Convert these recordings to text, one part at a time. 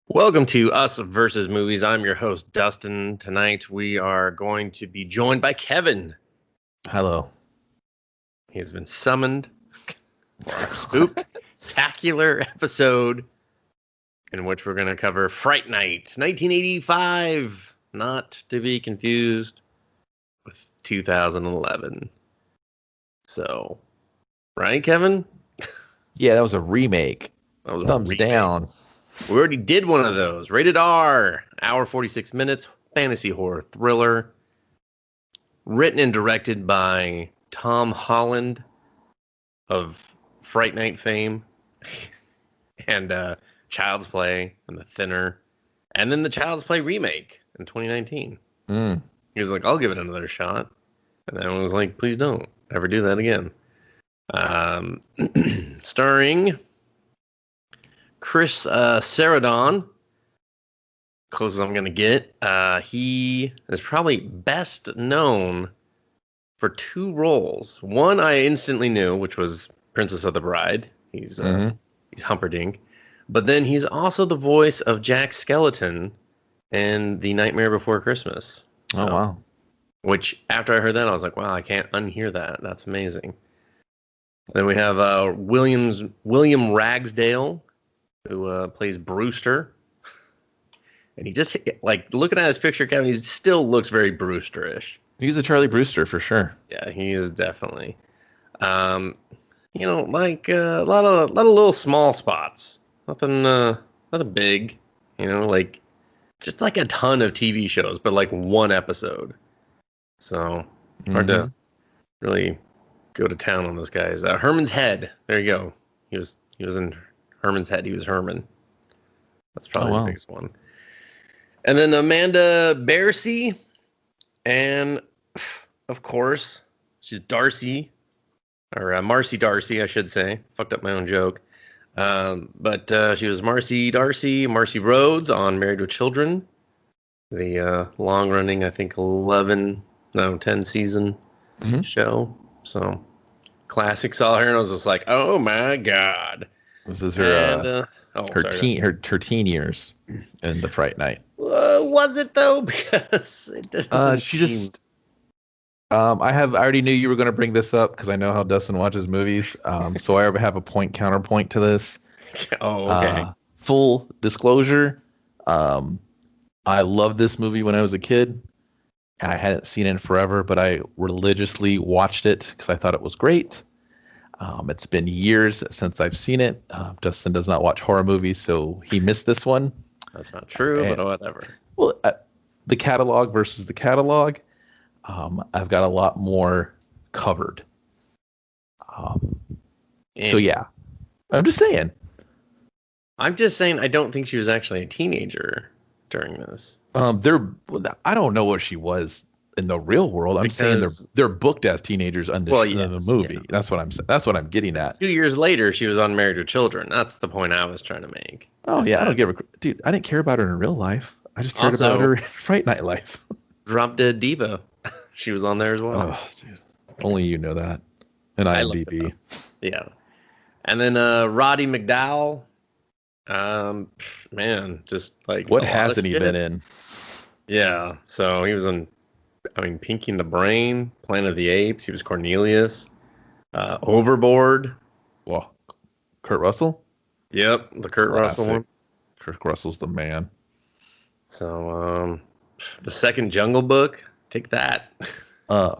Welcome to Us versus Movies. I'm your host, Dustin. Tonight we are going to be joined by Kevin. Hello. He has been summoned for our spooktacular episode in which we're going to cover Fright Night, 1985, not to be confused with 2011. So, right, Kevin? Yeah, that was a remake. That was Thumbs down. We already did one of those. Rated R, hour 46 minutes, fantasy horror thriller. Written and directed by Tom Holland of Fright Night fame and Child's Play and The Thinner. And then the Child's Play remake in 2019. He was like, I'll give it another shot. And then I was like, please don't ever do that again. Starring Chris Sarandon, closest I'm going to get. He is probably best known for two roles. One I instantly knew, which was Princess of the Bride. He's Humperdinck. But then he's also the voice of Jack Skellington in The Nightmare Before Christmas. So, oh, wow. Which, after I heard that, I was like, wow, I can't unhear that. That's amazing. Then we have William Ragsdale, who plays Brewster. And he just, like, looking at his picture, Kevin, he still looks very Brewster-ish. He's a Charlie Brewster for sure. Yeah, he is definitely. Like a lot of little small spots. Nothing big. Like just like a ton of TV shows, but like one episode. So hard to really go to town on this guy's. Herman's Head. There you go. He was in Herman's Head. He was Herman. That's probably his biggest one. And then Amanda Bearsey, and of course she's Darcy, or Marcy Darcy, I should say. Fucked up my own joke. But she was Marcy Rhodes on Married with Children, the long-running, I think 10 season show. So classic. Saw her and I was just like, oh my god. This is her her teen years in the Fright Night. Was it though? Because it doesn't she just. I already knew you were going to bring this up because I know how Dustin watches movies. So I have a counterpoint to this. Oh, okay. Full disclosure, I loved this movie when I was a kid. I hadn't seen it in forever, but I religiously watched it because I thought it was great. It's been years since I've seen it. Dustin does not watch horror movies, so he missed this one. That's not true, but whatever. Well, the catalog versus the catalog. I've got a lot more covered. So yeah, I'm just saying I don't think she was actually a teenager during this. I don't know what she was in the real world. I'm saying they're booked as teenagers in the movie. Yeah. That's what I'm getting at. 2 years later, she was on Married with Children. That's the point I was trying to make. Oh yeah, I don't give a dude. I didn't care about her in real life. I just cared about her in Fright Night life. Drop Dead Diva. She was on there as well. Oh, geez. Only you know that. And IMDB. Yeah. And then Roddy McDowall. Man, just like what hasn't he been in? Yeah. So he was in Pinky and the Brain, Planet of the Apes. He was Cornelius. Overboard. Well, Kurt Russell? Yep, the Kurt Russell one. Kurt Russell's the man. So the second Jungle Book. Take that.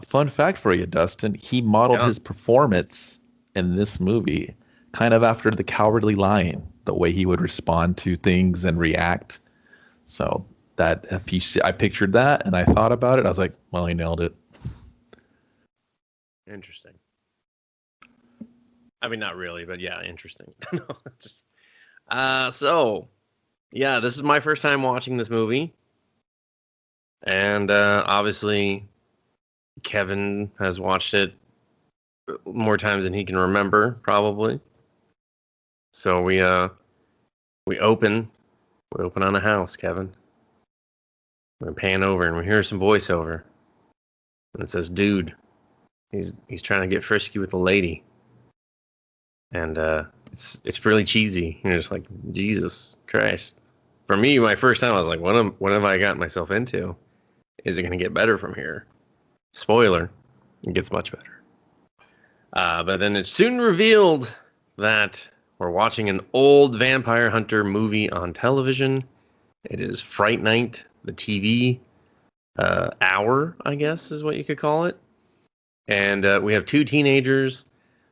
Fun fact for you, Dustin. He modeled his performance in this movie kind of after The Cowardly Lion, the way he would respond to things and react. So that if you see, I pictured that and I thought about it. I was like, well, he nailed it. Interesting. Not really, but yeah, interesting. So yeah, this is my first time watching this movie. And obviously, Kevin has watched it more times than he can remember, probably. So we open on a house, Kevin. We pan over and we hear some voiceover, and it says, "Dude, he's trying to get frisky with a lady," and it's really cheesy. You're just like, Jesus Christ, for me, my first time, I was like, what have I gotten myself into? Is it going to get better from here? Spoiler, it gets much better. But then it's soon revealed that we're watching an old vampire hunter movie on television. It is Fright Night, the TV hour, I guess is what you could call it. And we have two teenagers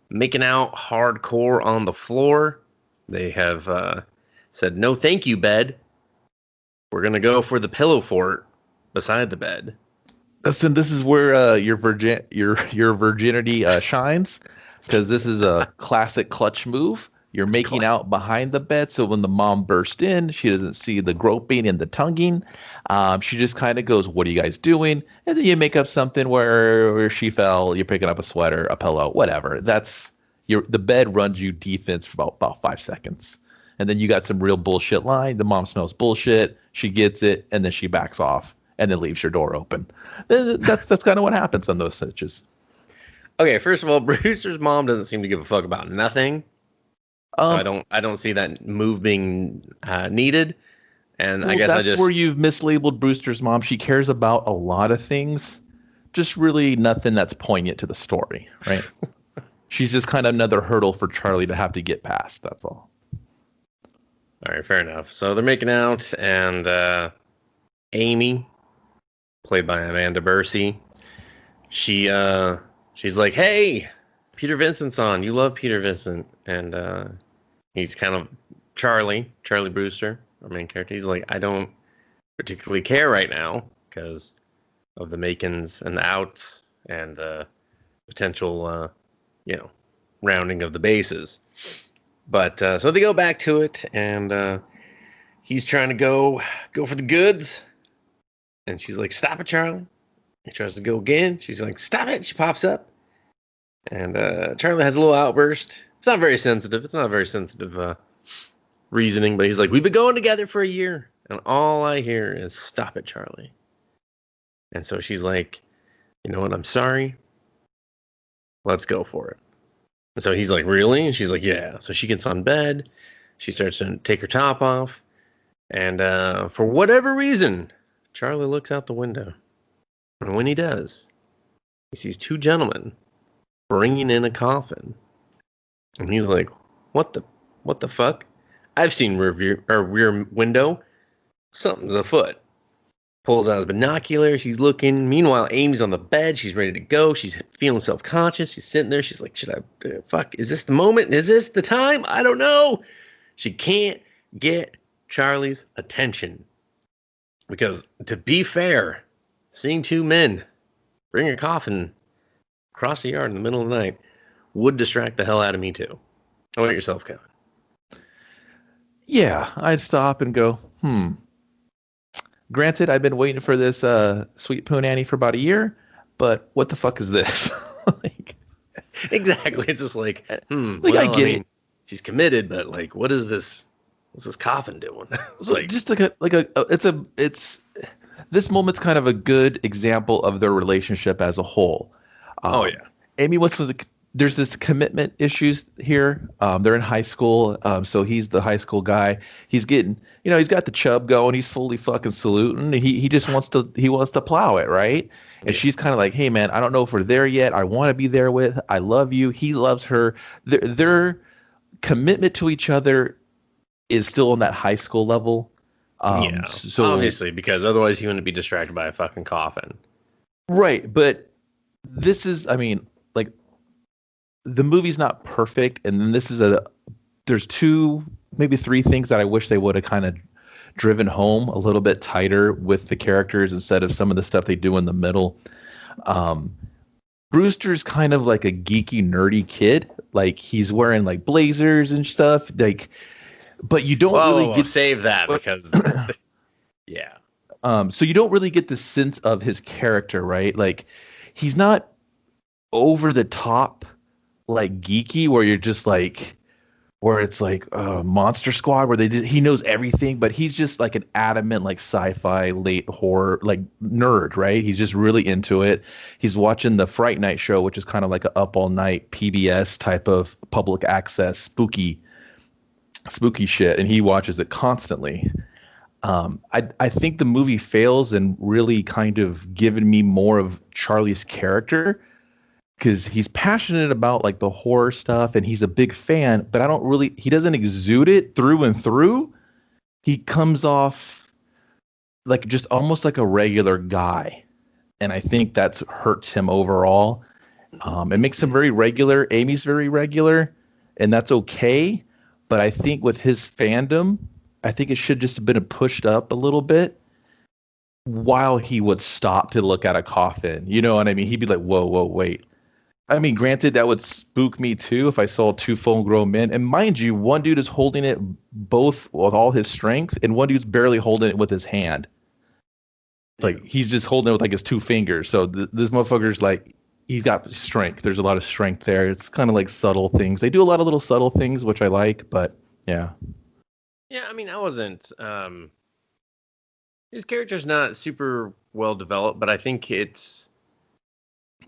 making out hardcore on the floor. They have said, no thank you, bed. We're going to go for the pillow fort beside the bed. Listen, this is where your virginity shines, because this is a classic clutch move. You're making out behind the bed, so when the mom bursts in, she doesn't see the groping and the tonguing. She just kind of goes, what are you guys doing? And then you make up something where she fell, you're picking up a sweater, a pillow, whatever. The bed runs you defense for about 5 seconds. And then you got some real bullshit line. The mom smells bullshit. She gets it, and then she backs off and then leaves your door open. That's kind of what happens on those stitches. Okay, first of all, Brewster's mom doesn't seem to give a fuck about nothing. So I don't see that move being needed. And I guess that's where you've mislabeled Brewster's mom. She cares about a lot of things, just really nothing that's poignant to the story, right? She's just kind of another hurdle for Charlie to have to get past. That's all. All right, fair enough. So they're making out, and Amy, played by Amanda Bursey, she's like, "Hey, Peter Vincent's on. You love Peter Vincent," and he's kind of Charlie Brewster, our main character. He's like, "I don't particularly care right now because of the make-ins and the outs and the potential, rounding of the bases." But so they go back to it, and he's trying to go for the goods, and she's like, "Stop it, Charlie." He tries to go again. She's like, "Stop it." She pops up, and Charlie has a little outburst. It's not very sensitive. It's not very sensitive reasoning, but he's like, "We've been going together for a year, and all I hear is stop it, Charlie." And so she's like, "You know what? I'm sorry. Let's go for it." And so he's like, "Really?" And she's like, "Yeah." So she gets on bed. She starts to take her top off. And for whatever reason, Charlie looks out the window. And when he does, he sees two gentlemen bringing in a coffin. And he's like, what the fuck? I've seen rear window. Something's afoot. Pulls out his binoculars. He's looking. Meanwhile, Amy's on the bed. She's ready to go. She's feeling self-conscious. She's sitting there. She's like, is this the moment? Is this the time? I don't know. She can't get Charlie's attention. Because, to be fair, seeing two men bring a coffin across the yard in the middle of the night would distract the hell out of me, too. How about yourself, Kevin? Yeah, I'd stop and go, Granted, I've been waiting for this Sweet Poo Nanny for about a year, but what the fuck is this? Exactly. It's just like, I get it. She's committed, but like, what is this? What's this coffin doing? This moment's kind of a good example of their relationship as a whole. Amy wants to. There's this commitment issues here. They're in high school, so he's the high school guy. He's getting, he's got the chub going. He's fully fucking saluting. He just wants to plow it, right? And she's kind of like, hey man, I don't know if we're there yet. I want to be there with. I love you. He loves her. Their commitment to each other is still on that high school level. So obviously, because otherwise he wouldn't be distracted by a fucking coffin. Right, but this is, the movie's not perfect, and then there's two, maybe three things that I wish they would have kind of driven home a little bit tighter with the characters instead of some of the stuff they do in the middle. Brewster's kind of like a geeky, nerdy kid. Like, he's wearing like blazers and stuff. Like, but you don't really get save that because yeah. So you don't really get the sense of his character, right? Like, he's not over the top, like geeky, where you're just like, where it's like Monster Squad, where he knows everything, but he's just like an adamant like sci-fi late horror like nerd, right? He's just really into it. He's watching the Fright Night show, which is kind of like a up all night PBS type of public access spooky shit, and he watches it constantly. I think the movie fails in really kind of giving me more of Charlie's character because he's passionate about like the horror stuff and he's a big fan, but he doesn't exude it through and through. He comes off like just almost like a regular guy. And I think that's hurts him overall. It makes him very regular. Amy's very regular, and that's okay. But I think with his fandom, I think it should just have been pushed up a little bit while he would stop to look at a coffin. You know what I mean? He'd be like, whoa, wait. I mean, granted, that would spook me too if I saw two full-grown men. And mind you, one dude is holding it both with all his strength, and one dude's barely holding it with his hand. Like, he's just holding it with like his two fingers. So this motherfucker's like, he's got strength. There's a lot of strength there. It's kind of like subtle things. They do a lot of little subtle things, which I like, but yeah. Yeah, I mean, I wasn't. His character's not super well developed, but I think it's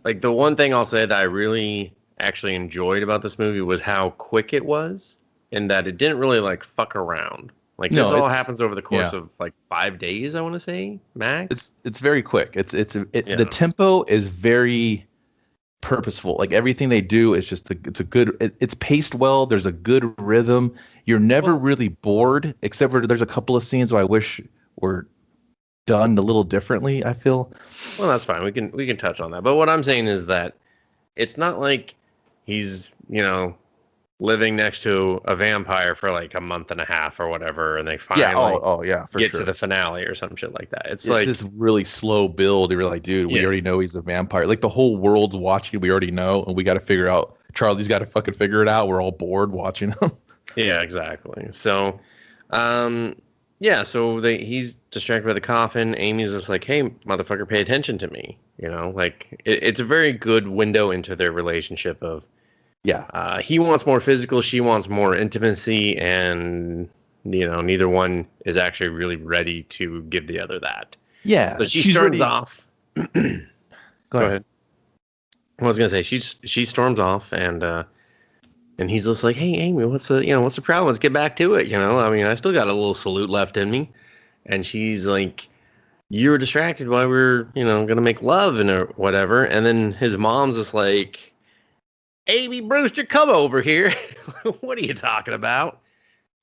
like the one thing I'll say that I really actually enjoyed about this movie was how quick it was, and that it didn't really like fuck around. Like this all happens over the course of like 5 days, I want to say, max. It's very quick. The tempo is very purposeful. Like everything they do is just it's paced well. There's a good rhythm. You're never really bored, except for there's a couple of scenes where I wish were done a little differently, I feel. Well, that's fine. We can touch on that. But what I'm saying is that it's not like he's, living next to a vampire for like a month and a half or whatever, and they finally get to the finale or some shit like that. It's like this really slow build. You're like, dude, we already know he's a vampire. Like the whole world's watching. We already know, and we got to figure out. Charlie's got to fucking figure it out. We're all bored watching him. Yeah, exactly. So, he's distracted by the coffin. Amy's just like, hey, motherfucker, pay attention to me. Like it's a very good window into their relationship of. Yeah. He wants more physical. She wants more intimacy. And, neither one is actually really ready to give the other that. Yeah. So she storms off. Go ahead. I was going to say, she storms off and he's just like, hey, Amy, what's the problem? Let's get back to it. I mean, I still got a little salute left in me. And she's like, you were distracted while we're, going to make love and or whatever. And then his mom's just like, Amy Brewster, come over here. What are you talking about?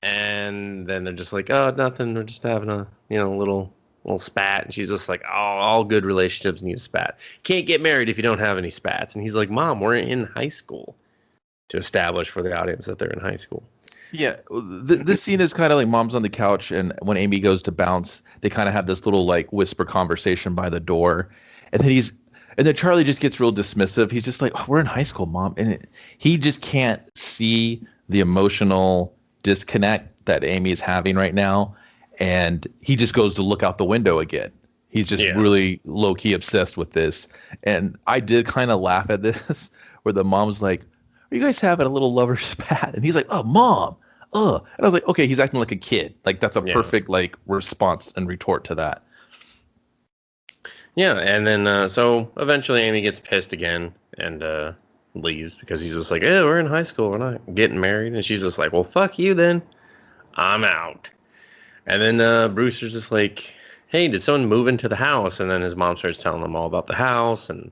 And then they're just like, oh, nothing. We're just having a, little spat. And she's just like, oh, all good relationships need a spat. Can't get married if you don't have any spats. And he's like, Mom, we're in high school. To establish for the audience that they're in high school. Yeah. This scene is kind of like Mom's on the couch. And when Amy goes to bounce, they kind of have this little like whisper conversation by the door. And then Charlie just gets real dismissive. He's just like, oh, we're in high school, Mom. And he just can't see the emotional disconnect that Amy is having right now. And he just goes to look out the window again. He's just really low-key obsessed with this. And I did kind of laugh at this, where the mom's like, are you guys having a little lover spat? And he's like, oh, Mom. And I was like, okay, he's acting like a kid. Like, that's a perfect, like, response and retort to that. Yeah, and then so eventually Amy gets pissed again and leaves because he's just like, "Yeah, we're in high school, we're not getting married," and she's just like, "Well, fuck you then, I'm out." And then Brewster's just like, "Hey, did someone move into the house?" And then his mom starts telling him all about the house and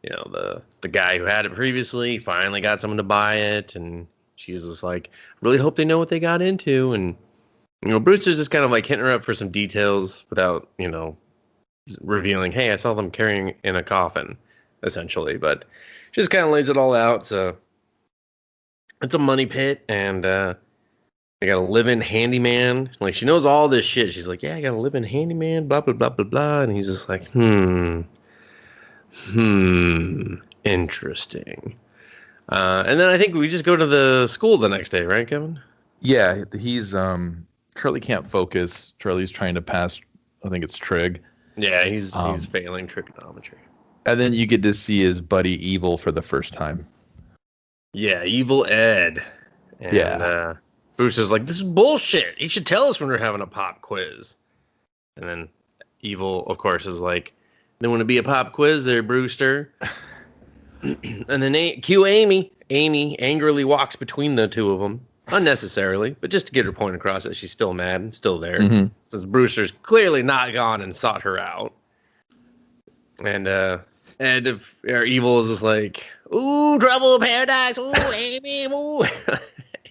the guy who had it previously finally got someone to buy it, and she's just like, "Really hope they know what they got into." And Brewster's just kind of like hitting her up for some details without revealing, hey, I saw them carrying in a coffin, essentially. But she just kind of lays it all out. So it's a money pit, and they got a live-in handyman. Like, she knows all this shit. She's like, yeah, I got a live-in handyman, blah, blah, blah, blah, blah. And he's just like, interesting. And then I think we just go to the school the next day, right, Kevin? Yeah, he's, Charlie can't focus. Charlie's trying to pass, I think it's trig. Yeah, he's failing trigonometry. And then you get to see his buddy Evil for the first time. Yeah, Evil Ed. And Bruce is like, this is bullshit. You should tell us when we're having a pop quiz. And then Evil, of course, is like, there want to be a pop quiz there, Brewster. And then cue Amy. Amy angrily walks between the two of them. unnecessarily, but just to get her point across that she's still mad and still there, Mm-hmm. since Brewster's clearly not gone and sought her out. And our evil is just like, ooh, trouble in paradise, ooh, Amy, ooh.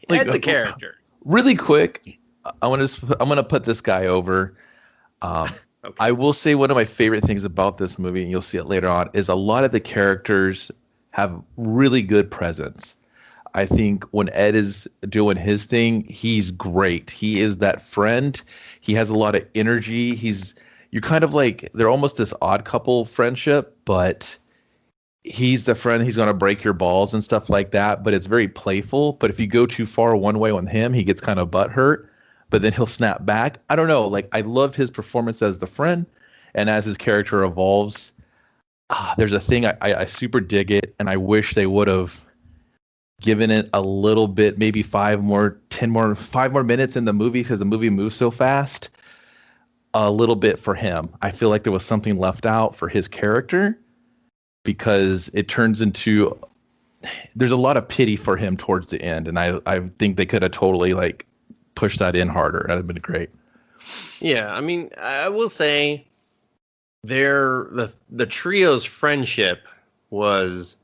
That's a character. Really quick, I'm gonna put this guy over. Okay. I will say one of my favorite things about this movie, and you'll see it later on, is a lot of the characters have really good presence. I think when Ed is doing his thing, he's great. He is that friend. He has a lot of energy. You're kind of like, they're almost this odd couple friendship, but he's the friend. He's going to break your balls and stuff like that, but it's very playful. But if you go too far one way with him, he gets kind of butthurt, but then he'll snap back. I don't know. Like, I loved his performance as the friend, and as his character evolves, there's a thing I super dig it, and I wish they would have given it a little bit, maybe 5 more minutes in the movie, because the movie moves so fast. A little bit for him. I feel like there was something left out for his character, because it turns into, there's a lot of pity for him towards the end, and I think they could have totally like pushed that in harder. That'd have been great. Yeah, I mean, I will say the trio's friendship was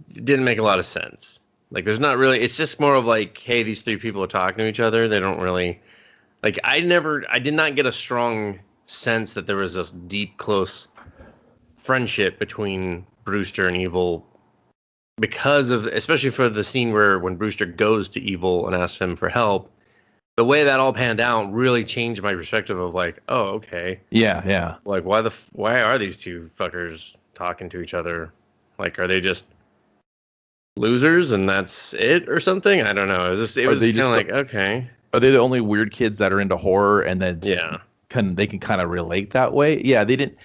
didn't make a lot of sense. Like, there's not really, it's just more of like, hey, these 3 people are talking to each other. They don't really, like, I did not get a strong sense that there was this deep, close friendship between Brewster and Evil, because of, especially for the scene where when Brewster goes to Evil and asks him for help, the way that all panned out really changed my perspective of like, oh, okay. Yeah. Like, why are these 2 fuckers talking to each other? Like, are they just losers and that's it or something? I don't know. It was kind of like, okay. Are they the only weird kids that are into horror, and then they can kind of relate that way? Yeah, they didn't.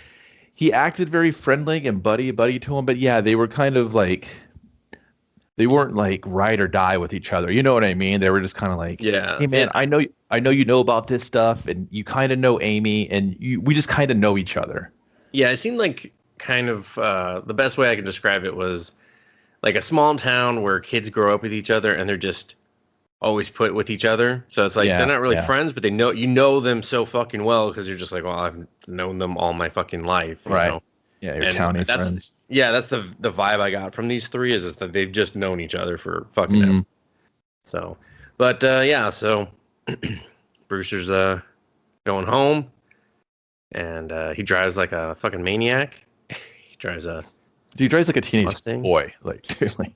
He acted very friendly and buddy to him, but yeah, they were kind of like, they weren't like ride or die with each other. You know what I mean? They were just kind of like, hey man, I know you know about this stuff, and you kind of know Amy, and we just kind of know each other. Yeah, it seemed like kind of the best way I could describe it was like a small town where kids grow up with each other and they're just always put with each other. So it's like they're not really friends, but they know them so fucking well, because you're just like, well, I've known them all my fucking life, you know? Yeah, your townie friends. Yeah, that's the vibe I got from these 3 is that they've just known each other for fucking ever. So, but so Brewster's going home, and he drives like a fucking maniac. He drives like a teenage Mustang boy.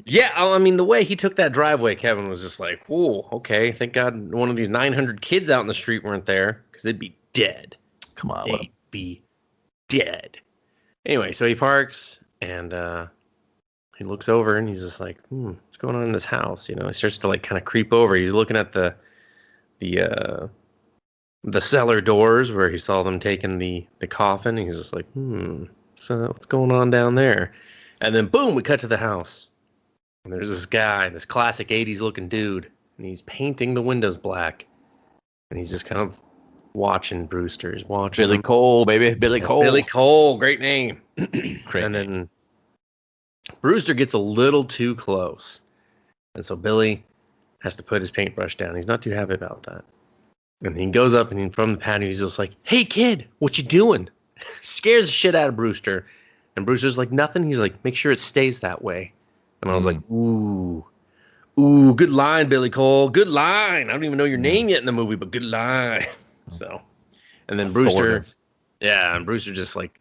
Yeah, I mean, the way he took that driveway, Kevin was just like, whoa, okay, thank God one of these 900 kids out in the street weren't there, because they'd be dead. Come on, they'd be dead. Anyway, so he parks, and he looks over, and he's just like, what's going on in this house? You know, he starts to like kind of creep over. He's looking at the cellar doors where he saw them taking the coffin. He's just like, so what's going on down there? And then boom, we cut to the house. And there's this guy, this classic 80s looking dude, and he's painting the windows black. And he's just kind of watching Brewster. He's watching Billy Cole, baby. Billy Cole. Billy Cole, great name. Great and then Brewster gets a little too close. And so Billy has to put his paintbrush down. He's not too happy about that. And he goes up, and from the patio, he's just like, hey, kid, what you doing? Scares the shit out of Brewster. And Brewster's like, nothing. He's like, make sure it stays that way. And I was like, ooh, good line, Billy Cole. Good line. I don't even know your name yet in the movie, but good line. So, and then Brewster, and Brewster just like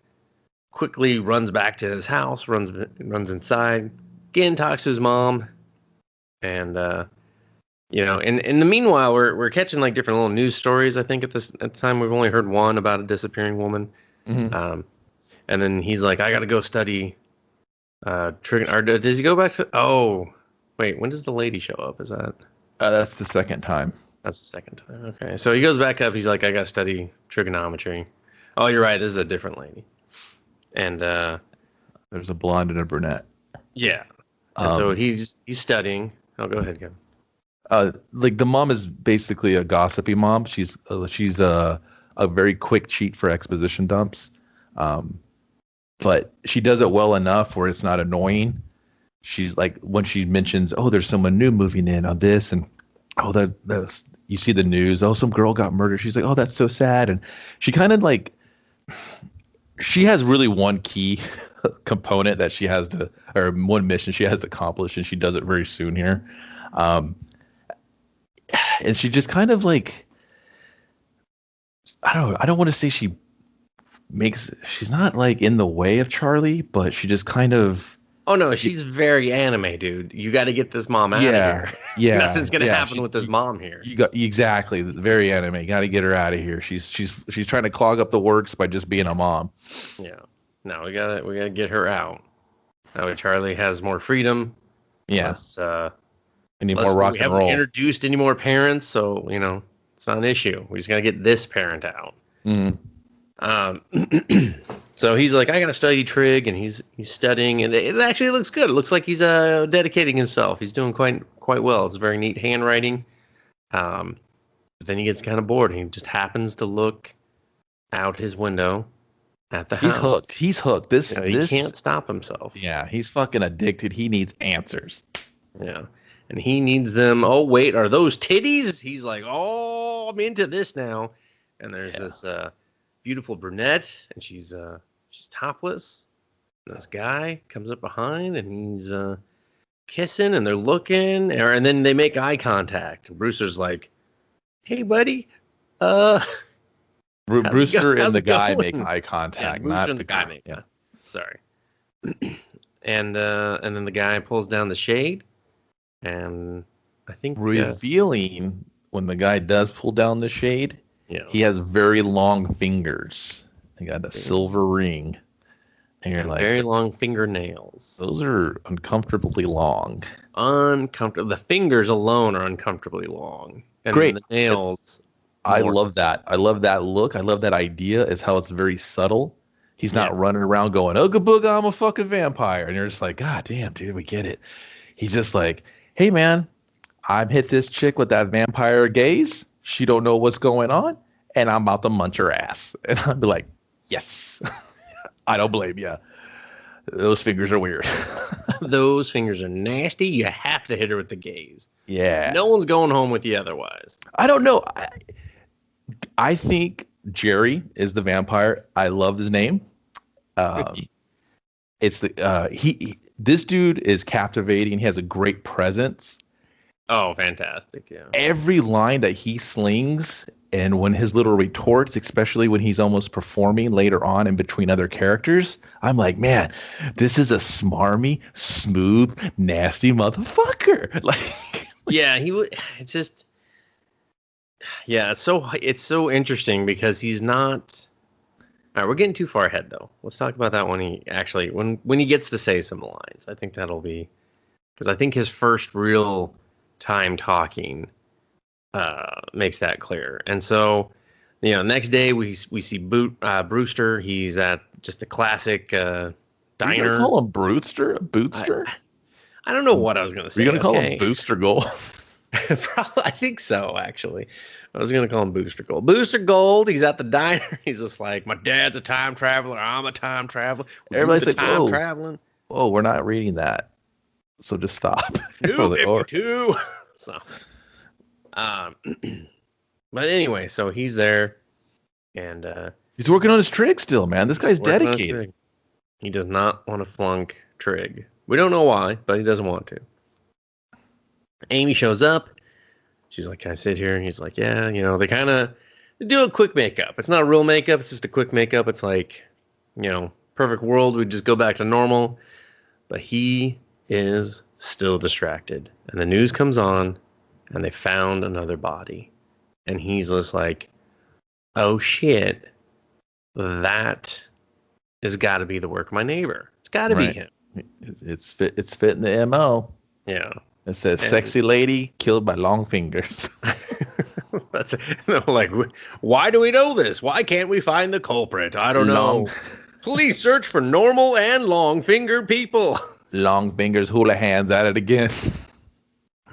quickly runs back to his house, runs inside, again talks to his mom, and in the meanwhile, we're catching like different little news stories. I think at the time we've only heard one about a disappearing woman. And then he's like, I got to go study trigger. Or does he go back to? Oh, wait, when does the lady show up? Is that? That's the second time. That's the second time. Okay, so he goes back up. He's like, I got to study trigonometry. Oh, you're right. This is a different lady. And there's a blonde and a brunette. Yeah. And so he's studying. Oh, go ahead, Kevin. Like the mom is basically a gossipy mom. She's a very quick cheat for exposition dumps. But she does it well enough where it's not annoying. she's like, when she mentions, oh, there's someone new moving in on this, and oh, that's you see the news, oh, some girl got murdered. She's like, oh, that's so sad, and she kind of like, she has really one key component that she has to, or one mission she has to accomplish, and she does it very soon here. And she just kind of like, I don't want to say she's not like in the way of Charlie, but she just kind of. Oh no, she's very anime, dude. You got to get this mom out of here. Yeah, nothing's gonna happen with this mom here. You got exactly very anime. You got to get her out of here. She's trying to clog up the works by just being a mom. Yeah. No, we gotta get her out. That way Charlie has more freedom. Yes. We need more rock and roll. We haven't introduced any more parents, so it's not an issue. We just gotta get this parent out. Mm. So he's like, I gotta study trig, and he's studying, and it actually looks good. It looks like he's dedicating himself. He's doing quite well. It's very neat handwriting. But then he gets kind of bored. He just happens to look out his window at the house. He's hooked. He can't stop himself. Yeah, he's fucking addicted. He needs answers. Yeah. And he needs them. Oh, wait, are those titties? He's like, oh, I'm into this now. And there's this beautiful brunette, and she's topless. And this guy comes up behind, and he's kissing, and they're looking, and then they make eye contact. And Brewster's like, "Hey, buddy." Brewster and the guy make eye contact, not the guy. Yeah, sorry. And then the guy pulls down the shade, and I think revealing when the guy does pull down the shade. Yeah. He has very long fingers. He got a silver ring. And you're like, very long fingernails. Those are uncomfortably long. Uncomfortable. The fingers alone are uncomfortably long. And great. The nails. I love that. I love that look. I love that idea. Is how it's very subtle. He's not running around going, "Ooga booga, I'm a fucking vampire," and you're just like, "God damn, dude, we get it." He's just like, "Hey, man, I'm hit this chick with that vampire gaze. She don't know what's going on, and I'm about to munch her ass." And I'd be like, yes. I don't blame you. Those fingers are weird. Those fingers are nasty. You have to hit her with the gaze. Yeah. No one's going home with you otherwise. I don't know. I think Jerry is the vampire. I love his name. It's this dude is captivating. He has a great presence. Oh, fantastic. Yeah. Every line that he slings, and when his little retorts, especially when he's almost performing later on in between other characters, I'm like, man, this is a smarmy, smooth, nasty motherfucker. Like, yeah, he would. It's just, yeah, it's so interesting because he's not. All right, we're getting too far ahead though. Let's talk about that when he gets to say some lines. I think that'll be, because I think his first real time talking makes that clear. And so, next day we see Brewster. He's at just the classic diner. You're gonna call him Brewster? Bootster? I don't know what I was gonna say. You're gonna call him Booster Gold? Probably, I think so. Actually, I was gonna call him Booster Gold. Booster Gold. He's at the diner. He's just like, my dad's a time traveler. I'm a time traveler. Everybody's like, time traveling. Whoa, we're not reading that. So just stop. New 52. So, but anyway, so he's there, and he's working on his trig still, man. This guy's dedicated. He does not want to flunk trig. We don't know why, but he doesn't want to. Amy shows up. She's like, "Can I sit here?" And he's like, "Yeah." They do a quick makeup. It's not real makeup. It's just a quick makeup. It's like, perfect world. We just go back to normal. But he is still distracted, and the news comes on, and they found another body, and he's just like, "Oh shit, that has got to be the work of my neighbor. It's got to be him." It's fitting the MO. Yeah. It says, "Sexy lady killed by long fingers." Like, why do we know this? Why can't we find the culprit? I don't know. Please search for normal and long finger people. Long fingers hooligans at it again.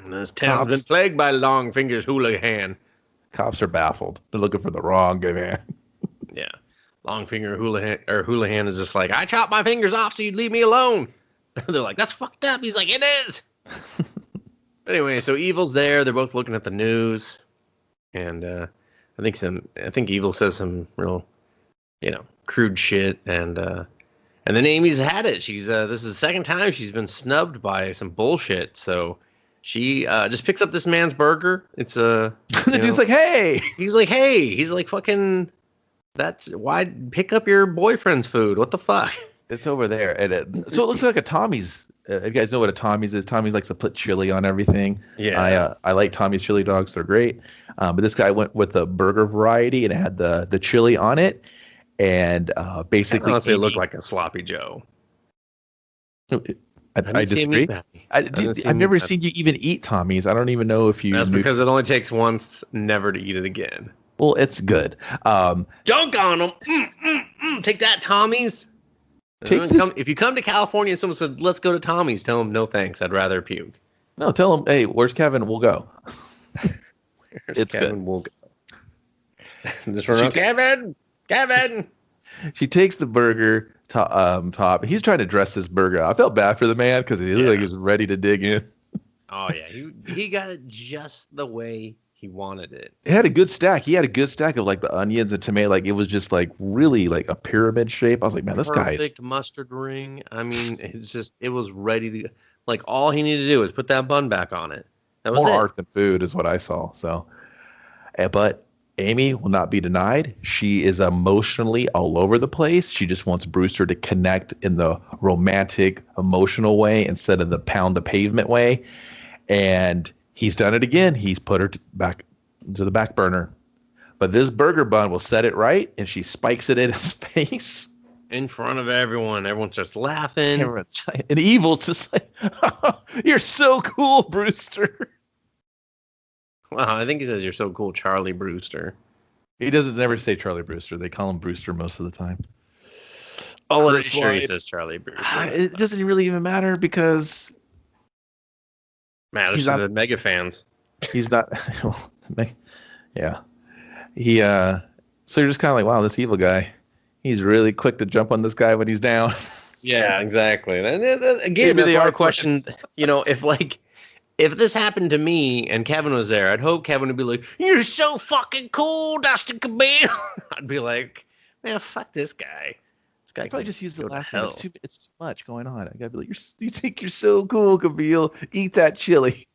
This town's been plagued by long fingers hooligan. Cops are baffled. They're looking for the wrong man. Yeah. Long finger hooligan is just like, I chopped my fingers off so you'd leave me alone. They're like, that's fucked up. He's like, it is. Anyway, so Evil's there. They're both looking at the news, and I think Evil says some real, crude shit, and then Amy's had it. She's this is the second time she's been snubbed by some bullshit. So she just picks up this man's burger. It's a the dude's like, hey. He's like, hey. He's like, fucking. That's why pick up your boyfriend's food. What the fuck? It's over there, and so it looks like a Tommy's. You guys know what a Tommy's is? Tommy's likes to put chili on everything. Yeah, I like Tommy's chili dogs; they're great. But this guy went with the burger variety, and it had the chili on it, and basically, honestly, it looked like a sloppy Joe. I disagree. I've never seen you even eat Tommy's. I don't even know if you. That's because it only takes once, never to eat it again. Well, it's good. Dunk on them. Take that, Tommy's. If you come to California and someone says, let's go to Tommy's, tell them, no thanks, I'd rather puke. No, tell them, hey, where's Kevin? We'll go. It's Kevin, good. We'll go. Just run around, Kevin! She takes the burger top. He's trying to dress this burger. I felt bad for the man because he looked like he was ready to dig in. Oh, yeah. He got it just the way he wanted it. It had a good stack. He had a good stack of like the onions and tomato. Like it was just like really like a pyramid shape. I was like, man, this guy is perfect mustard ring. I mean, it was ready to, like, all he needed to do was put that bun back on it. That was more it. art than food is what I saw. So, but Amy will not be denied. She is emotionally all over the place. She just wants Brewster to connect in the romantic, emotional way instead of the pound the pavement way. And he's done it again. He's put her back to the back burner. But this burger bun will set it right, and she spikes it in his face. In front of everyone. Everyone's just laughing. And Evil's just like, you're so cool, Brewster. Wow, I think he says you're so cool, Charlie Brewster. He doesn't never say Charlie Brewster. They call him Brewster most of the time. Oh, I'm sure he says Charlie Brewster. It doesn't really even matter because... Matters to the mega fans. He's not. Yeah. So you're just kind of like, wow, this Evil guy. He's really quick to jump on this guy when he's down. Yeah, exactly. And again, that's our question. If this happened to me and Kevin was there, I'd hope Kevin would be like, "You're so fucking cool, Dustin Cabell." I'd be like, "Man, fuck this guy." This guy probably just used the last name. It's too much going on. I gotta be like, you think you're so cool, Cabell? Eat that chili.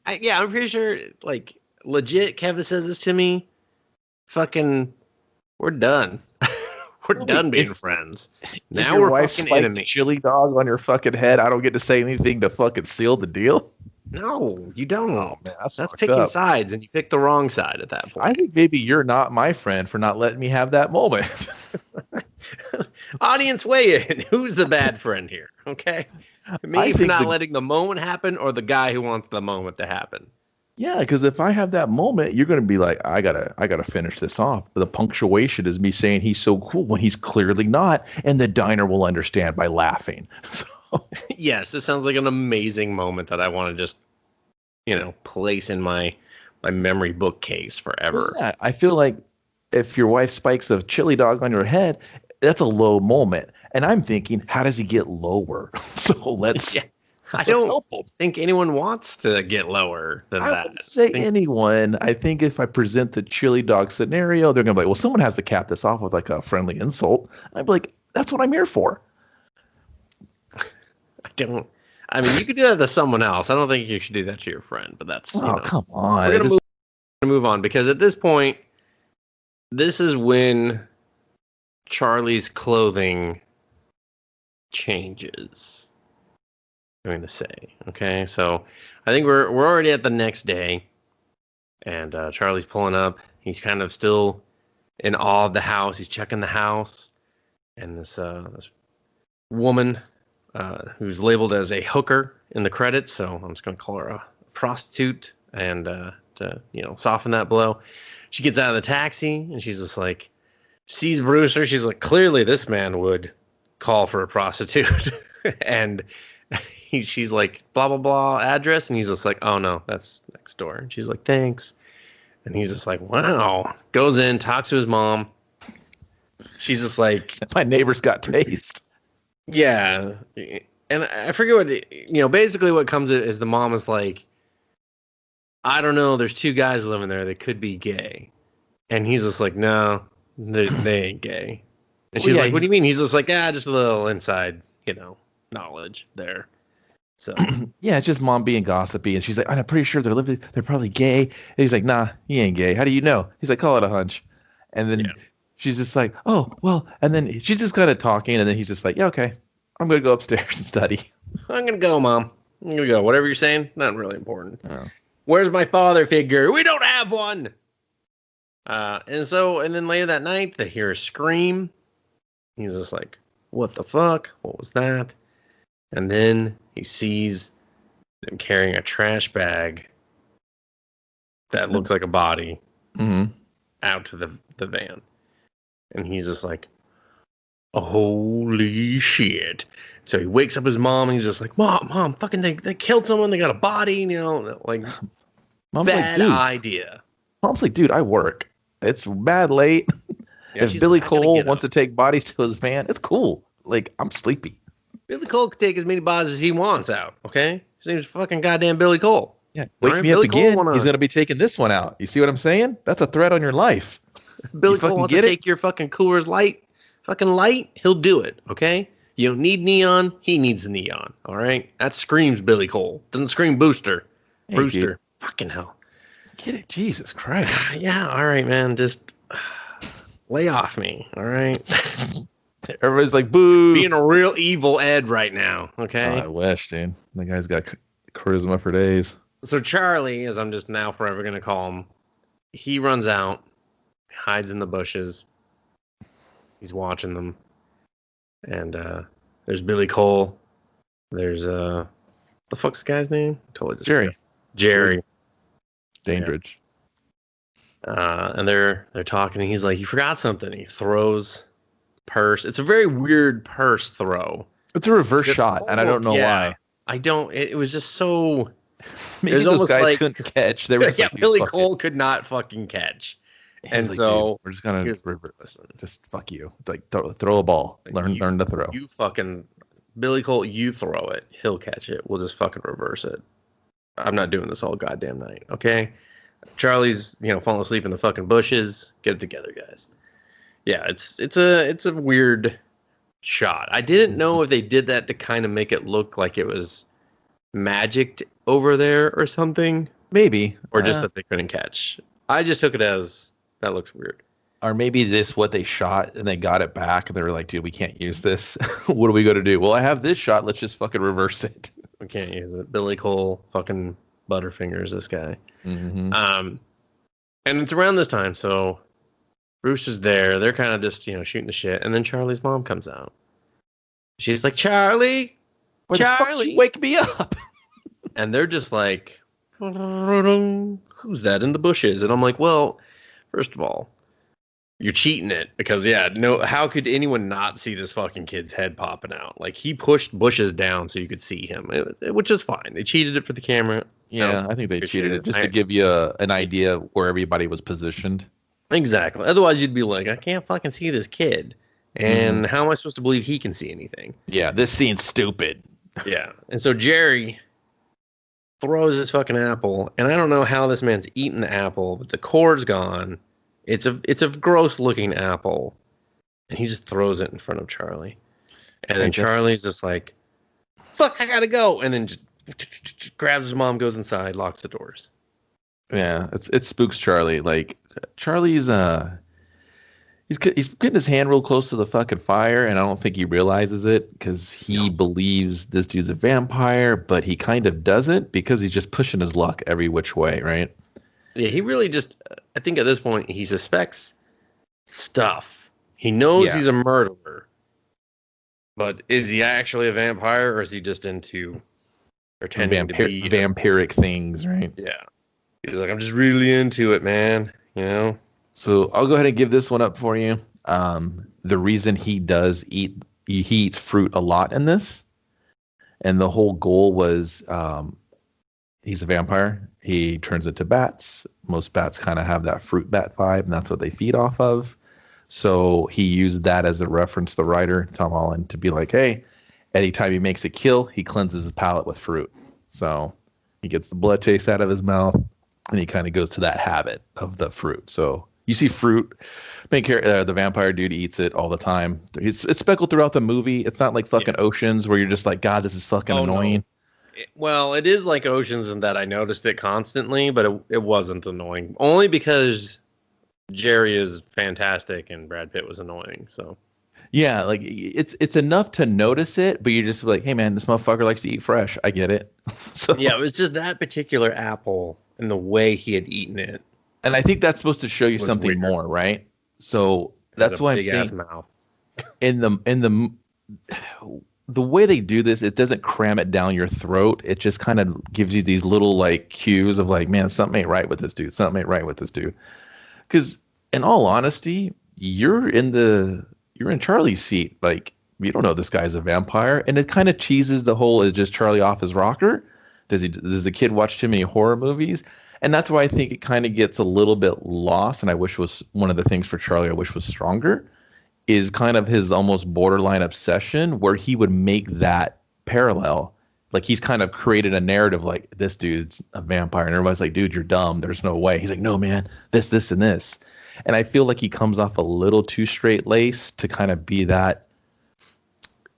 I'm pretty sure, like, legit. Kevin says this to me. Fucking, we're done. We're done being friends. Now we're fucking enemies. Chili dog on your fucking head. I don't get to say anything to fucking seal the deal. No, you don't. Oh, man, that's picking up. Sides, and you pick the wrong side at that point. I think maybe you're not my friend for not letting me have that moment. Audience, weigh in. Who's the bad friend here? Okay, me for not letting the moment happen, or the guy who wants the moment to happen. Yeah, because if I have that moment, you're gonna be like, I gotta finish this off. The punctuation is me saying he's so cool when he's clearly not, and the diner will understand by laughing. So. Yes, this sounds like an amazing moment that I want to just, place in my memory bookcase forever. Yeah, I feel like if your wife spikes a chili dog on your head, that's a low moment. And I'm thinking, how does he get lower? So let's. Yeah. I don't think anyone wants to get lower than that. I wouldn't say anyone. I think if I present the chili dog scenario, they're going to be like, well, someone has to cap this off with like a friendly insult. I'd be like, that's what I'm here for. You could do that to someone else. I don't think you should do that to your friend, but that's, come on. We're going to move on because at this point, this is when Charlie's clothing changes. I'm going to say, okay, so I think we're already at the next day, and Charlie's pulling up. He's kind of still in awe of the house. He's checking the house, and this woman who's labeled as a hooker in the credits, so I'm just going to call her a prostitute, and to soften that blow, she gets out of the taxi, and she's just like, sees Brewster. She's like, clearly this man would call for a prostitute, and she's like, blah, blah, blah, address. And he's just like, oh, no, that's next door. And she's like, thanks. And he's just like, wow. Goes in, talks to his mom. She's just like, my neighbor's got taste. Yeah. And I forget what, basically what comes is the mom is like, I don't know, there's two guys living there. They could be gay. And he's just like, no, they ain't gay. And she's like, what do you mean? He's just like, just a little inside, knowledge there. So yeah, it's just mom being gossipy. And she's like, I'm pretty sure they're probably gay. And he's like, nah, he ain't gay. How do you know? He's like, call it a hunch. And then she's just like, oh, well, and then she's just kind of talking. And then he's just like, yeah, okay, I'm going to go upstairs and study. I'm going to go, Mom. I'm going to go. Whatever you're saying, not really important. Oh. Where's my father figure? We don't have one. And then later that night, they hear a scream. He's just like, what the fuck? What was that? And then he sees them carrying a trash bag that looks like a body out to the van. And he's just like, holy shit. So he wakes up his mom and he's just like, Mom, fucking they killed someone, they got a body, like Mom's bad like, idea. Mom's like, dude, I work. It's bad late. Yeah, if Billy Cole wants to take bodies to his van, it's cool. Like, I'm sleepy. Billy Cole can take as many bodies as he wants out, okay? His name's fucking goddamn Billy Cole. Yeah, wake me up again, he's going to be taking this one out. You see what I'm saying? That's a threat on your life. Billy Cole wants to take your fucking Coors Light, he'll do it, okay? You don't need neon, he needs the neon, all right? That screams Billy Cole. Doesn't scream Brewster. Dude. Fucking hell. Get it, Jesus Christ. Yeah, all right, man, just lay off me, all right? Everybody's like, boo. Being a real evil Ed right now, okay? Oh, I wish, dude. The guy's got charisma for days. So Charlie, as I'm just now forever going to call him, he runs out, hides in the bushes. He's watching them. And there's Billy Cole. There's, the fuck's the guy's name? Totally just Jerry. Dandridge. Yeah. And they're talking, and he's like, you forgot something. He throws purse. It's a very weird purse throw. It's a reverse shot, and I don't know why. It was just so. Maybe those guys couldn't catch. They were just Billy Cole could not fucking catch. And like, so we're just gonna just fuck you. It's like throw a ball. Learn to throw. You fucking Billy Cole, you throw it. He'll catch it. We'll just fucking reverse it. I'm not doing this all goddamn night. Okay. Charlie's falling asleep in the fucking bushes. Get it together, guys. Yeah, it's a weird shot. I didn't know if they did that to kind of make it look like it was magicked over there or something. Maybe. Or just that they couldn't catch. I just took it as that looks weird. Or maybe this what they shot and they got it back and they were like, dude, we can't use this. What are we going to do? Well, I have this shot. Let's just fucking reverse it. We can't use it. Billy Cole fucking Butterfingers this guy. Mm-hmm. And it's around this time, so Bruce is there. They're kind of just, shooting the shit. And then Charlie's mom comes out. She's like, Charlie! Where the fuck did you wake me up? And they're just like, who's that in the bushes? And I'm like, well, first of all, you're cheating it. Because, how could anyone not see this fucking kid's head popping out? Like, he pushed bushes down so you could see him, which is fine. They cheated it for the camera. Yeah, I think they cheated it just to give you an idea where everybody was positioned. Exactly. Otherwise, you'd be like, I can't fucking see this kid. And how am I supposed to believe he can see anything? Yeah, this scene's stupid. Yeah. And so Jerry throws his fucking apple. And I don't know how this man's eaten the apple, but the cord's gone. It's a gross looking apple. And he just throws it in front of Charlie. And then Charlie's just like, fuck, I gotta go. And then just grabs his mom, goes inside, locks the doors. Yeah, it spooks Charlie. Like, Charlie's he's getting his hand real close to the fucking fire, and I don't think he realizes it because he believes this dude's a vampire, but he kind of doesn't because he's just pushing his luck every which way, right? Yeah, he really just, I think at this point, he suspects stuff. He knows he's a murderer, but is he actually a vampire, or is he just into pretending to be vampiric things, right? Yeah. He's like, I'm just really into it, man. So I'll go ahead and give this one up for you. The reason he eats fruit a lot in this, and the whole goal was he's a vampire. He turns into bats. Most bats kind of have that fruit bat vibe, and that's what they feed off of. So he used that as a reference, the writer, Tom Holland, to be like, hey, Anytime he makes a kill, he cleanses his palate with fruit. So he gets the blood taste out of his mouth, and he kind of goes to that habit of the fruit. So you see fruit. The vampire dude eats it all the time. It's speckled throughout the movie. It's not like fucking Oceans where you're just like, God, this is fucking annoying. No. Well, it is like Oceans in that I noticed it constantly, but it wasn't annoying. Only because Jerry is fantastic and Brad Pitt was annoying. So yeah, like it's enough to notice it, but you're just like, hey man, this motherfucker likes to eat fresh. I get it. So yeah, it was just that particular apple and the way he had eaten it. And I think that's supposed to show you something weird. More, right? So that's why I'm saying mouth. in the way they do this, it doesn't cram it down your throat. It just kind of gives you these little like cues of like, man, something ain't right with this dude. Something ain't right with this dude. Because in all honesty, you're in Charlie's seat. Like, you don't know this guy's a vampire, and it kind of cheeses the whole is just Charlie off his rocker? Does the kid watch too many horror movies? And that's why I think it kind of gets a little bit lost. And I wish was one of the things for Charlie I wish was stronger is kind of his almost borderline obsession where he would make that parallel. Like he's kind of created a narrative like this dude's a vampire and everybody's like, dude, you're dumb. There's no way. He's like, no, man, this, and this. And I feel like he comes off a little too straight laced to kind of be that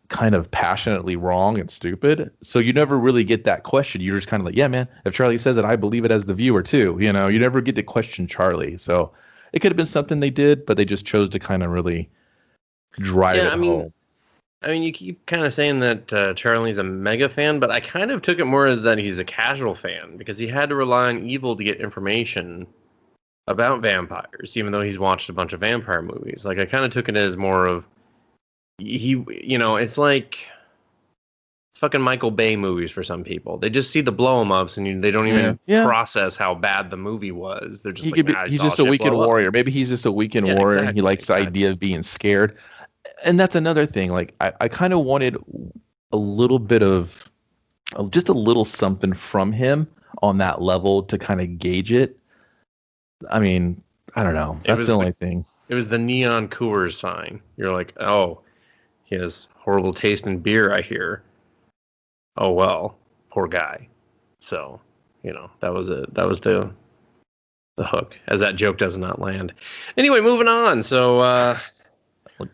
kind of passionately wrong and stupid. So you never really get that question. You're just kind of like, yeah, man, if Charlie says it, I believe it as the viewer too. You know, you never get to question Charlie. So it could have been something they did, but they just chose to kind of really drive it home. I mean, you keep kind of saying that Charlie's a mega fan, but I kind of took it more as that he's a casual fan because he had to rely on evil to get information about vampires, even though he's watched a bunch of vampire movies. Like, I kind of took it as more of it's like fucking Michael Bay movies for some people. They just see the blow 'em ups and they don't even process how bad the movie was. They're just he's just a weekend warrior. Maybe he's just a weekend warrior and he likes the idea of being scared. And that's another thing. Like I kind of wanted a little bit of just a little something from him on that level to kind of gauge it. I mean, I don't know. That's the only thing. It was the neon Coors sign. You're like, oh, he has horrible taste in beer, I hear. Oh well, poor guy. So, that was the hook, as that joke does not land. Anyway, moving on. So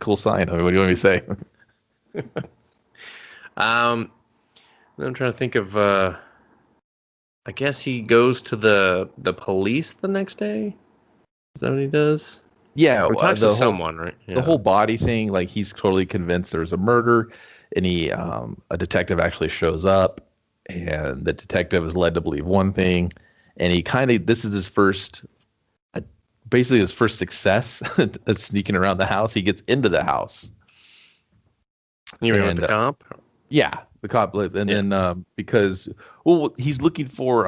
cool sign. I mean, what do you want me to say? I'm trying to think of I guess he goes to the police the next day. Is that what he does? Yeah, or talks to someone, right? Yeah. The whole body thing, like he's totally convinced there's a murder, and a detective actually shows up, and the detective is led to believe one thing, and this is his first, basically his first success at sneaking around the house. He gets into the house. You mean with the cop? Yeah, the cop, and then because he's looking for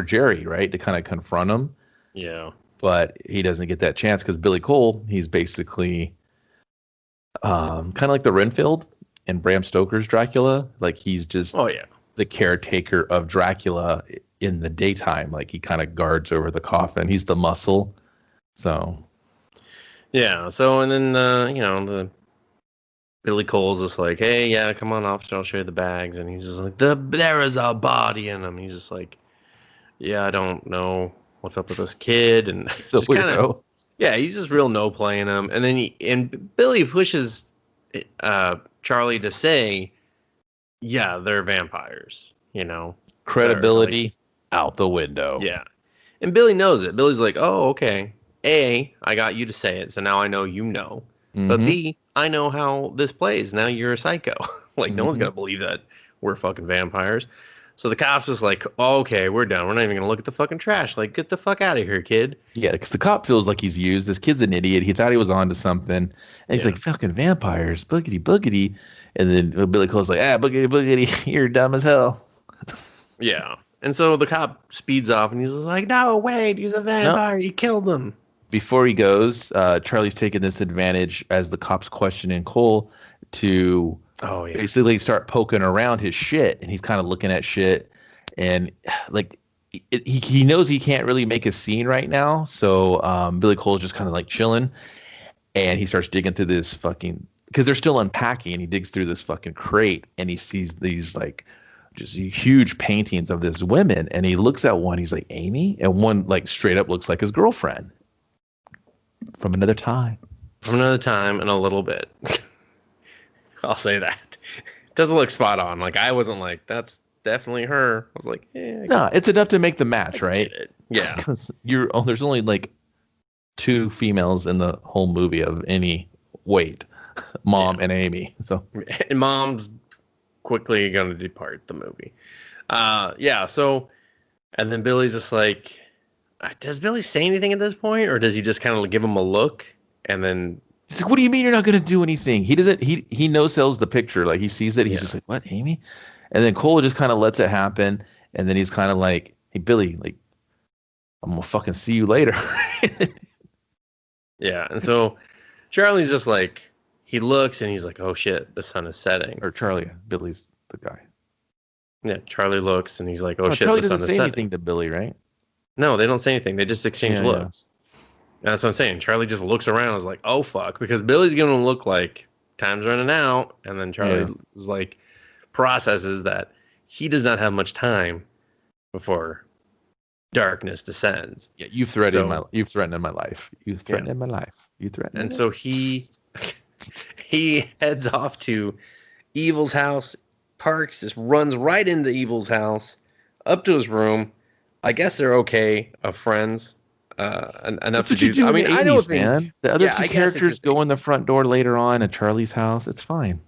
Jerry, right, to kind of confront him. Yeah. But he doesn't get that chance because Billy Cole, he's basically kind of like the Renfield in Bram Stoker's Dracula. Like he's just the caretaker of Dracula in the daytime. Like he kind of guards over the coffin. He's the muscle. So. Yeah. So, and then, the Billy Cole's just like, hey, yeah, come on, officer, I'll show you the bags. And he's just like, there is a body in them. He's just like, yeah, I don't know what's up with this kid, and just kind of, he's just real no playing him. And then Billy pushes Charlie to say, yeah, they're vampires. Credibility out the window. Yeah, and Billy knows it. Billy's like, oh, okay. A, I got you to say it, so now I know you know. Mm-hmm. But B, I know how this plays. Now you're a psycho. No one's gonna believe that we're fucking vampires. So the cop's just like, oh, okay, we're done. We're not even going to look at the fucking trash. Like, get the fuck out of here, kid. Yeah, because the cop feels like he's used. This kid's an idiot. He thought he was onto something. And he's like, fucking vampires, boogity, boogity. And then Billy Cole's like, boogity, boogity, you're dumb as hell. Yeah. And so the cop speeds off, and he's like, no, wait, he's a vampire. No. He killed him. Before he goes, Charlie's taking this advantage as the cop's questioning Cole to... basically start poking around his shit, and he's kind of looking at shit, and like he knows he can't really make a scene right now, so Billy Cole's just kind of like chilling, and he starts digging through this fucking because they're still unpacking, and he digs through this fucking crate, and he sees these like just huge paintings of these women, and he looks at one, he's like, Amy, and one like straight up looks like his girlfriend from another time. From another time and a little bit. I'll say that. It doesn't look spot on. Like, I wasn't like, that's definitely her. I was like, yeah. No, it's enough to make the match, right? Yeah. Because there's only like 2 females in the whole movie of any weight, Mom and Amy. So, and Mom's quickly going to depart the movie. So, and then Billy's just like, does Billy say anything at this point, or does he just kind of give him a look and then? He's like, what do you mean you're not going to do anything? He doesn't. He no-sells the picture. Like, he sees it. He's just like, what, Amy? And then Cole just kind of lets it happen. And then he's kind of like, hey, Billy, like, I'm going to fucking see you later. Yeah. And so Charlie's just like, he looks and he's like, oh shit, the sun is setting. Or Charlie, Billy's the guy. Yeah. Charlie looks and he's like, oh shit, Charlie the sun doesn't is say setting. anything to Billy, right? No, they don't say anything. They just exchange looks. Yeah. And that's what I'm saying. Charlie just looks around and is like, oh fuck, because Billy's going to look like time's running out. And then Charlie is like, processes that he does not have much time before darkness descends. Yeah, you've threatened my life. You've threatened my life. You threatened. And so he heads off to Evil's house, parks, just runs right into Evil's house, up to his room. I guess they're okay, friends. Enough to do. I mean, I don't think, man. The other 2 characters go in the front door later on at Charlie's house. It's fine.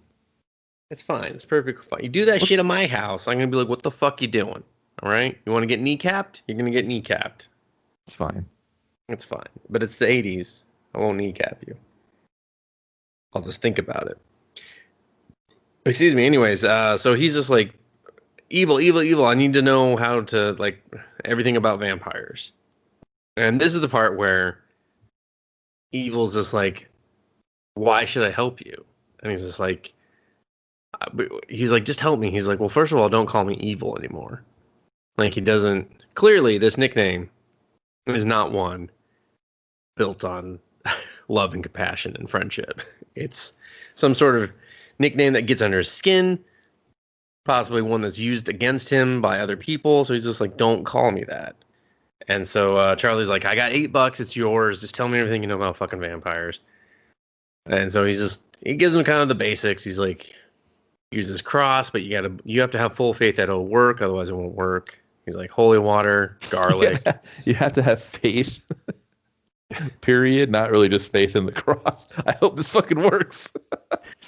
It's fine. It's perfectly fine. You do that shit at my house, I'm gonna be like, what the fuck you doing? All right? You want to get kneecapped? You're gonna get kneecapped. It's fine. It's fine. But it's the 80s. I won't kneecap you. I'll just think about it. Excuse me. Anyways, so he's just like, evil. I need to know how to, like, everything about vampires. And this is the part where Evil's just like, why should I help you? And he's just like, just help me. He's like, well, first of all, don't call me Evil anymore. Like, he doesn't, clearly this nickname is not one built on love and compassion and friendship. It's some sort of nickname that gets under his skin, possibly one that's used against him by other people. So he's just like, don't call me that. And so Charlie's like, I got $8. It's yours. Just tell me everything you know about fucking vampires. And so he gives him kind of the basics. He's like, use this cross, but you have to have full faith that it'll work. Otherwise it won't work. He's like, holy water, garlic. You have to have faith. Period. Not really just faith in the cross. I hope this fucking works.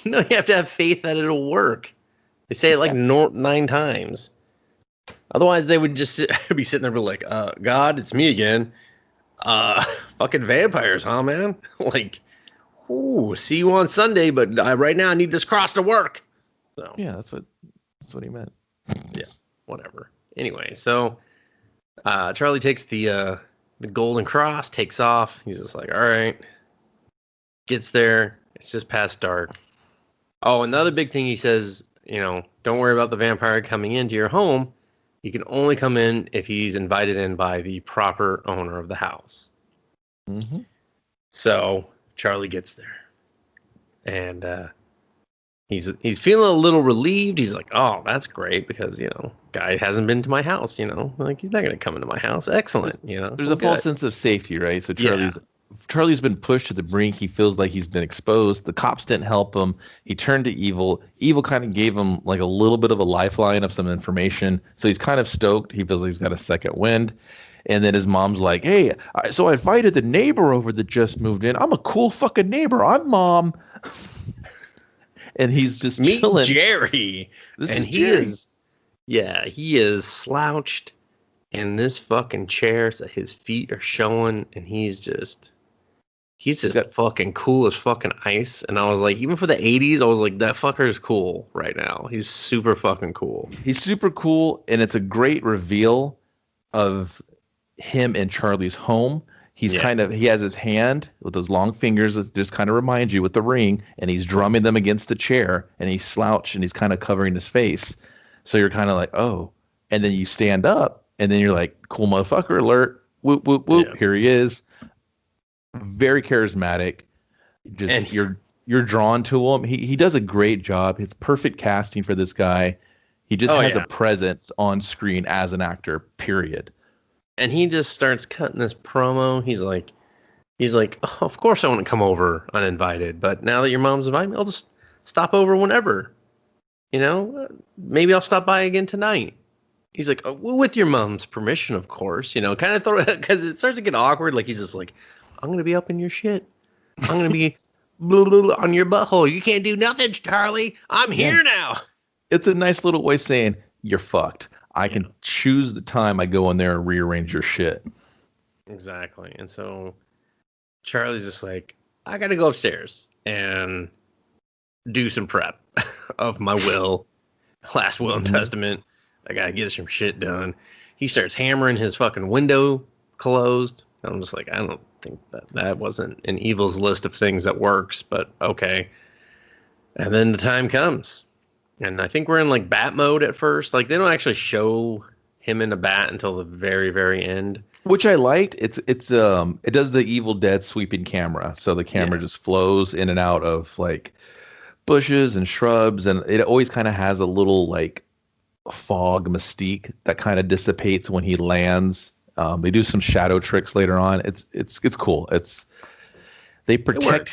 No, you have to have faith that it'll work. They say it like 9 times. Otherwise, they would just be sitting there like, God, it's me again. Fucking vampires, huh, man? Like, ooh, see you on Sunday, but right now I need this cross to work. So yeah, that's what he meant. Yeah, whatever. Anyway, so Charlie takes the golden cross, takes off. He's just like, all right. Gets there. It's just past dark. Oh, another big thing he says, don't worry about the vampire coming into your home. He can only come in if he's invited in by the proper owner of the house. Mm-hmm. So Charlie gets there. And he's feeling a little relieved. He's like, oh, that's great because, guy hasn't been to my house, like he's not going to come into my house. Excellent. There's a false sense of safety, right? So Charlie's been pushed to the brink. He feels like he's been exposed. The cops didn't help him. He turned to Evil. Evil kind of gave him like a little bit of a lifeline of some information. So he's kind of stoked. He feels like he's got a second wind. And then his mom's like, hey, so I invited the neighbor over that just moved in. I'm a cool fucking neighbor. I'm Mom. And he's just chilling. Jerry. He is slouched in this fucking chair. So his feet are showing, and he's just fucking cool as fucking ice. And I was like, even for the 80s, I was like, that fucker is cool right now. He's super fucking cool. He's super cool, and it's a great reveal of him in Charlie's home. He has his hand with those long fingers that just kind of remind you with the ring, and he's drumming them against the chair, and he's slouched, and he's kind of covering his face. So you're kind of like, oh. And then you stand up, and then you're like, cool motherfucker alert. Whoop, whoop, whoop. Yeah. Here he is. Very charismatic. you're drawn to him. He does a great job. It's perfect casting for this guy. He just Oh has yeah. a presence on screen as an actor, period. And he just starts cutting this promo. He's like, oh, of course I want to come over uninvited, but now that your mom's invited me, I'll just stop over whenever. You know, maybe I'll stop by again tonight. He's like, oh, well, with your mom's permission, of course. You know, kind of throw because it starts to get awkward. Like he's just like, I'm gonna be up in your shit. I'm gonna be on your butthole. You can't do nothing, Charlie. I'm here now. It's a nice little way of saying you're fucked. I can choose the time I go in there and rearrange your shit. Exactly. And so Charlie's just like, I got to go upstairs and do some prep of my will, last will and testament. I got to get some shit done. He starts hammering his fucking window closed. I'm just like, I don't think that wasn't in Evil's list of things that works, but okay. And then the time comes. And I think we're in like bat mode at first. Like they don't actually show him in a bat until the very, very end. Which I liked. It does the Evil Dead sweeping camera. So the camera just flows in and out of like bushes and shrubs, and it always kind of has a little like fog mystique that kind of dissipates when he lands. They do some shadow tricks later on. It's cool. They protect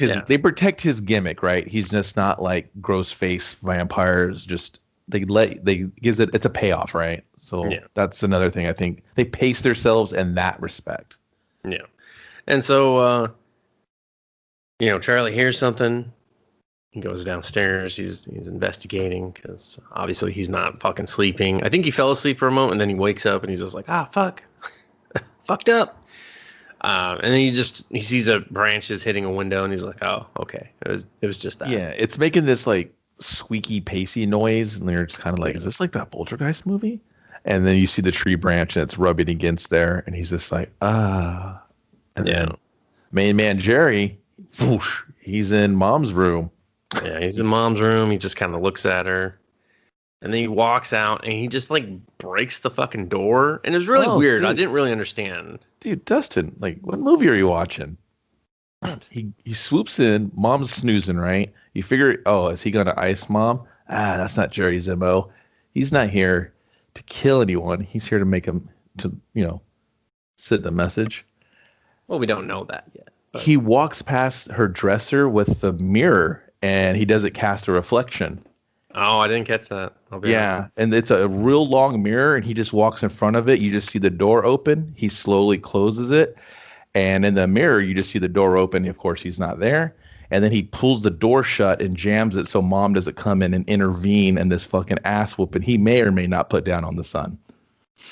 his gimmick, right? He's just not like gross face vampires. Just it's a payoff, right? So that's another thing. I think they pace themselves in that respect. Yeah, and so Charlie hears something. He goes downstairs. He's investigating because obviously he's not fucking sleeping. I think he fell asleep for a moment and then he wakes up and he's just like, fuck, fucked up. And then he sees a branch is hitting a window and he's like, oh, okay, it was just that. Yeah, it's making this like squeaky, pacey noise, and they're just kind of like, is this like that Poltergeist movie? And then you see the tree branch and it's rubbing against there, and he's just like, And then main man Jerry, whoosh, he's in Mom's room. Yeah, he's in Mom's room. He just kind of looks at her, and then he walks out, and he just like breaks the fucking door, and it was really weird. Dude. I didn't really understand. Dude, Dustin, like, what movie are you watching? He swoops in. Mom's snoozing, right? You figure, is he going to ice Mom? That's not Jerry's MO. He's not here to kill anyone. He's here to make him send a message. Well, we don't know that yet. But. He walks past her dresser with the mirror, and he doesn't cast a reflection. Oh, I didn't catch that. And it's a real long mirror, and he just walks in front of it. You just see the door open. He slowly closes it. And in the mirror, you just see the door open. Of course, he's not there. And then he pulls the door shut and jams it so Mom doesn't come in and intervene in this fucking ass whooping he may or may not put down on the son.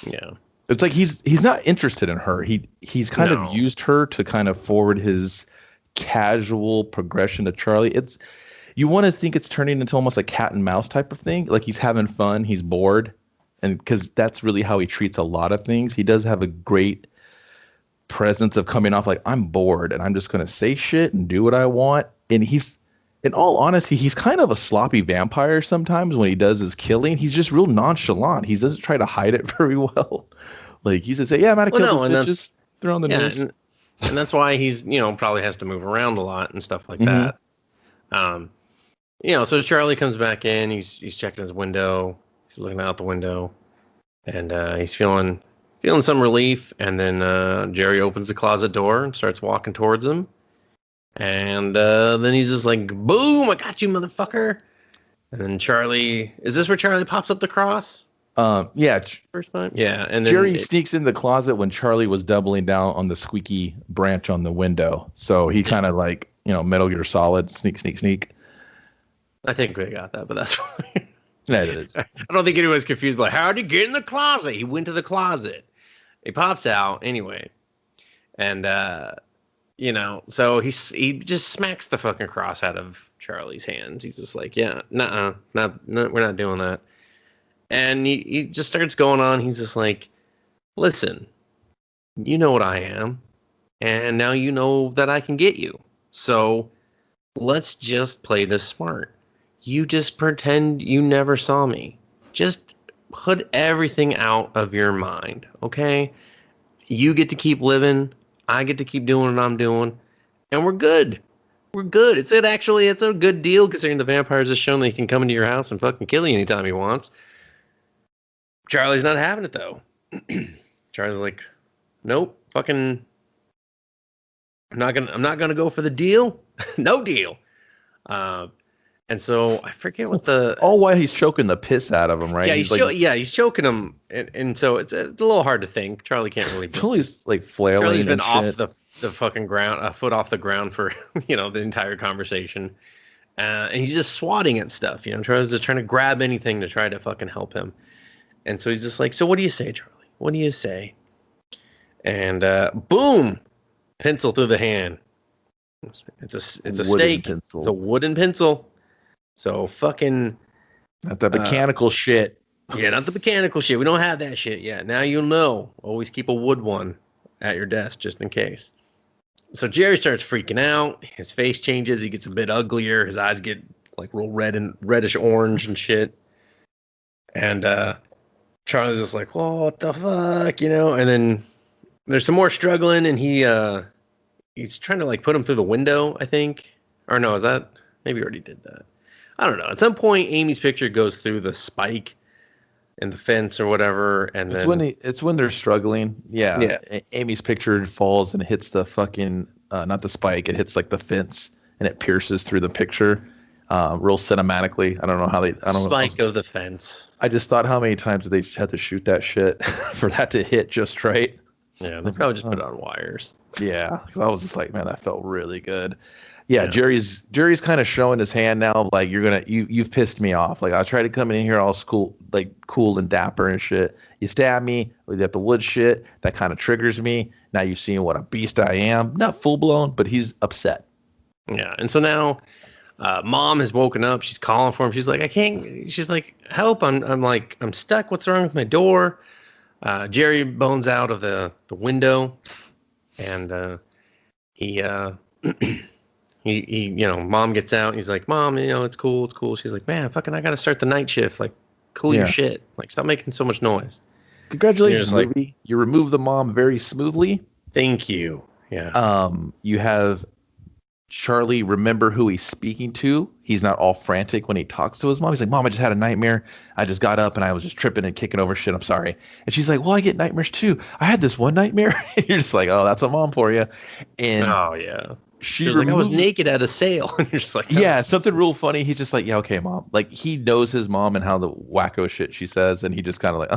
Yeah. It's like he's not interested in her. He's kind of used her to kind of forward his casual progression to Charlie. You want to think it's turning into almost a cat and mouse type of thing. Like he's having fun. He's bored. And because that's really how he treats a lot of things. He does have a great presence of coming off like, I'm bored and I'm just going to say shit and do what I want. And he's, in all honesty, he's kind of a sloppy vampire sometimes when he does his killing. He's just real nonchalant. He doesn't try to hide it very well. Like he's just say, I'm out to kill these bitches. They're on the news. And that's why he's, probably has to move around a lot and stuff like that. So Charlie comes back in, he's checking his window, he's looking out the window, and he's feeling some relief, and then Jerry opens the closet door and starts walking towards him, and then he's just like, boom, I got you, motherfucker. And then Charlie, is this where Charlie pops up the cross? First time? Yeah. And then Jerry sneaks in the closet when Charlie was doubling down on the squeaky branch on the window. So he kind of like, Metal Gear Solid, sneak. I think we got that, but that's fine. I don't think anyone's confused about how'd he get in the closet? He went to the closet. He pops out anyway. And, so he just smacks the fucking cross out of Charlie's hands. He's just like, yeah, no, we're not doing that. And he just starts going on. He's just like, listen, you know what I am. And now you know that I can get you. So let's just play this smart. You just pretend you never saw me. Just put everything out of your mind, okay? You get to keep living. I get to keep doing what I'm doing. And we're good. We're good. It's a good deal considering the vampires has shown that he can come into your house and fucking kill you anytime he wants. Charlie's not having it though. Charlie's like, nope, fucking, I'm not gonna go for the deal. No deal. And so I forget what the all while he's choking the piss out of him, right? Yeah, he's choking him, and so it's a little hard to think. Charlie can't really. Charlie's like flailing. Charlie's been and off shit. the fucking ground, a foot off the ground for the entire conversation, and he's just swatting at stuff. Charlie's just trying to grab anything to try to fucking help him, and so he's just like, "So what do you say, Charlie? What do you say?" And boom, pencil through the hand. It's a stake. Pencil. It's a wooden pencil. So fucking not the mechanical shit. Yeah, not the mechanical shit. We don't have that shit yet. Now you'll know. Always keep a wood one at your desk just in case. So Jerry starts freaking out. His face changes. He gets a bit uglier. His eyes get like real red and reddish orange and shit. And Charlie's just like, "Whoa, what the fuck?" And then there's some more struggling, and he's trying to like put him through the window, I think. Or no, is that maybe he already did that? I don't know. At some point, Amy's picture goes through the spike in the fence or whatever, and it's when they're struggling. Yeah. Amy's picture falls and hits the fucking not the spike. It hits like the fence and it pierces through the picture, real cinematically. I don't know how they. I don't spike know. Of the fence. I just thought how many times they had to shoot that shit for that to hit just right. Yeah, they probably just put it on wires. Yeah, because I was just like, man, that felt really good. Yeah, Jerry's kind of showing his hand now, like you've pissed me off. Like I tried to come in here all cool and dapper and shit. You stab me with the wood shit. That kind of triggers me. Now you've seen what a beast I am. Not full blown, but he's upset. Yeah, and so now, Mom has woken up. She's calling for him. She's like, I can't. She's like, help! I'm stuck. What's wrong with my door? Jerry bones out of the window, and he. He Mom gets out and he's like, Mom, it's cool. She's like, man, fucking, I got to start the night shift. Like, cool your shit. Like, stop making so much noise. Congratulations, movie. You removed the mom very smoothly. Thank you. Yeah. You have Charlie remember who he's speaking to. He's not all frantic when he talks to his mom. He's like, Mom, I just had a nightmare. I just got up and I was just tripping and kicking over shit. I'm sorry. And she's like, well, I get nightmares too. I had this one nightmare. And you're just like, oh, that's a mom for you. And oh, yeah. She was like, I was naked at a sale. And you're just like, yeah, something real funny. He's just like, yeah, okay, Mom. Like he knows his mom and how the wacko shit she says, and he just kind of like,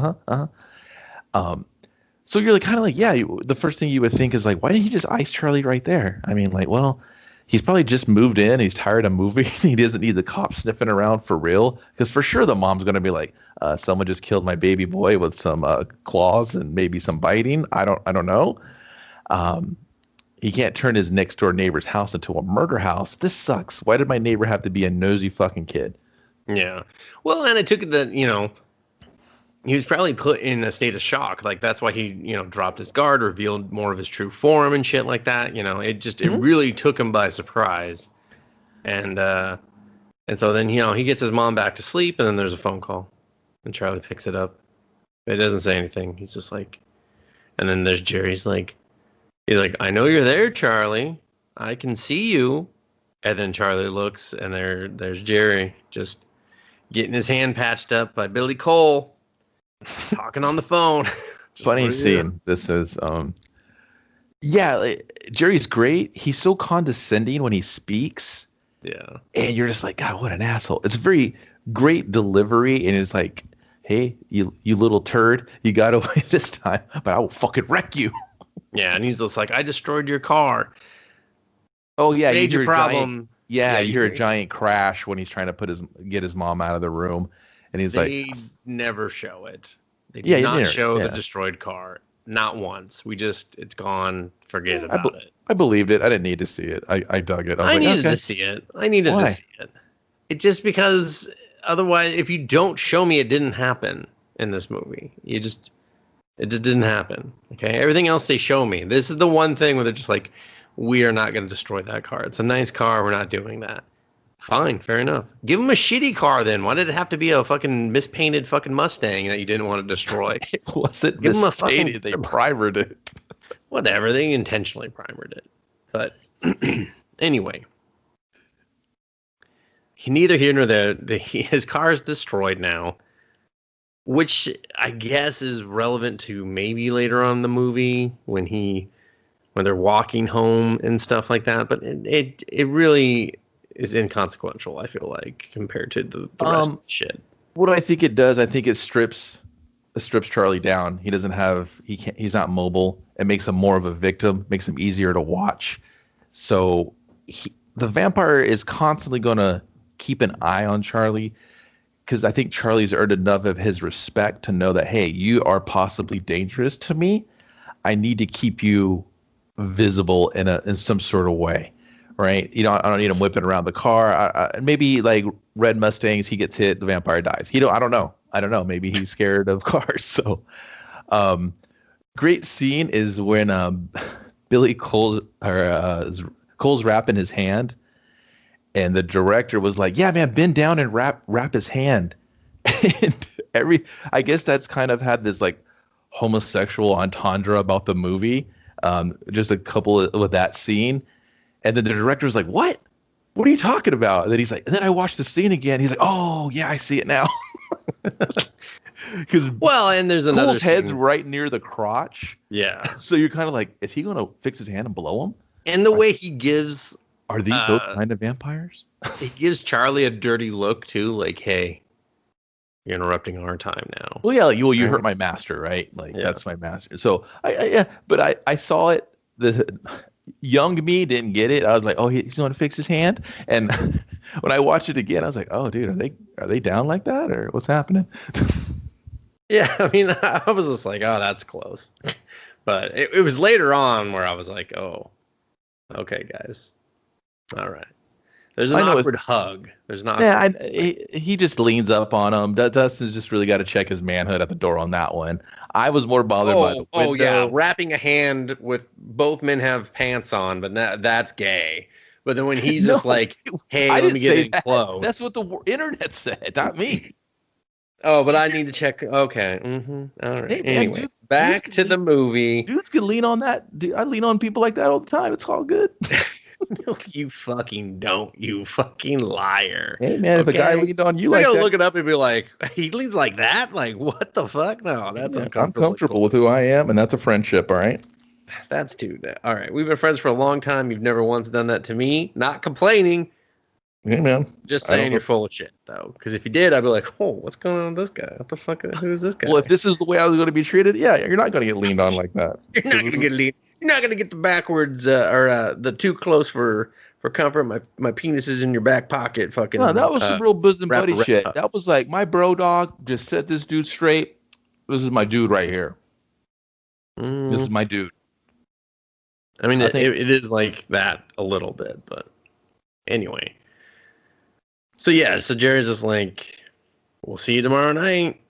So you're like kind of like, yeah. The first thing you would think is like, why didn't he just ice Charlie right there? I mean, like, well, he's probably just moved in. He's tired of moving. He doesn't need the cops sniffing around for real, because for sure the mom's gonna be like, someone just killed my baby boy with some claws and maybe some biting. I don't know. He can't turn his next door neighbor's house into a murder house. This sucks. Why did my neighbor have to be a nosy fucking kid? Yeah. Well, and it took that, he was probably put in a state of shock. Like that's why he, dropped his guard, revealed more of his true form and shit like that. It really took him by surprise. And so then, he gets his mom back to sleep and then there's a phone call and Charlie picks it up. It doesn't say anything. He's just like, and then there's Jerry's like, he's like, I know you're there, Charlie. I can see you. And then Charlie looks, and there's Jerry just getting his hand patched up by Billy Cole, talking on the phone. Funny scene. This is, Jerry's great. He's so condescending when he speaks. Yeah. And you're just like, God, what an asshole. It's very great delivery, and it's like, hey, you little turd, you got away this time, but I will fucking wreck you. Yeah, and he's just like, I destroyed your car. Oh yeah, major problem. You hear a giant crash when he's trying to get his mom out of the room, and he's they never show it. They did not show the destroyed car, not once. It's gone. Forget about it. I believed it. I didn't need to see it. I dug it. I needed to see it. It just because otherwise, if you don't show me, it didn't happen in this movie. It just didn't happen. Okay, everything else they show me. This is the one thing where they're just like, we are not going to destroy that car. It's a nice car. We're not doing that. Fine, fair enough. Give them a shitty car then. Why did it have to be a fucking mispainted fucking Mustang that you didn't want to destroy? It wasn't mispainted. They primered it. Whatever. They intentionally primered it. But anyway, neither here nor there. His car is destroyed now, which I guess is relevant to maybe later on in the movie when they're walking home and stuff like that. But it really is inconsequential, I feel like, compared to the rest of the shit. What I think it does, I think it strips Charlie down. He's not mobile. It makes him more of a victim, makes him easier to watch. So the vampire is constantly going to keep an eye on Charlie, because I think Charlie's earned enough of his respect to know that, hey, you are possibly dangerous to me. I need to keep you visible in some sort of way, right? I don't need him whipping around the car. Maybe like Red Mustangs, he gets hit, the vampire dies. I don't know. Maybe he's scared of cars. So, great scene is when Billy Cole's wrapping his hand, and the director was like, "Yeah, man, bend down and wrap his hand." And I guess that's kind of had this like homosexual entendre about the movie. Just a couple with that scene, and then the director was like, "What? What are you talking about?" And then he's like, and then I watched the scene again. He's like, "Oh yeah, I see it now." Because and there's another Cole's head's right near the crotch. Yeah. So you're kind of like, is he going to fix his hand and blow him? And the way he gives, are these those kind of vampires? He gives Charlie a dirty look too, like, "Hey, you're interrupting our time now." Well, yeah, you hurt my master, right? Like, that's my master. So I saw it. The young me didn't get it. I was like, oh, he's going to fix his hand. And when I watched it again, I was like, oh, dude, are they down like that, or what's happening? Yeah, I mean, I was just like, oh, that's close. But it was later on where I was like, oh, okay, guys, all right. There's an awkward hug. There's not. Yeah, he just leans up on him. Dustin's just really got to check his manhood at the door on that one. I was more bothered by the window. Oh yeah, wrapping a hand with both men have pants on, but that's gay. But then when he's just like, "Hey, let me get in close." That's what the internet said, not me. Oh, but I need to check. Okay. All right. Hey, man, anyway, back to the movie. Dudes can lean on that. Dude, I lean on people like that all the time. It's all good. No, you fucking don't. You fucking liar. Hey, man, if a guy leaned on you like that. You're going to look it up and be like, he leans like that? Like, what the fuck? No, that's uncomfortable. I'm comfortable with who I am, and that's a friendship, all right? That's too bad. All right. We've been friends for a long time. You've never once done that to me. Not complaining. Hey, man. Just saying you're full of shit, though. Because if you did, I'd be like, oh, what's going on with this guy? What the fuck? Who is this guy? Well, if this is the way I was going to be treated, yeah, you're not going to get leaned on like that. You're not going to get leaned. You're not going to get the backwards or the too close for comfort. My penis is in your back pocket. Fucking. No, that was some real bosom buddy shit. That was like, my bro dog just set this dude straight. This is my dude right here. This is my dude. I mean, it is like that a little bit, but anyway. So yeah, so Jerry's just like, we'll see you tomorrow night,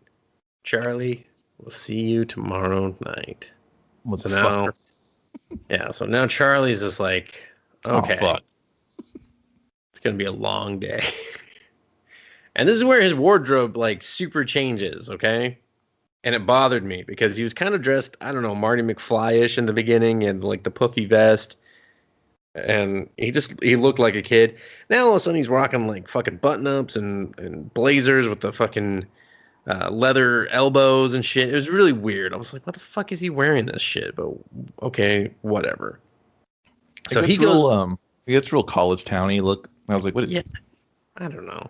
Charlie. We'll see you tomorrow night. So now, so now Charlie's just like, okay, it's gonna be a long day. And this is where his wardrobe like super changes, okay? And it bothered me because he was kind of dressed, I don't know, Marty McFly-ish in the beginning and like the puffy vest. And he looked like a kid. Now all of a sudden he's rocking like fucking button-ups and blazers with the fucking leather elbows and shit. It was really weird. I was like, what the fuck is he wearing this shit? But okay, whatever. So he goes... he gets real college towny look. I was like, what is it? I don't know.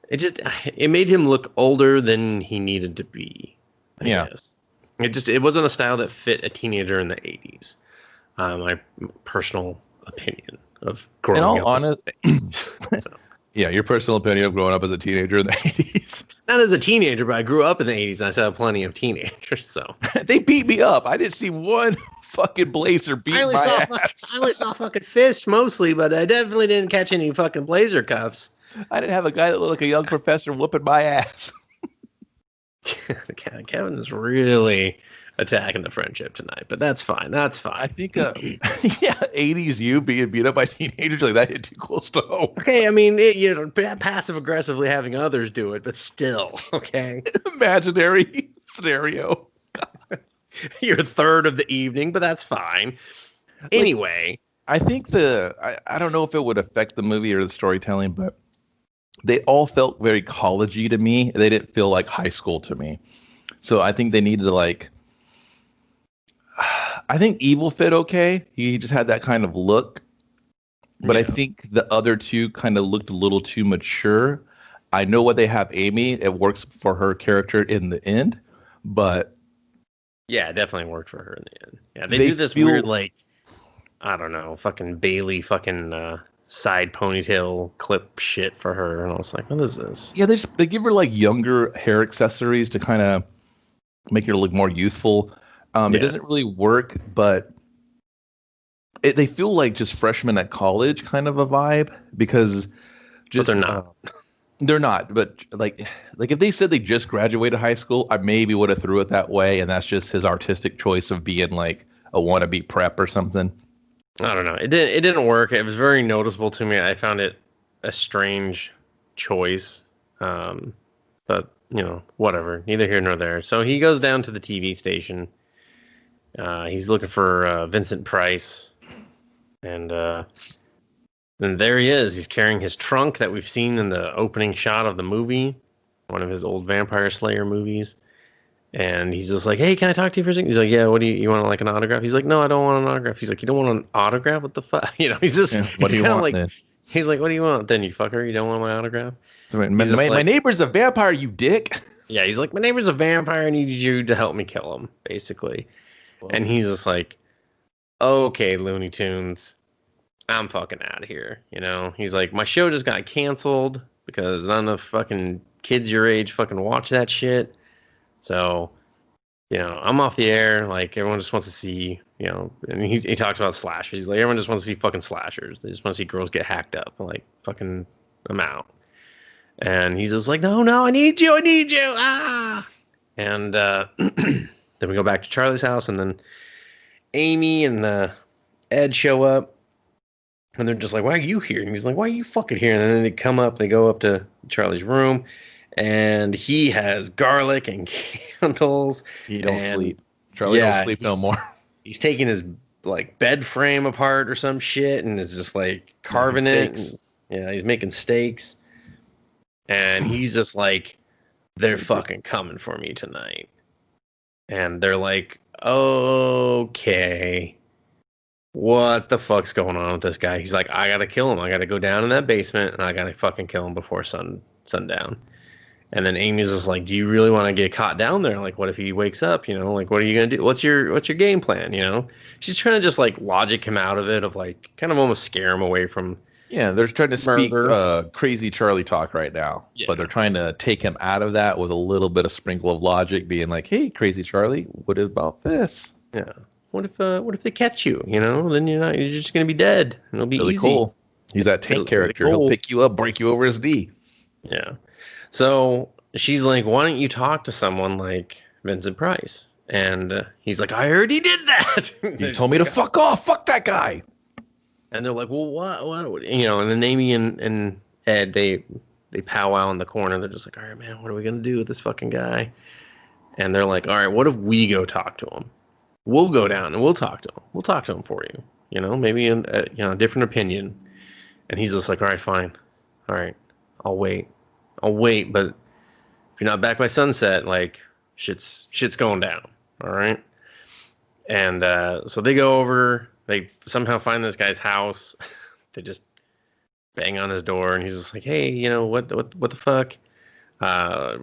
It made him look older than he needed to be. I guess. It wasn't a style that fit a teenager in the 80s. My personal opinion of growing up. Yeah, your personal opinion of growing up as a teenager in the 80s. Not as a teenager, but I grew up in the 80s and I saw plenty of teenagers, so. They beat me up. I didn't see one fucking blazer beat my ass. I only saw fucking fists mostly, but I definitely didn't catch any fucking blazer cuffs. I didn't have a guy that looked like a young professor whooping my ass. Kevin is really attacking the friendship tonight, but that's fine. I think, 80s you being beat up by teenagers, like that hit too close to home. Okay, I mean, passive aggressively having others do it, but still, okay. Imaginary scenario. You're third of the evening, but that's fine. Anyway, I think I don't know if it would affect the movie or the storytelling, but they all felt very collegey to me. They didn't feel like high school to me. So I think they needed to like. I think Evil fit okay. He just had that kind of look. But I think the other two kind of looked a little too mature. I know what they have Amy. It works for her character in the end, but yeah, it definitely worked for her in the end. Yeah, they do this weird like I don't know, fucking Bailey fucking side ponytail clip shit for her, and I was like, what is this? Yeah, they give her like younger hair accessories to kind of make her look more youthful. It doesn't really work, but they feel like just freshmen at college kind of a vibe because just but they're not. They're not, but like if they said they just graduated high school, I maybe would have threw it that way, and that's just his artistic choice of being like a wannabe prep or something. I don't know. It didn't work. It was very noticeable to me. I found it a strange choice. But whatever. Neither here nor there. So he goes down to the TV station. He's looking for Vincent Price, and there he is. He's carrying his trunk that we've seen in the opening shot of the movie, one of his old Vampire Slayer movies. And he's just like, hey, can I talk to you for a second? He's like, yeah, what do you want, like an autograph? He's like, no, I don't want an autograph. He's like, you don't want an autograph? What the fuck? He's just, what do you want, like, man? He's like, what do you want then, you fucker? You don't want my autograph? So my neighbor's a vampire, you dick. Yeah, he's like, my neighbor's a vampire. I need you to help me kill him, basically. Whoa. And he's just like, okay, Looney Tunes, I'm fucking out of here. He's like, my show just got canceled because none of fucking kids your age fucking watch that shit. So, I'm off the air. Like, everyone just wants to see, and he talks about slashers. He's like, everyone just wants to see fucking slashers. They just want to see girls get hacked up. Like, fucking, I'm out. And he's just like, no, I need you. Ah. And then we go back to Charlie's house, and then Amy and Ed show up, and they're just like, why are you here? And he's like, why are you fucking here? And then they go up to Charlie's room, and he has garlic and candles. He don't sleep. Charlie don't sleep no more. He's taking his like bed frame apart or some shit, and is just like carving it. And, he's making steaks. And he's just like, they're fucking coming for me tonight. And they're like, okay, what the fuck's going on with this guy? He's like, I gotta kill him. I gotta go down in that basement, and I gotta fucking kill him before sundown. And then Amy's just like, do you really want to get caught down there? Like, what if he wakes up? Like, what are you gonna do? What's your game plan? She's trying to just like logic him out of it, of like kind of almost scare him away from. Yeah, they're trying to speak crazy Charlie talk right now, but they're trying to take him out of that with a little bit of sprinkle of logic, being like, "Hey, crazy Charlie, what about this? Yeah, what if they catch you? Then you're just gonna be dead. And it'll be really easy." Cool. He's that tank character. Really cool. He'll pick you up, break you over his knee. Yeah. So she's like, "Why don't you talk to someone like Vincent Price?" And he's like, "I already did that." You told me to fuck off. Fuck that guy. And they're like, well, what? And then Amy and Ed, they powwow in the corner. They're just like, all right, man, what are we going to do with this fucking guy? And they're like, all right, what if we go talk to him? We'll go down and we'll talk to him. We'll talk to him for you. Maybe a different opinion. And he's just like, all right, fine. All right, I'll wait. But if you're not back by sunset, like shit's going down. All right. And so they go over. They somehow find this guy's house. They just bang on his door, and he's just like, "Hey, what the fuck?"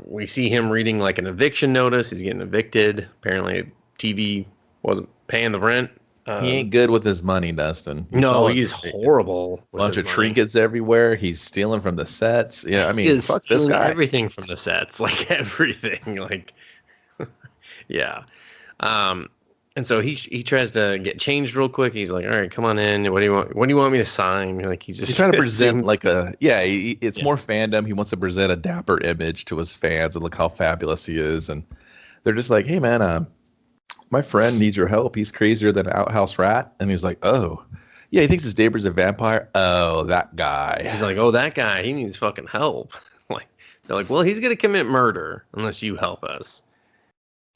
We see him reading like an eviction notice. He's getting evicted. Apparently, TV wasn't paying the rent. He ain't good with his money, Dustin. He's horrible. Bunch of trinkets everywhere. He's stealing from the sets. Yeah, I mean, fuck this guy. Everything from the sets, like everything, like yeah. And so he tries to get changed real quick. He's like, all right, come on in. What do you want? What do you want me to sign? Like he's trying to present like it's more fandom. He wants to present a dapper image to his fans and look how fabulous he is. And they're just like, hey man, my friend needs your help. He's crazier than an outhouse rat. And he's like, oh yeah, he thinks his neighbor's a vampire. Oh, that guy. He's like, oh, that guy, he needs fucking help. Like they're like, well, he's gonna commit murder unless you help us.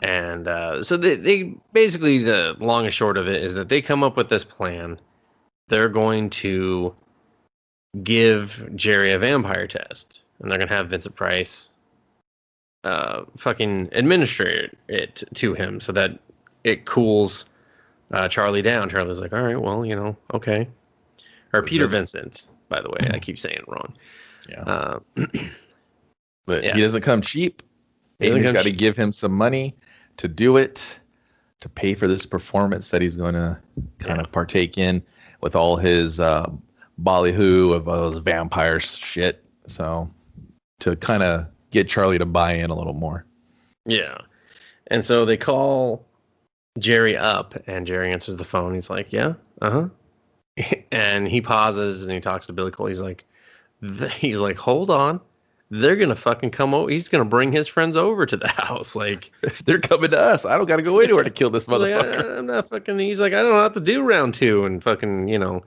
And so they basically, the long and short of it is that they come up with this plan. They're going to give Jerry a vampire test. and they're gonna have Vincent Price fucking administrate it to him so that it cools Charlie down. Charlie's like, all right, well, okay. Or Peter Vincent, by the way. I keep saying it wrong. Yeah. But he doesn't come cheap. Amy's got to give him some money to do it, to pay for this performance that he's going to kind of partake in with all his ballyhoo of all his vampire shit. So to kind of get Charlie to buy in a little more. Yeah. And so they call Jerry up, and Jerry answers the phone. He's like, yeah, and he pauses and he talks to Billy Cole. He's like, hold on. They're going to fucking come over. He's going to bring his friends over to the house. Like, they're coming to us. I don't got to go anywhere to kill this motherfucker. I'm not fucking, he's like, I don't know what to do round 2 and fucking,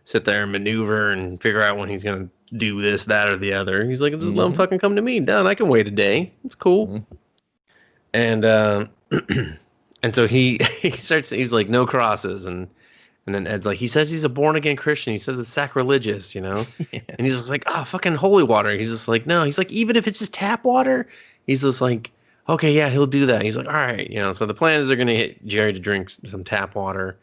sit there and maneuver and figure out when he's going to do this, that, or the other. He's like, just let him fucking come to me. Done. I can wait a day. It's cool. Mm-hmm. And, and so he starts, he's like, no crosses. And then Ed's like, he says he's a born again Christian. He says it's sacrilegious, And he's just like, fucking holy water. He's just like, no. He's like, even if it's just tap water, he's just like, okay, yeah, he'll do that. He's like, all right, So the plan is they're gonna get Jerry to drink some tap water,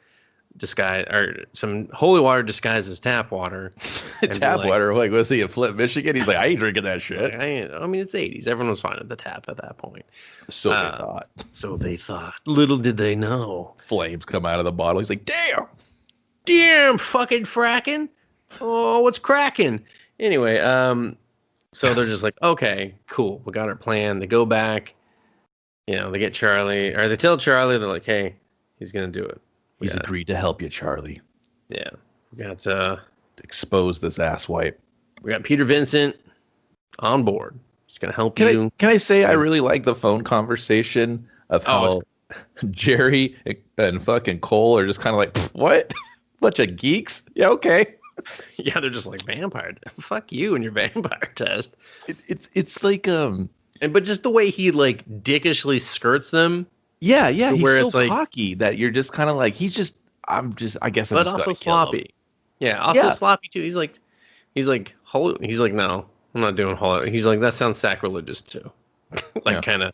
some holy water disguised as tap water. Tap water? Like, was he in Flint, Michigan? He's like, I ain't drinking that shit. Like, I mean, it's 80s. Everyone was fine at the tap at that point. So they thought. So they thought. Little did they know. Flames come out of the bottle. He's like, damn, fucking fracking. Oh, what's cracking? Anyway, so they're just like, okay, cool. We got our plan. They go back. They get Charlie, or they tell Charlie, they're like, hey, he's going to do it. He's agreed to help you, Charlie. Yeah. We got to expose this asswipe. We got Peter Vincent on board. He's going to help you. Can I say I really like the phone conversation of how Jerry and fucking Cole are just kind of like, what? Bunch of geeks? Yeah, okay. Yeah, they're just like, vampire. Fuck you and your vampire test. It's like but just the way he like dickishly skirts them. Yeah, he's so cocky that you're just kind of like, I guess I'm but also sloppy. Yeah, also sloppy too. He's like, no, I'm not doing holy. He's like, that sounds sacrilegious too. Kind of.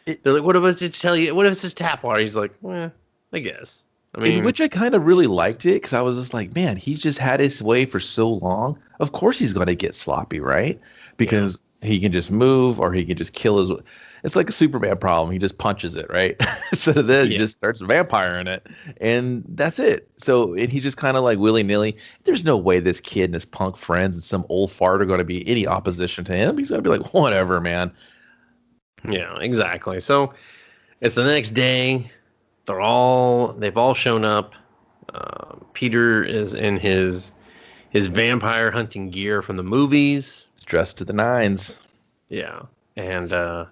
They're like, what if it's just tell you? What if it's just tap water? He's like, I guess. I mean, which I kind of really liked it because I was just like, man, he's just had his way for so long. Of course he's going to get sloppy, right? Because he can just move or he can just kill his. It's like a Superman problem. He just punches it, right? Instead of this, he just starts vampiring it, and that's it. So, and he's just kind of like willy-nilly. There's no way this kid and his punk friends and some old fart are going to be any opposition to him. He's going to be like, whatever, man. Yeah, exactly. So it's the next day. They've all shown up. Peter is in his vampire hunting gear from the movies. Dressed to the nines. Yeah. And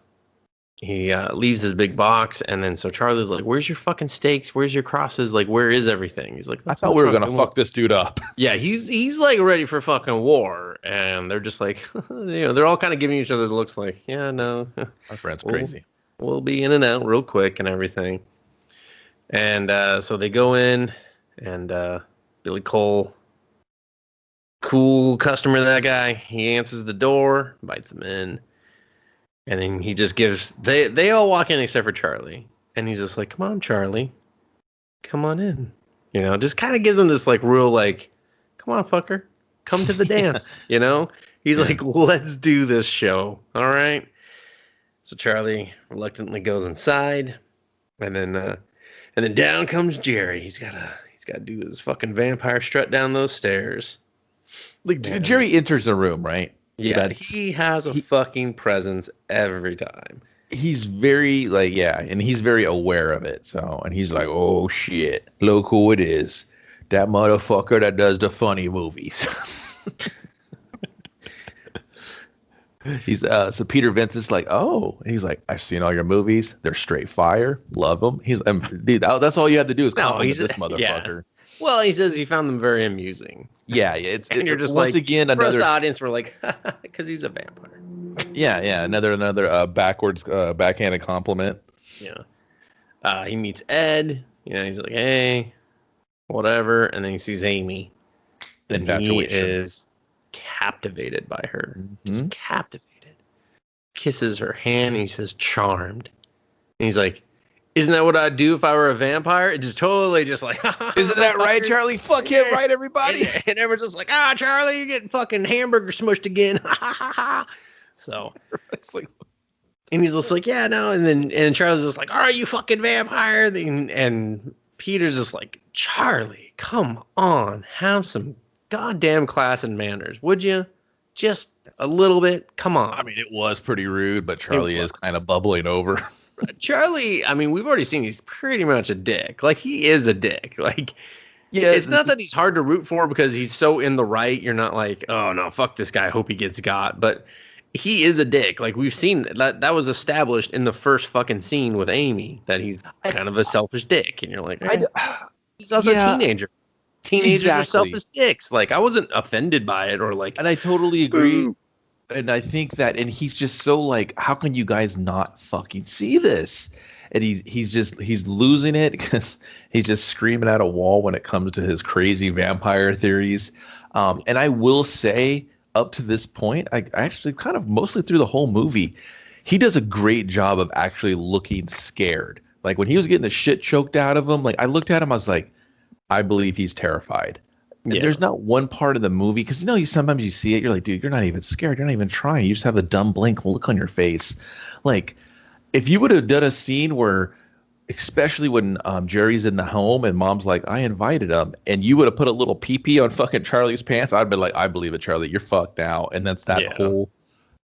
he leaves his big box, and then so Charlie's like, where's your fucking stakes? Where's your crosses? Like, where is everything? He's like, I thought we were going to fuck this dude up. Yeah, he's like ready for fucking war. And they're just like, they're all kind of giving each other the looks like, yeah, no. Our friend's crazy. We'll be in and out real quick and everything. And so they go in, and Billy Cole, cool customer, that guy, he answers the door, bites them in. And then he just gives, they all walk in except for Charlie. And he's just like, come on, Charlie. Come on in. Just kind of gives him this like real like, come on, fucker. Come to the dance. He's like, let's do this show. All right. So Charlie reluctantly goes inside. And then down comes Jerry. He's got to do his fucking vampire strut down those stairs. Like Jerry enters the room, right? Yeah, he has a fucking presence every time. He's very and he's very aware of it. So, and he's like, oh shit, look who it is. That motherfucker that does the funny movies. He's so Peter Vincent's like, oh, he's like, I've seen all your movies. They're straight fire. Love them. He's dude, that's all you have to do is compliment this motherfucker. Yeah. Well, he says he found them very amusing. Yeah, and you're just once like, again, for us audience, we're like, because he's a vampire. Yeah, another backhanded compliment. Yeah. He meets Ed. He's like, hey, whatever, and then he sees Amy. And he is captivated by her. Mm-hmm. Just captivated. Kisses her hand, and he says, "Charmed." And he's like, "Isn't that what I'd do if I were a vampire?" It just totally just like, Isn't that right, Charlie? Fuck him, right, everybody? And everyone's just like, Charlie, you're getting fucking hamburger smushed again. So It's like, and he's just like, yeah, no. And Charlie's just like, all right, you fucking vampire. And Peter's just like, Charlie, come on, have some goddamn class and manners, would you? Just a little bit. Come on. I mean, it was pretty rude, but Charlie is kind of bubbling over. Charlie, I mean, we've already seen he's pretty much a dick. Like, he is a dick. Like, Yeah, it's not that he's hard to root for because he's so in the right. You're not like, oh, no, fuck this guy. Hope he gets got. But he is a dick. Like, we've seen that was established in the first fucking scene with Amy, that he's kind of a selfish dick. And you're like, he's also a teenager. Teenagers are selfish dicks. Like, I wasn't offended by it or like. And I totally agree. And I think that, and he's just so like, how can you guys not fucking see this? And he's losing it because he's just screaming at a wall when it comes to his crazy vampire theories. And I will say, up to this point, I actually kind of mostly through the whole movie, he does a great job of actually looking scared. Like when he was getting the shit choked out of him, like I looked at him, I was like, I believe he's terrified. Yeah. There's not one part of the movie, because sometimes you see it, you're like, dude, you're not even scared, you're not even trying, you just have a dumb blank look on your face. Like if you would have done a scene where, especially when Jerry's in the home and mom's like, I invited him, and you would have put a little pee-pee on fucking Charlie's pants, I'd be like, I believe it, Charlie, you're fucked now. And that's that whole,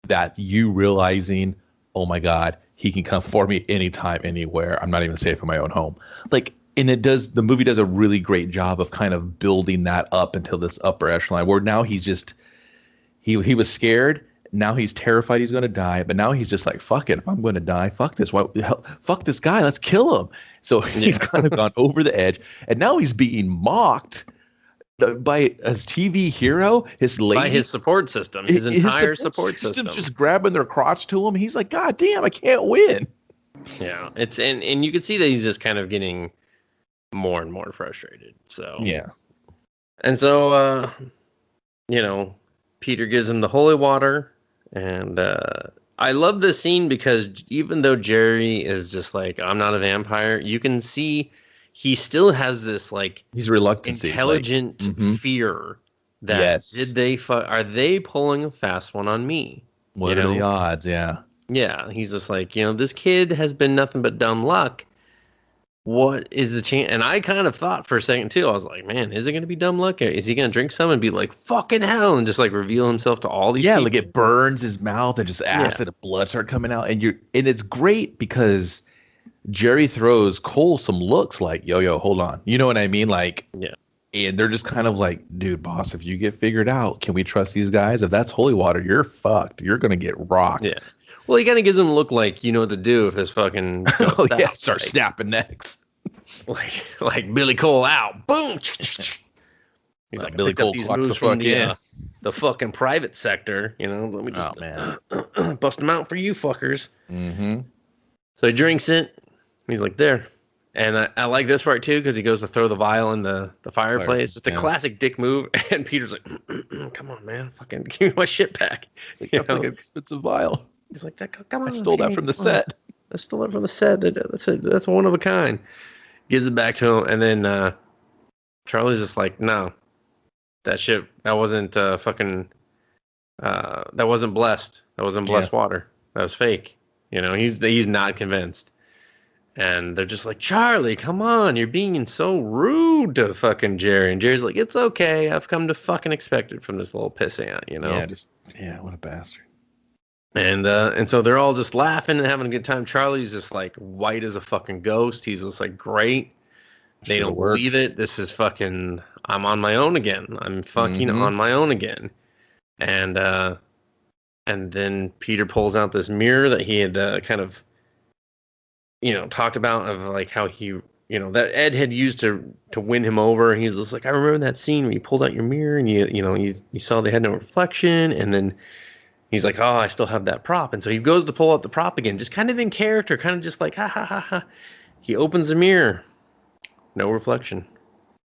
that you realizing, oh my God, he can come for me anytime, anywhere, I'm not even safe in my own home. Like, and the movie does a really great job of kind of building that up until this upper echelon where now he's just, he was scared. Now he's terrified he's going to die, but now he's just like, fuck it. If I'm going to die, fuck this. Fuck this guy. Let's kill him. So he's kind of gone over the edge, and now he's being mocked by a TV hero. By his support system, his entire support system, just grabbing their crotch to him. He's like, God damn, I can't win. Yeah, it's and you can see that he's just kind of getting more and more frustrated. So yeah, and so Peter gives him the holy water. And I love this scene because even though Jerry is just like, I'm not a vampire, you can see he still has this like he's reluctant, intelligent fear that are they pulling a fast one on me? What are the odds? Yeah. Yeah. He's just like, this kid has been nothing but dumb luck. What is the chance? And I kind of thought for a second too. I was like, man, is it going to be dumb luck? Is he going to drink some and be like, fucking hell, and just like reveal himself to all these people? Like it burns his mouth and just acid and blood start coming out. And it's great because Jerry throws Cole some looks like, yo, hold on. You know what I mean? Like, and they're just kind of like, dude, boss, if you get figured out, can we trust these guys? If that's holy water, you're fucked. You're going to get rocked. Yeah. Well, he kind of gives him a look like, you know what to do if this fucking start snapping necks. Like Billy Cole out. Boom. He's like, Billy Cole clocks the fuck in. The fucking private sector, let me just bust them out for you fuckers. Mm-hmm. So he drinks it. He's like, there. And I like this part too, because he goes to throw the vial in the fireplace. It's a classic dick move. And Peter's like, come on, man. Fucking give me my shit back. That's like an expensive vial. He's like, come on. I stole that from the set. I stole it from the set. That's one of a kind. Gives it back to him, and then Charlie's just like, no, that wasn't fucking, that wasn't blessed. That wasn't blessed water. That was fake. He's not convinced. And they're just like, Charlie, come on, you're being so rude to fucking Jerry. And Jerry's like, it's okay. I've come to fucking expect it from this little pissant, Yeah, what a bastard. And so they're all just laughing and having a good time. Charlie's just like white as a fucking ghost. He's just like, great. They don't believe it. This is fucking, I'm on my own again. I'm fucking on my own again. And then Peter pulls out this mirror that he had kind of, talked about, of like how he, that Ed had used to win him over. And he's just like, I remember that scene where you pulled out your mirror and you saw they had no reflection. And then he's like, oh, I still have that prop. And so he goes to pull out the prop again, just kind of in character, kind of just like, ha, ha, ha, ha. He opens the mirror. No reflection.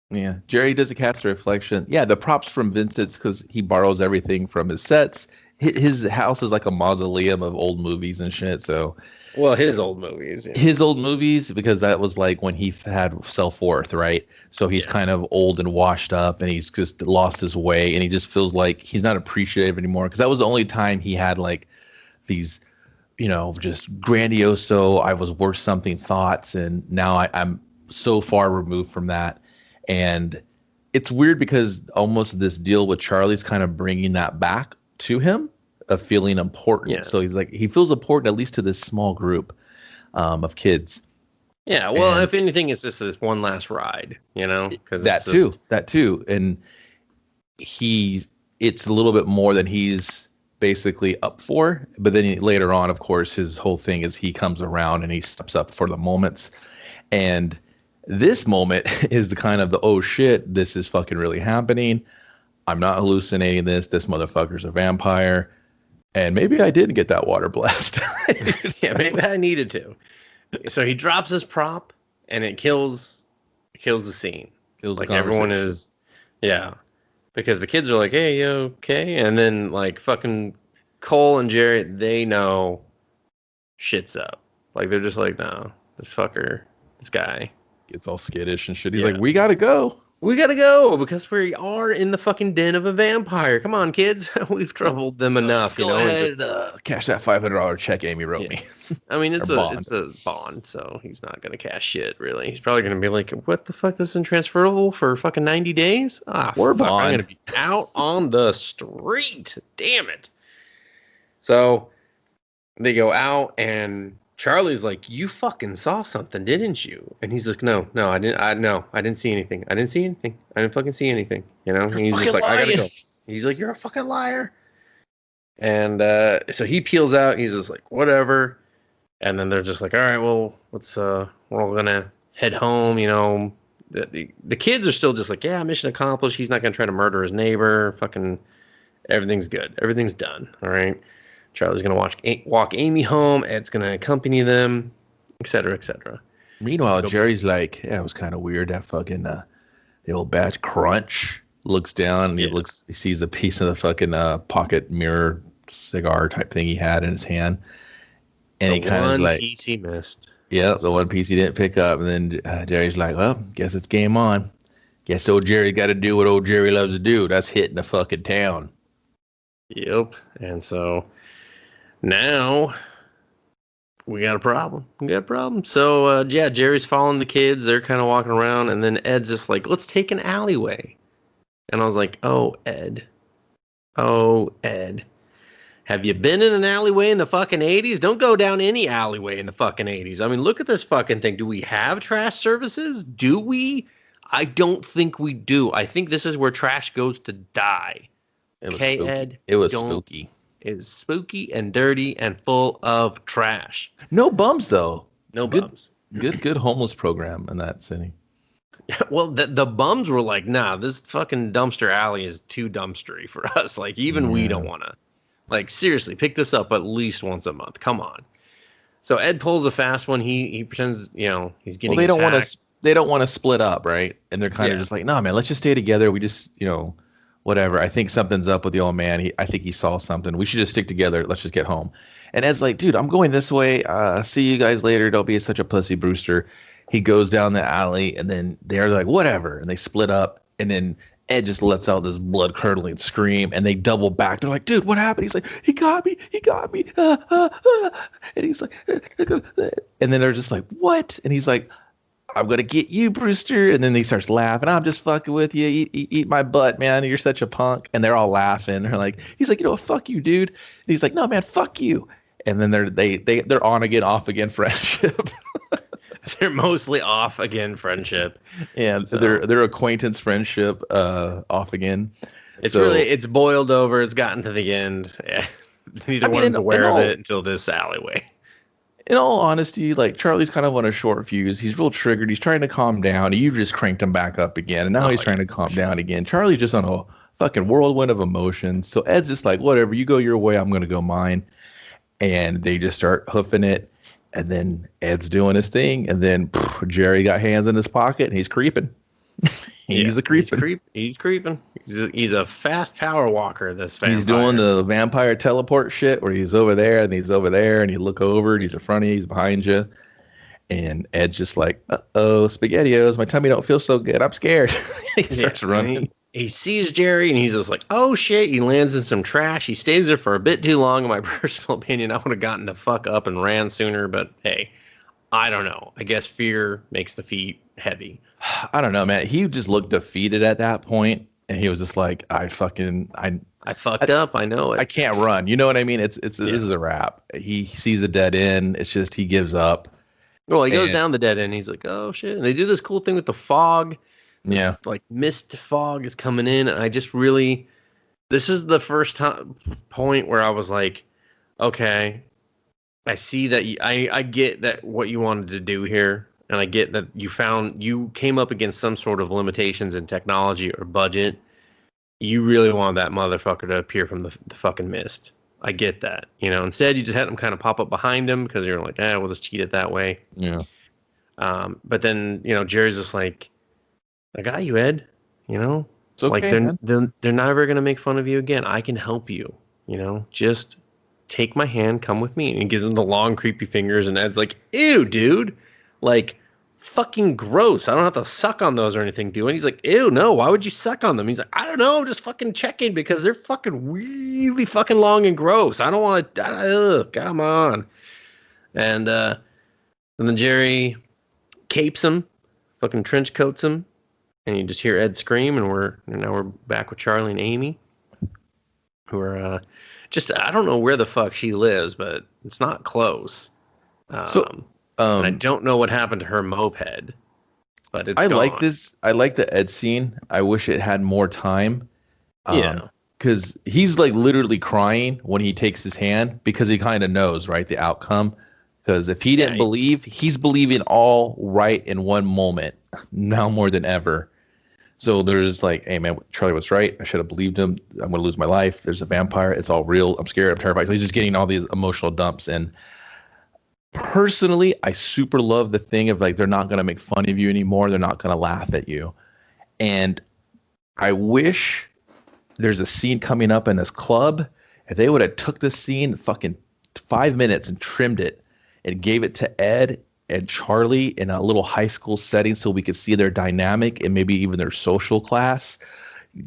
Yeah, Jerry does a cast reflection. Yeah, the props from Vincent's because he borrows everything from his sets. His house is like a mausoleum of old movies and shit. So Well, his old movies, yeah. his old movies, because that was like when he had self-worth, right? So he's Yeah. kind of old and washed up, and he's just lost his way, and he just feels like he's not appreciative anymore. Because that was the only time he had like these, just grandiose. So I was worth something thoughts, and now I'm so far removed from that. And it's weird because almost this deal with Charlie's kind of bringing that back to him of feeling important. Yeah. So he's like, he feels important, at least to this small group of kids. Yeah, well, And if anything, it's just this one last ride, because that too. And it's a little bit more than he's basically up for. But then later on, of course, his whole thing is he comes around and he steps up for the moments. And this moment is the kind of oh shit, this is fucking really happening. I'm not hallucinating this. This motherfucker's a vampire. And maybe I did get that water blast. Yeah, maybe I needed to. So he drops his prop and it kills the scene. Kills like the everyone conversation. is, yeah, because the kids are like, "Hey, you okay?" And then like fucking Cole and Jerry, they know shit's up. Like they're just like, "No, this guy." Gets all skittish and shit. He's Yeah. like, we gotta go. We gotta go because we are in the fucking den of a vampire. Come on, kids. We've troubled them enough, Go ahead, cash that $500 check Amy wrote me. I mean, it's Or a bond, so he's not gonna cash shit. Really, he's probably gonna be like, "What the fuck? This isn't transferable for fucking 90 days? Ah, Or fuck, I'm bond. gonna be out on the street. Damn it!" So they go out, and Charlie's like, "You fucking saw something, didn't you?" And he's like, "No, I didn't. I didn't see anything. I didn't see anything. I didn't fucking see anything." And he's just like, "I gotta go." He's like, "You're a fucking liar." And so he peels out. He's just like, "Whatever." And then they're just like, "All right, well, we're all gonna head home." The kids are still just like, "Yeah, mission accomplished. He's not gonna try to murder his neighbor. Fucking everything's good. Everything's done. All right." Charlie's going to walk Amy home. Ed's going to accompany them, et cetera, et cetera. Meanwhile, Jerry's like, yeah, it was kind of weird. That fucking, the old batch crunch looks down and he sees a piece of the fucking pocket mirror cigar type thing he had in his hand. And he kind of like, piece he missed. Yeah, the one piece he didn't pick up. And then Jerry's like, well, guess it's game on. Guess old Jerry got to do what old Jerry loves to do. That's hitting the fucking town. Yep. And so now we got a problem. So, Jerry's following the kids. They're kind of walking around. And then Ed's just like, let's take an alleyway. And I was like, oh, Ed. Have you been in an alleyway in the fucking 80s? Don't go down any alleyway in the fucking 80s. I mean, look at this fucking thing. Do we have trash services? Do we? I don't think we do. I think this is where trash goes to die. Okay, Ed? It was spooky. It was spooky and dirty and full of trash. No bums, though. No bums. Good homeless program in that city. Well, the bums were like, nah, this fucking dumpster alley is too dumpstery for us. Like, even we don't want to. Like, seriously, pick this up at least once a month. Come on. So Ed pulls a fast one. He pretends, he's getting attacked. They don't want to split up, right? And they're kind of just like, no, man, let's just stay together. We just, whatever. I think something's up with the old man. I think he saw something. We should just stick together. Let's just get home. And Ed's like, dude, I'm going this way. See you guys later. Don't be such a pussy, Brewster. He goes down the alley, and then they're like, whatever. And they split up. And then Ed just lets out this blood-curdling scream, and they double back. They're like, dude, what happened? He's like, he got me. And he's like, and then they're just like, what? And he's like, I'm going to get you, Brewster. And then he starts laughing. I'm just fucking with you. Eat my butt, man. You're such a punk. And they're all laughing. They're like, he's like, fuck you, dude. And he's like, no, man, fuck you. And then they're on again, off again friendship. They're mostly off again friendship. Yeah, so their acquaintance friendship off again. It's boiled over. It's gotten to the end. Yeah. Neither one's aware of it until this alleyway. In all honesty, like, Charlie's kind of on a short fuse. He's real triggered. He's trying to calm down. You just cranked him back up again, and now he's trying to calm down again. Charlie's just on a fucking whirlwind of emotions. So Ed's just like, whatever, you go your way, I'm going to go mine. And they just start hoofing it. And then Ed's doing his thing. And then Jerry got hands in his pocket, and he's creeping. He's a creeping. He's creeping. He's a fast power walker. This vampire. He's doing the vampire teleport shit where he's over there and he's over there and you look over and he's in front of you, he's behind you. And Ed's just like, uh-oh, SpaghettiOs, my tummy don't feel so good. I'm scared. He starts running. He sees Jerry and he's just like, oh shit. He lands in some trash. He stays there for a bit too long. In my personal opinion, I would have gotten the fuck up and ran sooner. But hey, I don't know. I guess fear makes the feet heavy. I don't know, man. He just looked defeated at that point, and he was just like, I fucked up. I know it. I can't run. You know what I mean? This is a wrap. He sees a dead end. It's just he gives up. Well, he goes down the dead end. He's like, oh shit. And they do this cool thing with the fog. This, like mist fog is coming in, and I just really, this is the first point where I was like, okay, I see that I get that what you wanted to do here. And I get that you came up against some sort of limitations in technology or budget. You really wanted that motherfucker to appear from the fucking mist. I get that. Instead you just had him kind of pop up behind him because you're like, we'll just cheat it that way. Yeah. But then, Jerry's just like, I got you, Ed. It's okay, like they're never going to make fun of you again. I can help you, just take my hand, come with me. And he gives him the long, creepy fingers. And Ed's like, ew, dude. Like, fucking gross. I don't have to suck on those or anything, do it. He's like, ew, no, why would you suck on them? He's like, I don't know, I'm just fucking checking because they're fucking really fucking long and gross. I don't want to, come on. And then Jerry capes him, fucking trench coats him, and you just hear Ed scream, and now we're back with Charlie and Amy, who are I don't know where the fuck she lives, but it's not close. I don't know what happened to her moped, but it's gone. Like this. I like the Ed scene. I wish it had more time. Because he's like literally crying when he takes his hand because he kind of knows, right, the outcome. Because if he didn't believe, he's believing all right in one moment, now more than ever. So there's like, hey man, Charlie was right. I should have believed him. I'm going to lose my life. There's a vampire. It's all real. I'm scared. I'm terrified. So he's just getting all these emotional dumps. And personally, I super love the thing of like, they're not going to make fun of you anymore. They're not going to laugh at you. And I wish there's a scene coming up in this club. If they would have took this scene fucking 5 minutes and trimmed it and gave it to Ed and Charlie in a little high school setting so we could see their dynamic and maybe even their social class.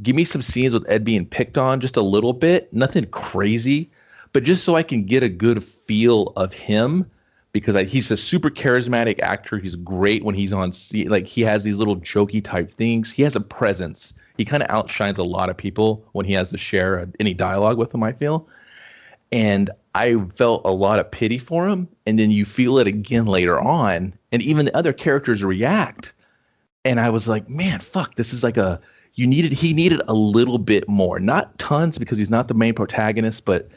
Give me some scenes with Ed being picked on just a little bit. Nothing crazy, but just so I can get a good feel of him. Because he's a super charismatic actor. He's great when he's on scene. Like, he has these little jokey type things. He has a presence. He kind of outshines a lot of people when he has to share any dialogue with them, I feel. And I felt a lot of pity for him. And then you feel it again later on. And even the other characters react. And I was like, man, fuck, this is like he needed a little bit more. Not tons because he's not the main protagonist, but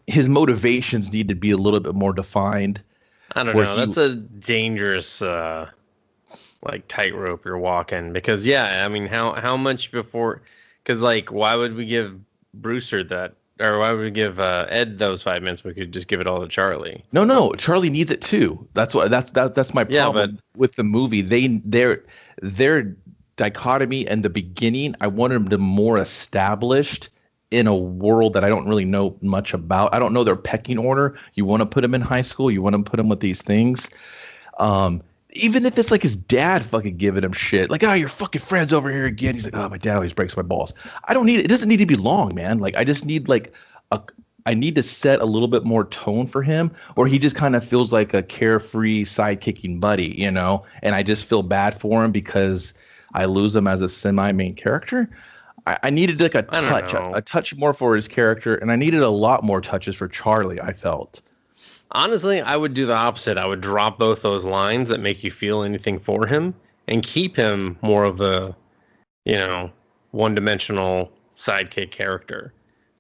his motivations need to be a little bit more defined. I don't know. That's a dangerous, tightrope you're walking because, I mean, how much before? Because, why would we give Brewster that, or why would we give Ed those 5 minutes? We could just give it all to Charlie. No, Charlie needs it too. That's my problem with the movie. Their dichotomy in the beginning, I wanted them to more established in a world that I don't really know much about. I don't know their pecking order. You want to put him in high school. You want to put him with these things. Even if it's like his dad fucking giving him shit. Like, your fucking friend's over here again. He's like, my dad always breaks my balls. It doesn't need to be long, man. Like, I just need I need to set a little bit more tone for him, or he just kind of feels like a carefree side-kicking buddy, and I just feel bad for him because I lose him as a semi-main character. I needed like a touch more for his character, and I needed a lot more touches for Charlie, I felt. Honestly, I would do the opposite. I would drop both those lines that make you feel anything for him and keep him more of a, one-dimensional sidekick character.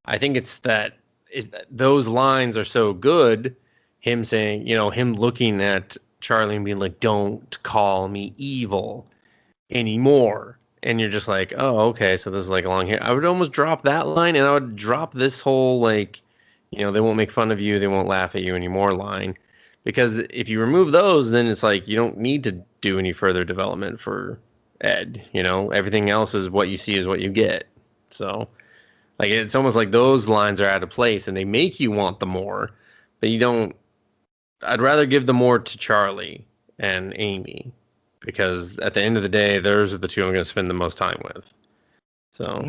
I think it's that those lines are so good, him saying, him looking at Charlie and being like, don't call me evil anymore. And you're just like, oh, okay, so this is like along here. I would almost drop that line, and I would drop this whole, they won't make fun of you, they won't laugh at you anymore line. Because if you remove those, then it's like you don't need to do any further development for Ed. You know, everything else is what you see is what you get. So, like, it's almost like those lines are out of place, and they make you want the more, but you don't. I'd rather give the more to Charlie and Amy, because at the end of the day, those are the two I'm going to spend the most time with. So,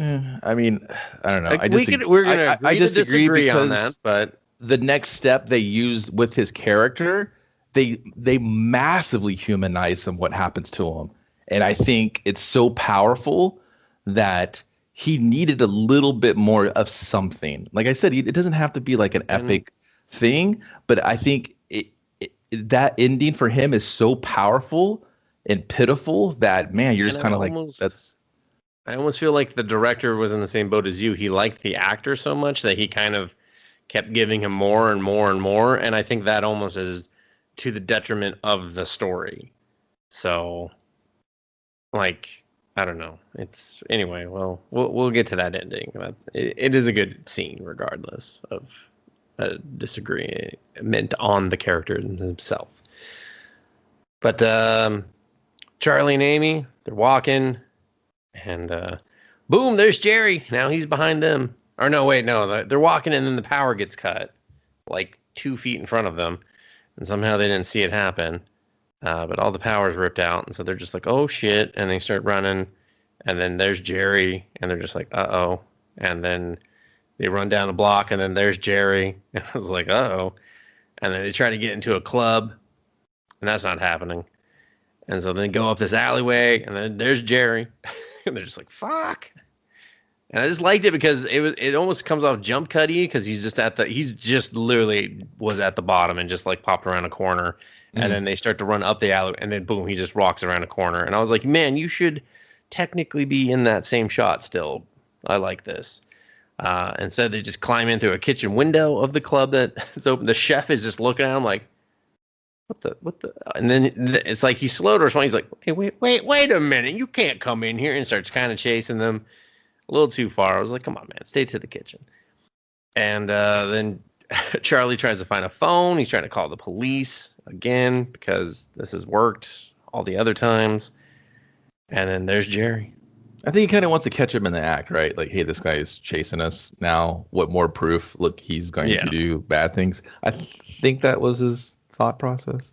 I mean, I don't know. like, we're going to agree to disagree on that, but the next step they use with his character, they massively humanize him, what happens to him. And I think it's so powerful that he needed a little bit more of something. Like I said, it doesn't have to be like an epic thing, but I think that ending for him is so powerful and pitiful that, man, you're just kind of like, that's. I almost feel like the director was in the same boat as you. He liked the actor so much that he kind of kept giving him more and more and more. And I think that almost is to the detriment of the story. So, like, I don't know. It's anyway. Well, we'll get to that ending. It is a good scene, regardless of a disagreement on the character himself. But Charlie and Amy, they're walking, and boom, there's Jerry. Now he's behind them. Or no, wait, no, they're walking, and then the power gets cut, like 2 feet in front of them, and somehow they didn't see it happen. But all the power's ripped out, and so they're just like, oh shit, and they start running, and then there's Jerry, and they're just like, uh-oh, and then they run down the block, and then there's Jerry, and I was like, uh-oh, and then they try to get into a club, and that's not happening, and so they go up this alleyway, and then there's Jerry, and they're just like, fuck. And I just liked it because it almost comes off jump cutty, because he's just literally was at the bottom and just like popped around a corner. And then they start to run up the alley, and then boom, he just walks around a corner. And I was like, man, you should technically be in that same shot still. I like this. Instead, they just climb in through a kitchen window of the club that's open. The chef is just looking at him like, what the? And then it's like he's slow to respond. He's like, hey, wait a minute. You can't come in here. And starts kind of chasing them a little too far. I was like, come on, man, stay to the kitchen. And then Charlie tries to find a phone. He's trying to call the police again because this has worked all the other times. And then there's Jerry. I think he kind of wants to catch him in the act, right? Like, hey, this guy is chasing us now. What more proof? Look, he's going to do bad things. I think that was his thought process.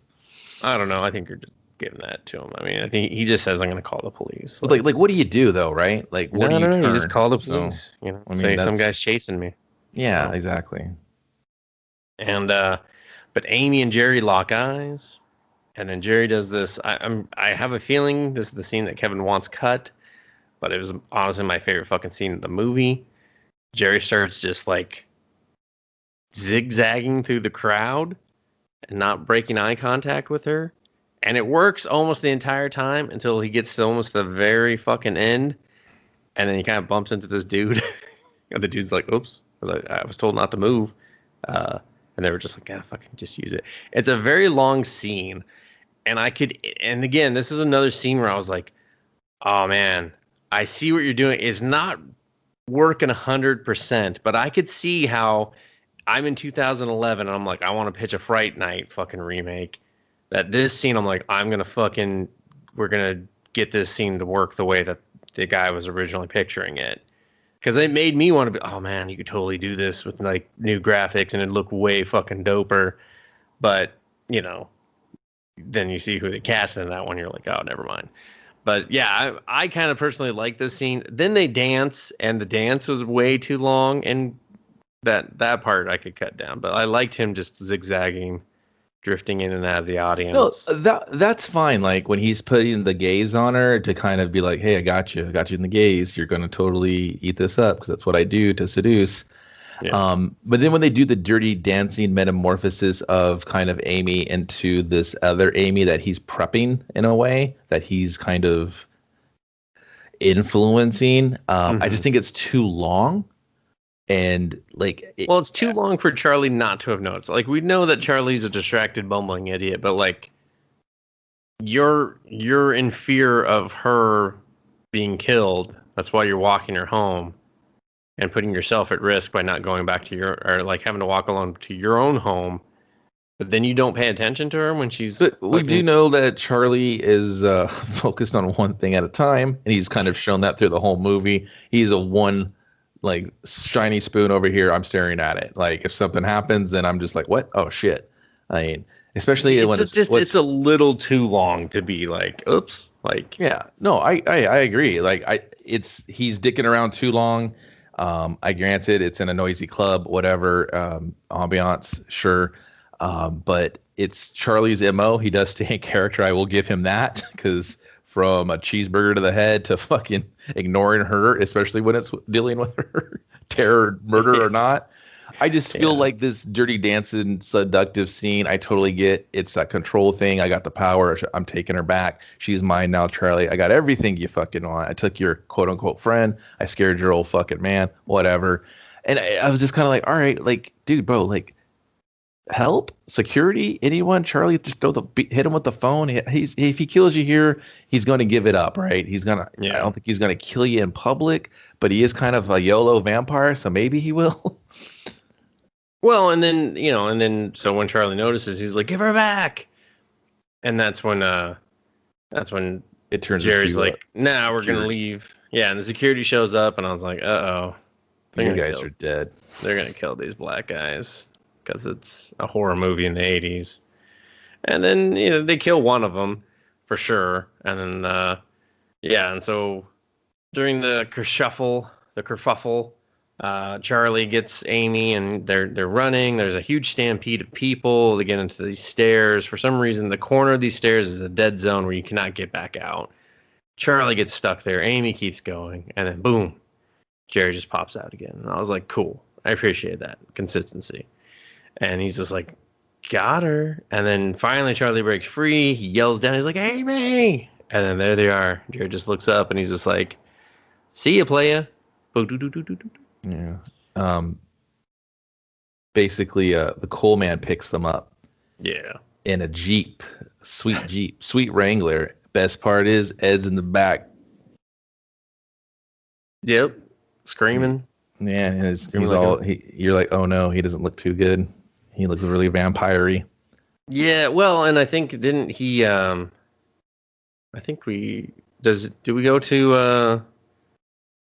I don't know. I think you're just giving that to him. I mean, I think he just says, I'm going to call the police. Like what do you do, though, right? Like, what do you turn? You just call the police. So, you know, say some guy's chasing me. Yeah, exactly. And but Amy and Jerry lock eyes, and then Jerry does this. I have a feeling this is the scene that Kevin wants cut, but it was honestly my favorite fucking scene of the movie. Jerry starts just like zigzagging through the crowd and not breaking eye contact with her, and it works almost the entire time until he gets to almost the very fucking end, and then he kind of bumps into this dude, and the dude's like, "Oops, I was told not to move." And they were just like, yeah, fucking just use it. It's a very long scene. And again, this is another scene where I was like, oh man, I see what you're doing. It's not working 100%, but I could see how I'm in 2011 and I'm like, I want to pitch a Fright Night fucking remake. That this scene, I'm like, we're going to get this scene to work the way that the guy was originally picturing it. Because it made me want to be, oh man, you could totally do this with like new graphics and it'd look way fucking doper. But, you know, then you see who they cast in that one, you're like, oh, never mind. But yeah, I kind of personally like this scene. Then they dance, and the dance was way too long, and that part I could cut down. But I liked him just zigzagging, drifting in and out of the audience. No, that's fine. Like when he's putting the gaze on her to kind of be like, hey, I got you in the gaze. You're going to totally eat this up because that's what I do to seduce. Yeah. But then when they do the dirty dancing metamorphosis of kind of Amy into this other Amy that he's prepping in a way that he's kind of influencing, I just think it's too long. And like, it's too long for Charlie not to have noticed. Like, we know that Charlie's a distracted, bumbling idiot, but like, you're in fear of her being killed. That's why you're walking her home and putting yourself at risk by not going back to or like having to walk alone to your own home But then you don't pay attention to her when she's. But we do know that Charlie is focused on one thing at a time, and he's kind of shown that through the whole movie. He's a one like shiny spoon over here. I'm staring at it. Like if something happens, then I'm just like, what? Oh shit! I mean, especially when it's a little too long to be like, oops. Like yeah, no, I agree. Like he's dicking around too long. I granted it's in a noisy club, whatever, ambiance, sure. But it's Charlie's MO. He does stay in character. I will give him that, because from a cheeseburger to the head to fucking ignoring her, especially when it's dealing with her terror, murder or not. I just feel like this dirty dancing seductive scene, I totally get. It's that control thing. I got the power. I'm taking her back. She's mine now, Charlie. I got everything you fucking want. I took your quote unquote friend. I scared your old fucking man, whatever. And I was just kind of like, all right, like, dude, bro, like, help, security, anyone? Charlie, just hit him with the phone. If he kills you here, he's going to give it up, right? He's gonna. Yeah. I don't think he's going to kill you in public, but he is kind of a YOLO vampire, so maybe he will. Well, and then so when Charlie notices, he's like, "Give her back," and that's when it turns. Jerry's like, "Nah, we're gonna leave." Yeah, and the security shows up, and I was like, "Uh oh, you guys are dead. They're gonna kill these black guys because it's a horror movie in the '80s." And then they kill one of them for sure, and then and so during the kerfuffle. Charlie gets Amy, and they're running. There's a huge stampede of people. They get into these stairs. For some reason, the corner of these stairs is a dead zone where you cannot get back out. Charlie gets stuck there. Amy keeps going, and then boom, Jerry just pops out again. And I was like, cool. I appreciate that consistency. And he's just like, got her. And then finally, Charlie breaks free. He yells down. He's like, Amy! And then there they are. Jerry just looks up, and he's just like, see ya, playa. Yeah. Basically, the coal man picks them up. Yeah. In a Jeep, sweet Wrangler. Best part is Ed's in the back. Yep. Screaming. Yeah, and you're like, oh no, he doesn't look too good. He looks really vampire-y. Yeah, well, and I think didn't he? Do we go to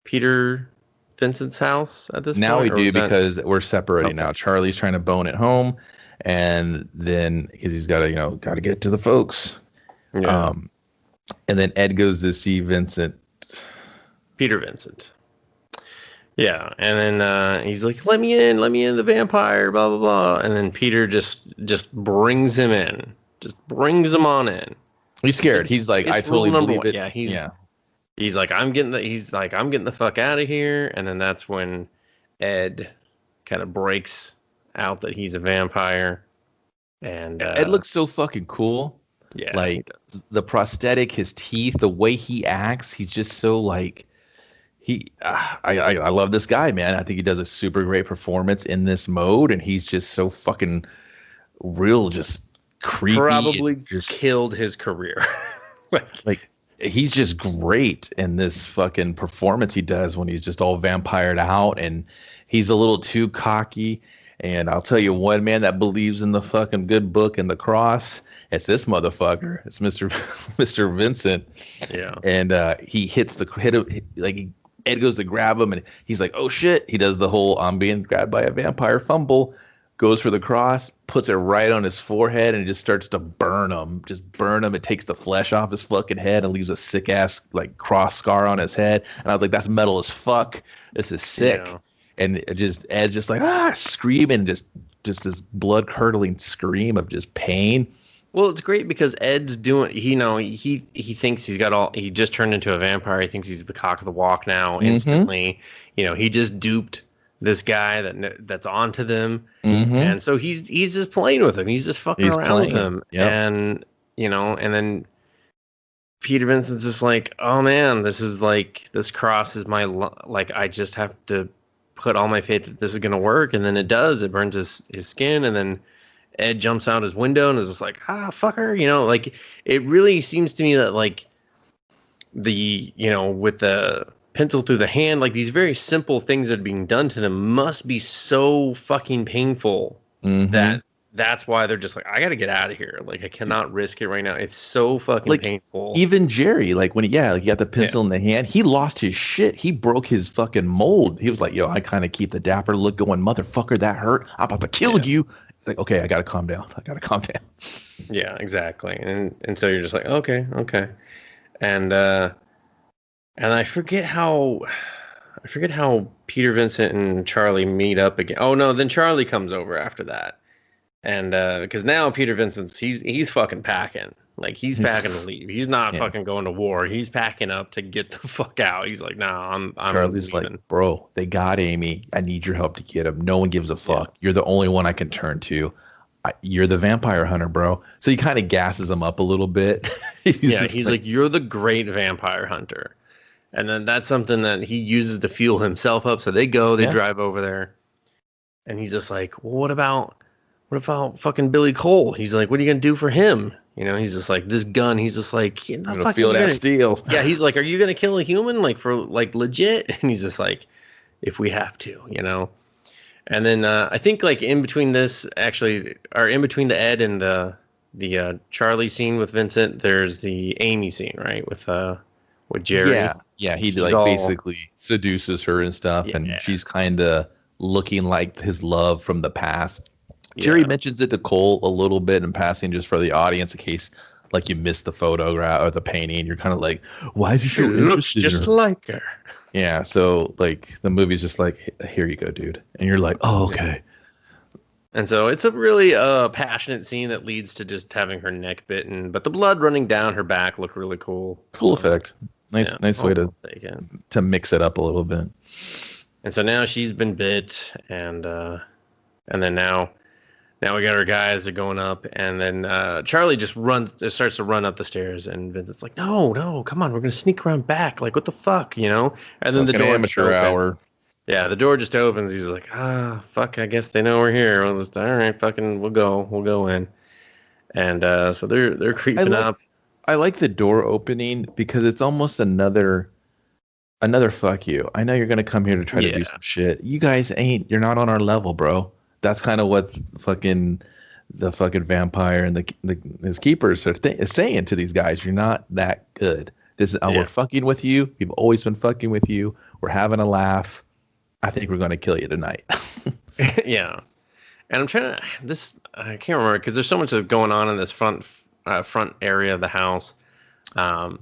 Peter Vincent's house at this point? Now we do, because we're separating now. Charlie's trying to bone it home, and then because he's got to get to the folks. Yeah. And then Ed goes to see Peter Vincent. Yeah, and then he's like, let me in, the vampire, blah blah blah. And then Peter just brings him in, just brings him on in. He's scared. He's like, I totally believe it. Yeah, he's like, I'm getting the fuck out of here. And then that's when Ed kind of breaks out that he's a vampire. And Ed looks so fucking cool. Yeah, like the prosthetic, his teeth, the way he acts, he's just so like I love this guy, man. I think he does a super great performance in this mode, and he's just so fucking real, just creepy. Probably just killed his career. like he's just great in this fucking performance he does when he's just all vampired out, and he's a little too cocky. And I'll tell you one man that believes in the fucking good book and the cross. It's this motherfucker. It's Mr. Vincent. Yeah. And he hit him, like Ed goes to grab him, and he's like, oh shit. He does the whole I'm being grabbed by a vampire fumble, goes for the cross, puts it right on his forehead, and just starts to burn him. It takes the flesh off his fucking head and leaves a sick ass like cross scar on his head. And I was like, that's metal as fuck. This is sick. Yeah. And Ed's just like screaming, just this blood curdling scream of just pain. Well, it's great because Ed's doing, he thinks he's got all, he just turned into a vampire. He thinks he's the cock of the walk now instantly. Mm-hmm. He just duped this guy that's onto them. Mm-hmm. And so he's just playing with him. He's just fucking around with him. Yep. And, and then Peter Vincent's just like, oh man, this cross is my, I just have to put all my faith that this is going to work. And then it does. It burns his skin. And then Ed jumps out his window and is just like, fucker, it really seems to me that with the pencil through the hand, these very simple things that are being done to them must be so fucking painful that that's why they're just like, I gotta get out of here. Like, I cannot risk it right now. It's so fucking Like painful. even Jerry, like when like he got the pencil in the hand, he lost his shit. He broke his fucking mold. He was like, "Yo, I kind of keep the dapper look going, motherfucker. That hurt. I'm about to kill you." It's like, okay, I gotta calm down. I gotta calm down. Yeah, exactly. And so you're just like, okay. And I forget how Peter, Vincent, and Charlie meet up again. Oh no, then Charlie comes over after that. And because now Peter Vincent's he's fucking packing. Like he's packing to leave. He's not fucking going to war. He's packing up to get the fuck out. He's like, nah, I'm Charlie's leaving. like, bro, they got Amy. I need your help to get him. No one gives a fuck. Yeah. You're the only one I can turn to. You're the vampire hunter, bro. So he kind of gasses him up a little bit. he's like, you're the great vampire hunter. And then that's something that he uses to fuel himself up. So they drive over there. And he's just like, well, what about fucking Billy Cole? He's like, what are you going to do for him? You know, he's just like, this gun. He's just like, I'm going to feel that steel. Yeah, he's like, are you going to kill a human? Like, for, like, legit? And he's just like, if we have to, you know? And then I think, like, in between this, actually, or in between the Ed and the Charlie scene with Vincent, there's the Amy scene, right? With Jerry. Yeah, he like basically seduces her and stuff, and she's kind of looking like his love from the past. Jerry mentions it to Cole a little bit in passing, just for the audience, in case like you missed the photograph or the painting. You're kind of like, why is he so interested? Looks just like her. Yeah, so like the movie's just like, here you go, dude, and you're like, oh, okay. And so it's a really passionate scene that leads to just having her neck bitten, but the blood running down her back looked really cool. Cool effect. Nice way to mix it up a little bit. And so now she's been bit, and then now we got our guys are going up, and then Charlie just starts to run up the stairs, and Vincent's like, no, come on, we're gonna sneak around back, like what the fuck, you know? And then the door amateur hour. Yeah, the door just opens. He's like, fuck, I guess they know we're here. We'll just, all right, fucking, we'll go in. And so they're creeping up. I like the door opening because it's almost another fuck you. I know you're gonna come here to try to do some shit. You guys you're not on our level, bro. That's kind of what the fucking vampire and his keepers are saying to these guys. You're not that good. We're fucking with you. We've always been fucking with you. We're having a laugh. I think we're going to kill you tonight. Yeah. And I'm trying to, I can't remember because there's so much that's going on in this front area of the house. I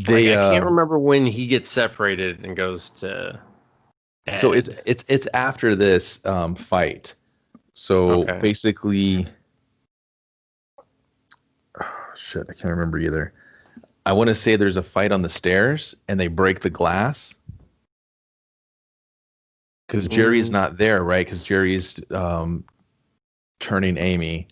can't remember when he gets separated and goes to Ed. So it's after this fight. So basically, shit, I can't remember either. I want to say there's a fight on the stairs and they break the glass. Because Jerry's not there, right? Because Jerry's turning Amy,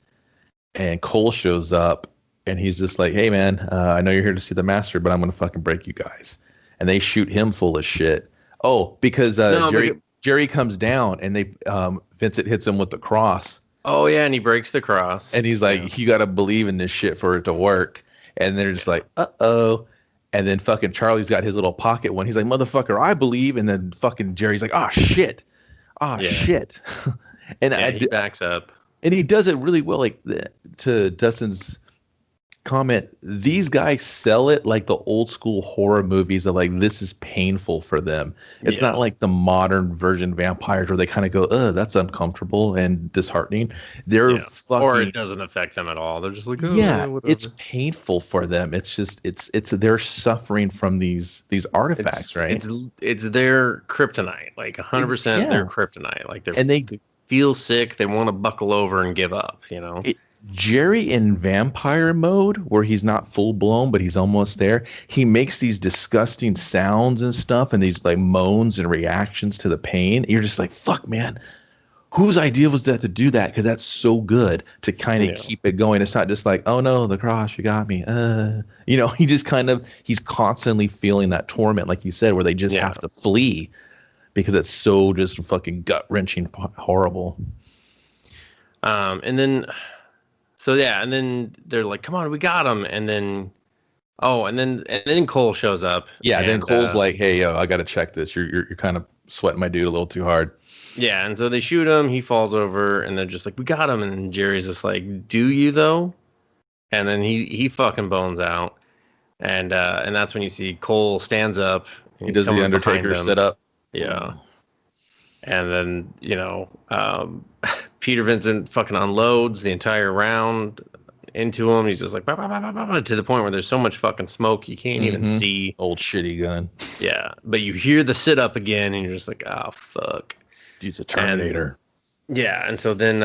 and Cole shows up, and he's just like, "Hey, man, I know you're here to see the master, but I'm gonna fucking break you guys." And they shoot him full of shit. Oh, because Jerry comes down, and Vincent hits him with the cross. Oh yeah, and he breaks the cross. And he's like, "You gotta believe in this shit for it to work." And they're just like, "Uh-oh." And then fucking Charlie's got his little pocket one. He's like, motherfucker, I believe. And then fucking Jerry's like, oh, shit. Shit. And he backs up. And he does it really well. Like to Dustin's comment, these guys sell it like the old school horror movies of like, this is painful for them. It's not like the modern version vampires where they kind of go, that's uncomfortable and disheartening. They're fucking, or it doesn't affect them at all. They're just like, it's painful for them. It's just, it's they're suffering from these artifacts, right? It's their kryptonite, like 100% their kryptonite. Like they feel sick. They want to buckle over and give up, you know? Jerry in vampire mode, where he's not full blown, but he's almost there. He makes these disgusting sounds and stuff, and these like moans and reactions to the pain. You're just like, fuck, man. Whose idea was that to do that? Because that's so good to kind of keep it going. It's not just like, oh no, the cross, you got me. You know, he just he's constantly feeling that torment, like you said, where they just have to flee because it's so just fucking gut wrenching horrible. And then. So and then they're like, "Come on, we got him!" And then, and then Cole shows up. Yeah, then Cole's like, "Hey, yo, I got to check this. You're kind of sweating my dude a little too hard. Yeah, and so they shoot him. He falls over, and they're just like, "We got him." And Jerry's just like, "Do you though?" And then he fucking bones out, and that's when you see Cole stands up. And he does the Undertaker sit up. Yeah. And then, Peter Vincent fucking unloads the entire round into him. He's just like, bah, bah, bah, bah, bah, to the point where there's so much fucking smoke you can't even see. Old shitty gun. Yeah. But you hear the sit up again, and you're just like, oh, fuck. He's a Terminator. And so then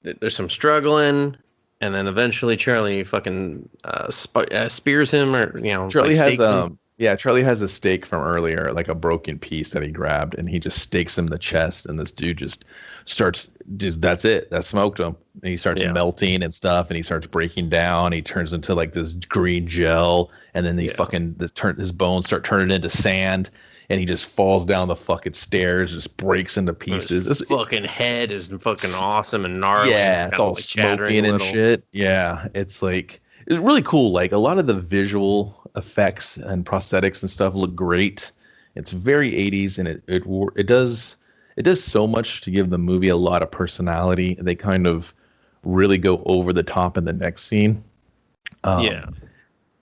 there's some struggling. And then eventually Charlie fucking spears him, or, Charlie has him. Charlie has a stake from earlier, like a broken piece that he grabbed, and he just stakes him in the chest, and this dude just starts, that's it. That smoked him. And he starts melting and stuff, and he starts breaking down. He turns into like this green gel, and then his bones start turning into sand, and he just falls down the fucking stairs, just breaks into pieces. His fucking head is fucking awesome and gnarly. Yeah, it's all like smoking and shit. Yeah, it's really cool. Like a lot of the visual effects and prosthetics and stuff look great. It's very 80s, and it does so much to give the movie a lot of personality. They kind of really go over the top in the next scene.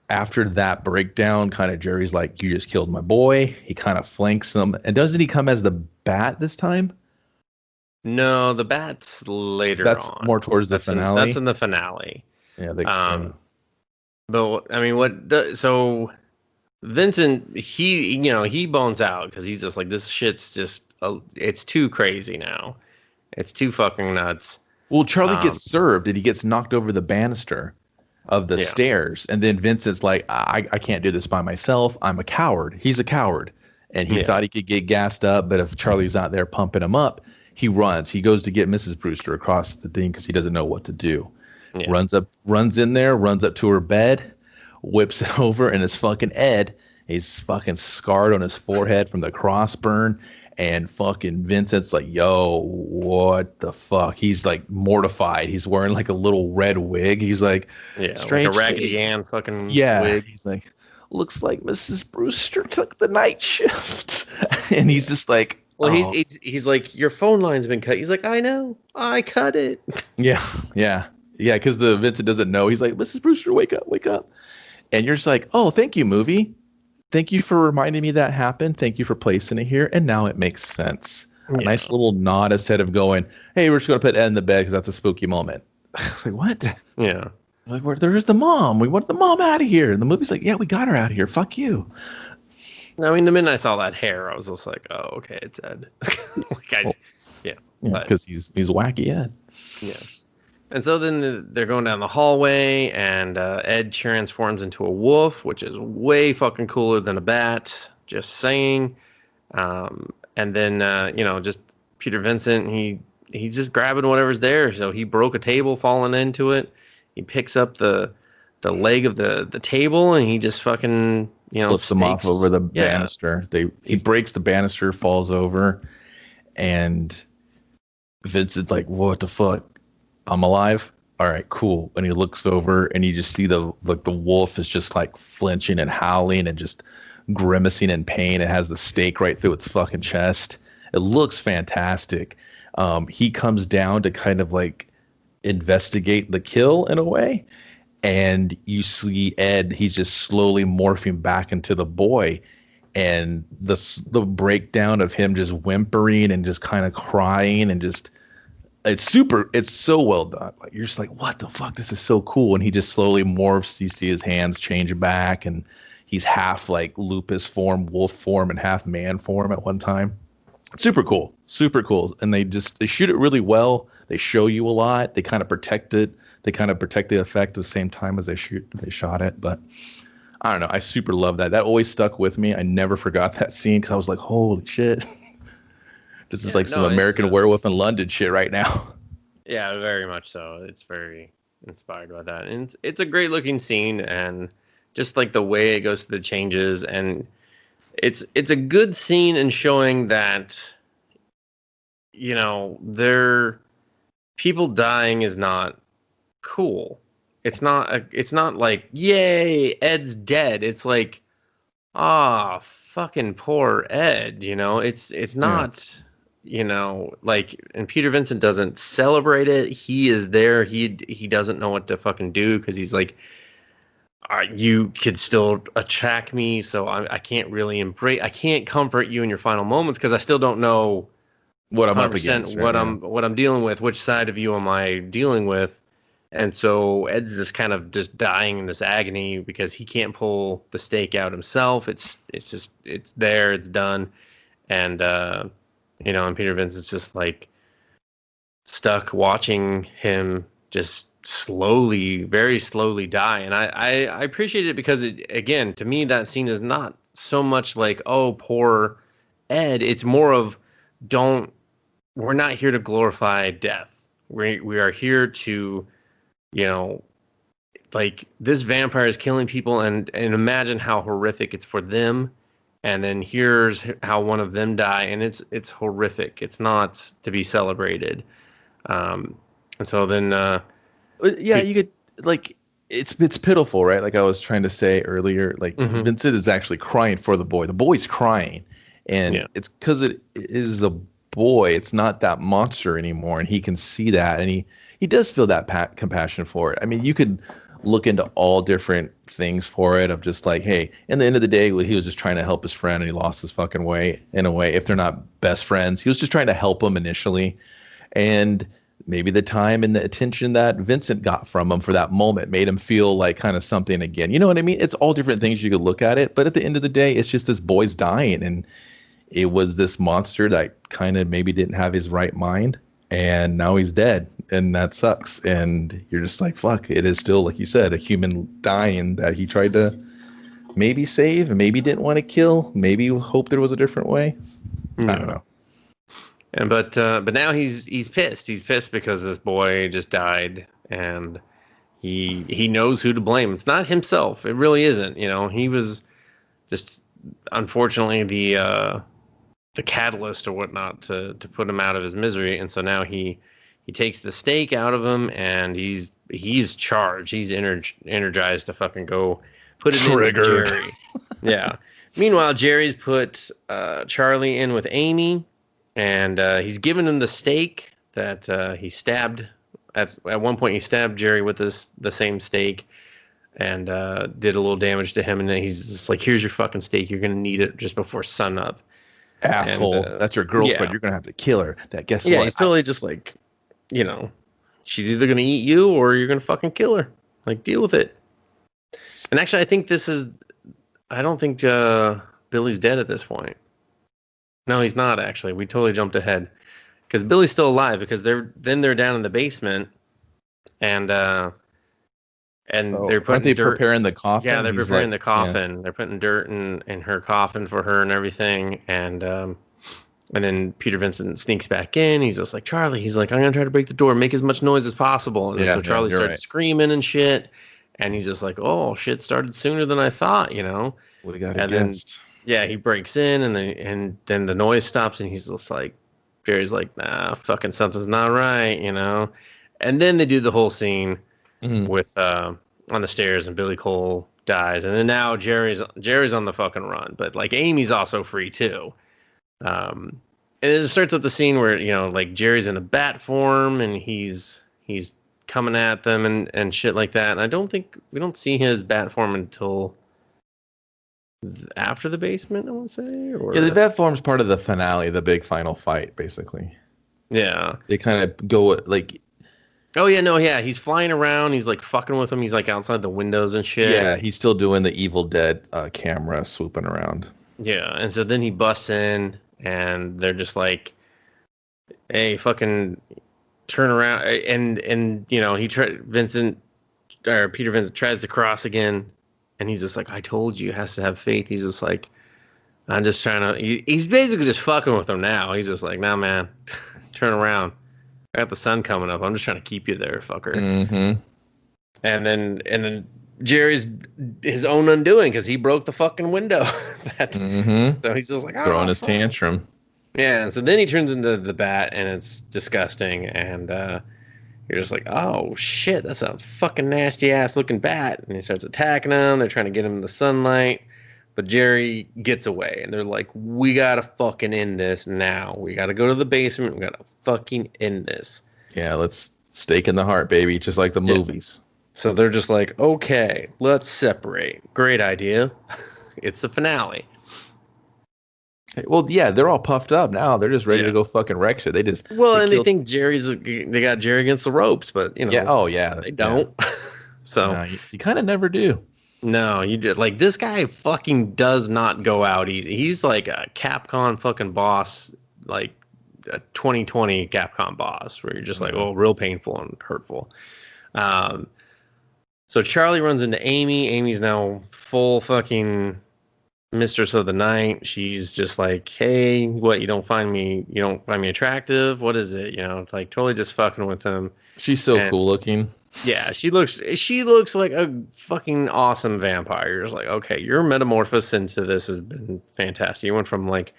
After that breakdown, kind of Jerry's like, "You just killed my boy." He kind of flanks him, and doesn't he come as the Bat this time? No, the Bat's later. That's on. More towards the finale. That's in the finale. Yeah. But I mean, so Vincent, he bones out because he's just like, this shit's just, it's too crazy now. It's too fucking nuts. Well, Charlie gets served, and he gets knocked over the banister of the stairs. And then Vincent's like, I can't do this by myself. I'm a coward. He's a coward. And he thought he could get gassed up, but if Charlie's not there pumping him up, he runs. He goes to get Mrs. Brewster across the thing because he doesn't know what to do. Yeah. Runs in there, runs up to her bed, whips it over, and it's fucking Ed. He's fucking scarred on his forehead from the cross burn. And fucking Vincent's like, "Yo, what the fuck?" He's like mortified. He's wearing like a little red wig. He's like, strange, like a Raggedy Ann fucking wig. He's like, "Looks like Mrs. Brewster took the night shift." And he's just like, well, he's like, "Your phone line's been cut." He's like, "I know, I cut it." Yeah. Because the Vincent doesn't know. He's like, "Mrs. Brewster, wake up." And you're just like, "Oh, thank you, movie. Thank you for reminding me that happened. Thank you for placing it here. And now it makes sense." A nice little nod instead of going, "Hey, we're just going to put Ed in the bed because that's a spooky moment." It's like, what? Yeah. Like, there's the mom. We want the mom out of here. And the movie's like, "Yeah, we got her out of here. Fuck you." I mean, the minute I saw that hair, I was just like, "Oh, okay, it's Ed." Because he's wacky Ed. Yeah. And so then they're going down the hallway, and Ed transforms into a wolf, which is way fucking cooler than a bat. Just saying. And then just Peter Vincent, he's just grabbing whatever's there. So he broke a table, falling into it. He picks up the leg of the table, and he just fucking flips them off over the banister. He breaks the banister, falls over, and Vincent's like, "What the fuck? I'm alive? All right, cool." And he looks over, and you just see the wolf is just like flinching and howling and just grimacing in pain. It has the stake right through its fucking chest. It looks fantastic. He comes down to kind of like investigate the kill in a way, and you see Ed. He's just slowly morphing back into the boy, and the breakdown of him just whimpering and just kind of crying and just. It's so well done. Like, you're just like, what the fuck? This is so cool. And he just slowly morphs. You see his hands change back, and he's half like lupus form, wolf form, and half man form at one time. Super cool. And they shoot it really well. They show you a lot. They kind of protect it. They kind of protect the effect at the same time as they shot it. But I don't know. I super love that. That always stuck with me. I never forgot that scene because I was like, holy shit. This is some American Werewolf in London shit right now. Yeah, very much so. It's very inspired by that. And it's a great looking scene, and just like the way it goes through the changes, and it's a good scene in showing that people dying is not cool. It's not like, yay, Ed's dead. It's like, ah, fucking poor Ed. It's Yeah. not, like, and Peter Vincent doesn't celebrate it. He is there. He doesn't know what to fucking do because he's like, you could still attack me, so I can't really embrace. I can't comfort you in your final moments because I still don't know What I'm up 100% against, right? Yeah. what I'm dealing with. Which side of you am I dealing with? And so Ed's just kind of just dying in this agony because he can't pull the stake out himself. It's there, it's done, and and Peter Vincent's just like stuck watching him just slowly, very slowly die. And I appreciate it because again, to me, that scene is not so much like, oh, poor Ed. It's more of, don't, we're not here to glorify death. We are here to, you know, like, this vampire is killing people, and imagine how horrific it's for them. And then here's how one of them die, and it's horrific. It's not to be celebrated. And so then, Yeah, you could like it's pitiful, right? Like I was trying to say earlier, like mhm, Vincent is actually crying for the boy. The boy's crying, and yeah, it's because it is the boy. It's not that monster anymore, and he can see that, and he does feel that compassion for it. I mean, you could look into all different things for it of just like, hey, in the end of the day, he was just trying to help his friend, and he lost his fucking way in a way. If they're not best friends, he was just trying to help him initially, and maybe the time and the attention that Vincent got from him for that moment made him feel like kind of something again. You know what I mean? It's all different things you could look at it, but at the end of the day, it's just this boy's dying, and it was this monster that kind of maybe didn't have his right mind, and now he's dead, and that sucks. And you're just like, fuck, it is still, like you said, a human dying that he tried to maybe save, and maybe didn't want to kill, maybe hope there was a different way. I don't yeah. know. And but now he's pissed. He's pissed because this boy just died, and he knows who to blame. It's not himself. It really isn't. He was just, unfortunately, the catalyst or whatnot to put him out of his misery. And so now he takes the stake out of him, and he's charged. He's energized to fucking go put it in with Triggered. Jerry. Yeah. Meanwhile, Jerry's put Charlie in with Amy, and he's given him the stake that he stabbed. At one point, he stabbed Jerry with the same stake, and did a little damage to him. And then he's just like, "Here's your fucking stake. You're gonna need it just before sunup." And Asshole. That's your girlfriend. yeah, You're gonna have to kill her. That guess yeah, what? he's totally just like, you know, she's either gonna eat you or you're gonna fucking kill her. Like, deal with it. And actually, I think this is. I don't think Billy's dead at this point. No, he's not actually. We totally jumped ahead because Billy's still alive because they're down in the basement, and they're Aren't putting they dirt. preparing the coffin? Yeah, they're He's preparing like, the coffin. They're putting dirt in her coffin for her and everything. And then Peter Vincent sneaks back in. He's just like, Charlie. He's like, I'm gonna try to break the door, make as much noise as possible. And then so Charlie you're starts right. screaming and shit. And he's just like, oh, shit started sooner than I thought. Would have got And then against. yeah, he breaks in, and then the noise stops, and he's just like, Jerry's like, nah, fucking something's not right. And then they do the whole scene Mhm. with on the stairs, and Billy Cole dies, and then now Jerry's on the fucking run, but like Amy's also free too. And it just starts up the scene where like Jerry's in a bat form, and he's coming at them and shit like that. And I don't think we don't see his bat form until after the basement, I want to say, or Yeah, the vet form's part of the finale, the big final fight, basically. yeah. They kind of go like, Oh yeah, no, yeah. He's flying around. He's like fucking with him. He's like outside the windows and shit. yeah, he's still doing the Evil Dead camera swooping around. Yeah, and so then he busts in, and they're just like, "Hey, fucking turn around!" And Peter Vincent tries to cross again, and he's just like, "I told you, has to have faith." He's just like, "I'm just trying to." He's basically just fucking with him now. He's just like, "Nah, man, turn around. I got the sun coming up. I'm just trying to keep you there, fucker." Mm-hmm. And then Jerry's his own undoing because he broke the fucking window. Mm-hmm. So he's just like, Throwing his fuck." tantrum. Yeah, and so then he turns into the bat, and it's disgusting, and you're just like, oh shit, that's a fucking nasty ass looking bat. And he starts attacking them. They're trying to get him in the sunlight, But Jerry gets away, and they're like, we gotta fucking end this now. We gotta go to the basement. We gotta fucking end this. Yeah, let's stake in the heart, baby, just like the movies. So they're just like, okay, let's separate. Great idea. It's the finale. Well, yeah, they're all puffed up now. They're just ready to go fucking wreck shit. They think they got Jerry against the ropes, but they don't. So no, you kind of never do. No, you did. Like, this guy fucking does not go out easy. He's like a Capcom fucking boss, like a 2020 Capcom boss, where you're just like, oh, real painful and hurtful. So Charlie runs into Amy. Amy's now full fucking mistress of the night. She's just like, hey, what, you don't find me attractive? What is it? It's like totally just fucking with him. She's so cool looking. Yeah, she looks like a fucking awesome vampire. You're just like, okay, your metamorphosis into this has been fantastic. You went from like,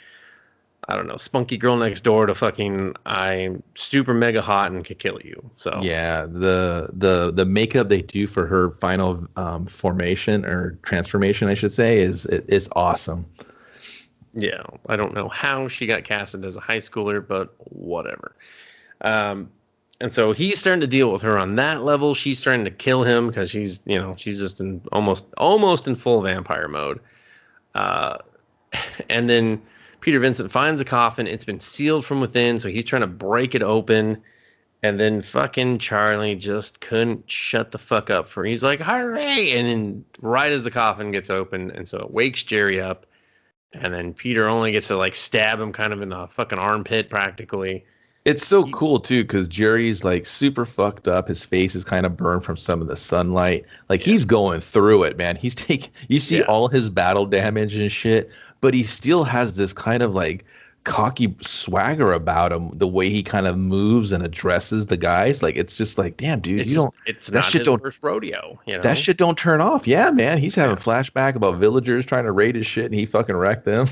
I don't know, spunky girl next door to fucking I'm super mega hot and could kill you. So yeah, the makeup they do for her final formation or transformation, I should say, is awesome. Yeah, I don't know how she got casted as a high schooler, but whatever. And so he's starting to deal with her on that level. She's starting to kill him because she's just in almost in full vampire mode. And then Peter Vincent finds a coffin. It's been sealed from within, so he's trying to break it open. And then fucking Charlie just couldn't shut the fuck up he's like, hurry! And then right as the coffin gets open, and so it wakes Jerry up. And then Peter only gets to like stab him kind of in the fucking armpit practically. It's so cool too, because Jerry's like super fucked up. His face is kind of burned from some of the sunlight. Like he's going through it, man. You see all his battle damage and shit, but he still has this kind of like cocky swagger about him. The way he kind of moves and addresses the guys, like it's just like, damn, dude, It's not his first rodeo. That shit don't turn off. Yeah, man. He's having flashback about villagers trying to raid his shit, and he fucking wrecked them.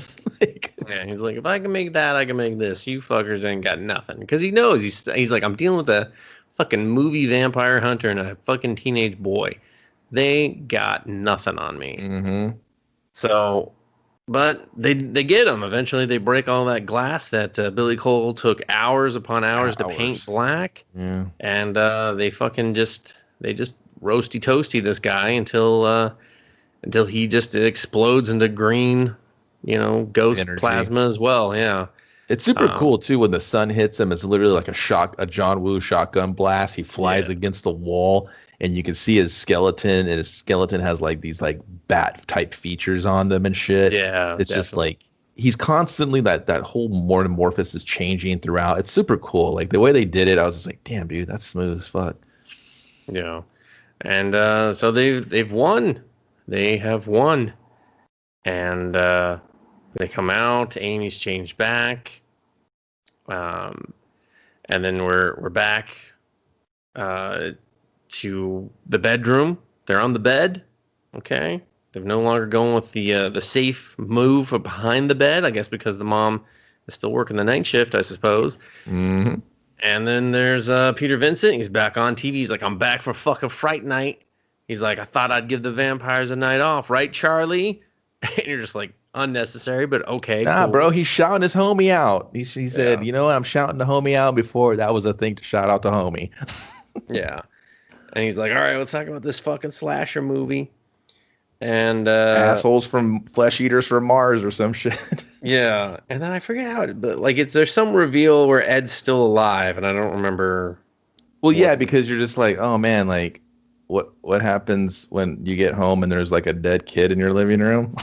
He's like, if I can make that, I can make this. You fuckers ain't got nothing. Because he knows he's like, I'm dealing with a fucking movie vampire hunter and a fucking teenage boy. They got nothing on me. Mm-hmm. So, but they get him. Eventually, they break all that glass that Billy Cole took hours upon hours to paint black. Yeah. And they fucking just roasty toasty this guy until he just explodes into green, ghost energy. Plasma as well. Yeah. It's super cool too when the sun hits him. It's literally like a John Woo shotgun blast. He flies against the wall, and you can see his skeleton, and his skeleton has like these like bat type features on them and shit. Yeah, it's just like he's constantly that whole metamorphosis is changing throughout. It's super cool. Like the way they did it, I was just like, damn, dude, that's smooth as fuck. Yeah, and so they've won. They have won, and they come out. Amy's changed back, and then we're back to the bedroom. They're on the bed. Okay, they're no longer going with the safe move behind the bed. I guess because the mom is still working the night shift, I suppose. Mm-hmm. And then there's Peter Vincent. He's back on TV. He's like, I'm back for fucking Fright Night. He's like, I thought I'd give the vampires a night off, right, Charlie? And you're just like, unnecessary, but okay. Nah, cool. Bro, he's shouting his homie out. He said, you know what? I'm shouting the homie out before that was a thing to shout out the homie. Yeah. And he's like, all right, let's talk about this fucking slasher movie. And assholes from Flesh Eaters from Mars or some shit. Yeah. And then I forget how but like there's some reveal where Ed's still alive, and I don't remember. Well, yeah, because you're just like, oh man, like what happens when you get home and there's like a dead kid in your living room?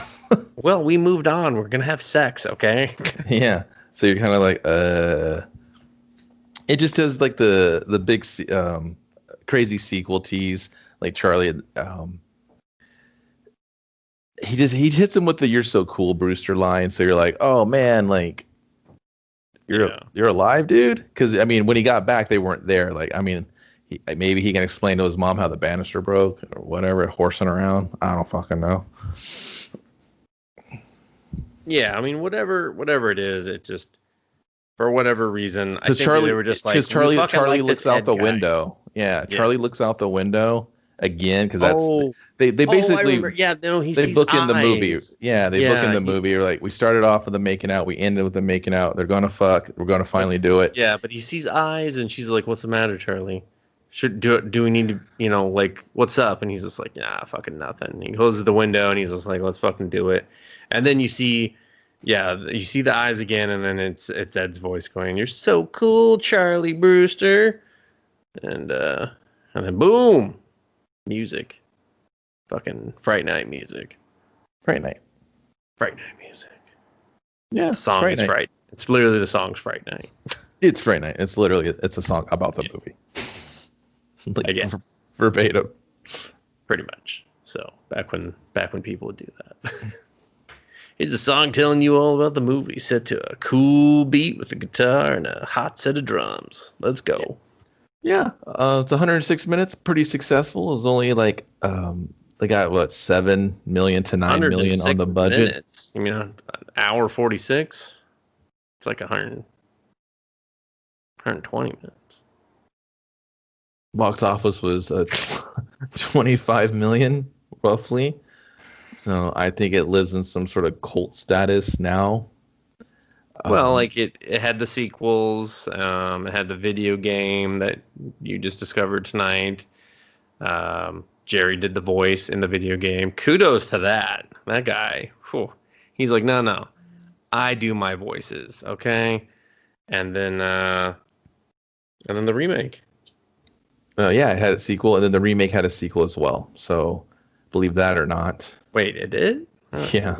Well, we moved on. We're gonna have sex, okay? Yeah. So you're kind of like, it just does like the big crazy sequel tease, like Charlie. He hits him with the "You're so cool, Brewster" line. So you're like, oh man, like you're alive, dude. Because I mean, when he got back, they weren't there. Like, I mean, maybe he can explain to his mom how the banister broke or whatever, horsing around. I don't fucking know. Yeah, I mean, whatever it is, it just for whatever reason, I think Charlie, they were just like, because Charlie looks out the window. Yeah, Charlie looks out the window, again because that's Oh, they oh, I basically remember. Yeah, no, he they sees book in the movie. eyes. Yeah, they book in Yeah, the movie. Or like we started off with them making out, we ended with them making out. They're gonna fuck. We're gonna but finally do it. yeah, but he sees eyes, and she's like, "What's the matter, Charlie? Do we need to, like, what's up?" And he's just like, "Nah, fucking nothing." He closes the window, and he's just like, "Let's fucking do it." And then you see, yeah, you see the eyes again, and then it's Ed's voice going, "You're so cool, Charlie Brewster," and then boom, music, fucking Fright Night music, Fright Night. Fright Night music. Yeah, The song Fright is Night. Fright. It's literally the song's Fright Night. It's Fright Night. It's literally it's a song about the movie. Like Again. Verbatim. Pretty much. So back when people would do that. Here's a song telling you all about the movie, set to a cool beat with a guitar and a hot set of drums. Let's go. Yeah, it's 106 minutes. Pretty successful. It was only like they got what 7 million to 9 million on the 106 budget. minutes. You mean an hour 46? It's like 120 minutes. Box office was 25 million roughly. So I think it lives in some sort of cult status now. Well, like it had the sequels. It had the video game that you just discovered tonight. Jerry did the voice in the video game. Kudos to that guy. Whew. He's like, no, I do my voices, okay? And then the remake. Yeah, it had a sequel, and then the remake had a sequel as well. So believe that or not. Wait, it did? Oh, Yeah.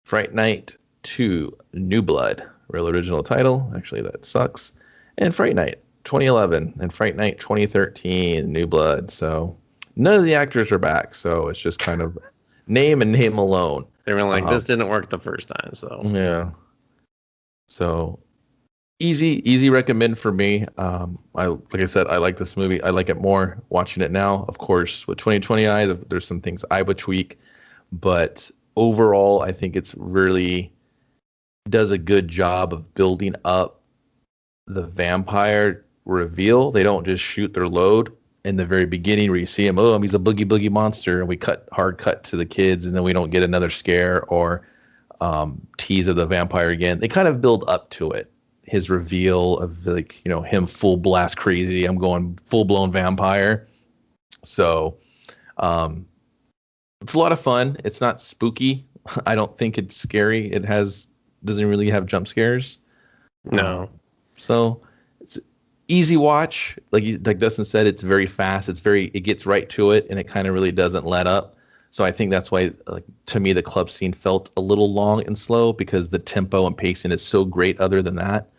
Fright Night 2 New Blood, real original title. Actually, that sucks. And Fright Night 2011 and Fright Night 2013 New Blood. So none of the actors are back. So it's just kind of name and name alone. They were like, this didn't work the first time. So yeah. So easy recommend for me. Like I said, I like this movie. I like it more watching it now. Of course, with 2020 eye, there's some things I would tweak, but overall, I think it's really does a good job of building up the vampire reveal. They don't just shoot their load in the very beginning where you see him, he's a boogie monster, and we hard cut to the kids, and then we don't get another scare or tease of the vampire again. They kind of build up to it. His reveal of him full blast crazy. I'm going full blown vampire. So it's a lot of fun. It's not spooky. I don't think it's scary. It doesn't really have jump scares. No. So it's easy watch. Like Dustin said, it's very fast. It gets right to it, and it kind of really doesn't let up. So I think that's why, to me, the club scene felt a little long and slow because the tempo and pacing is so great. Other than that,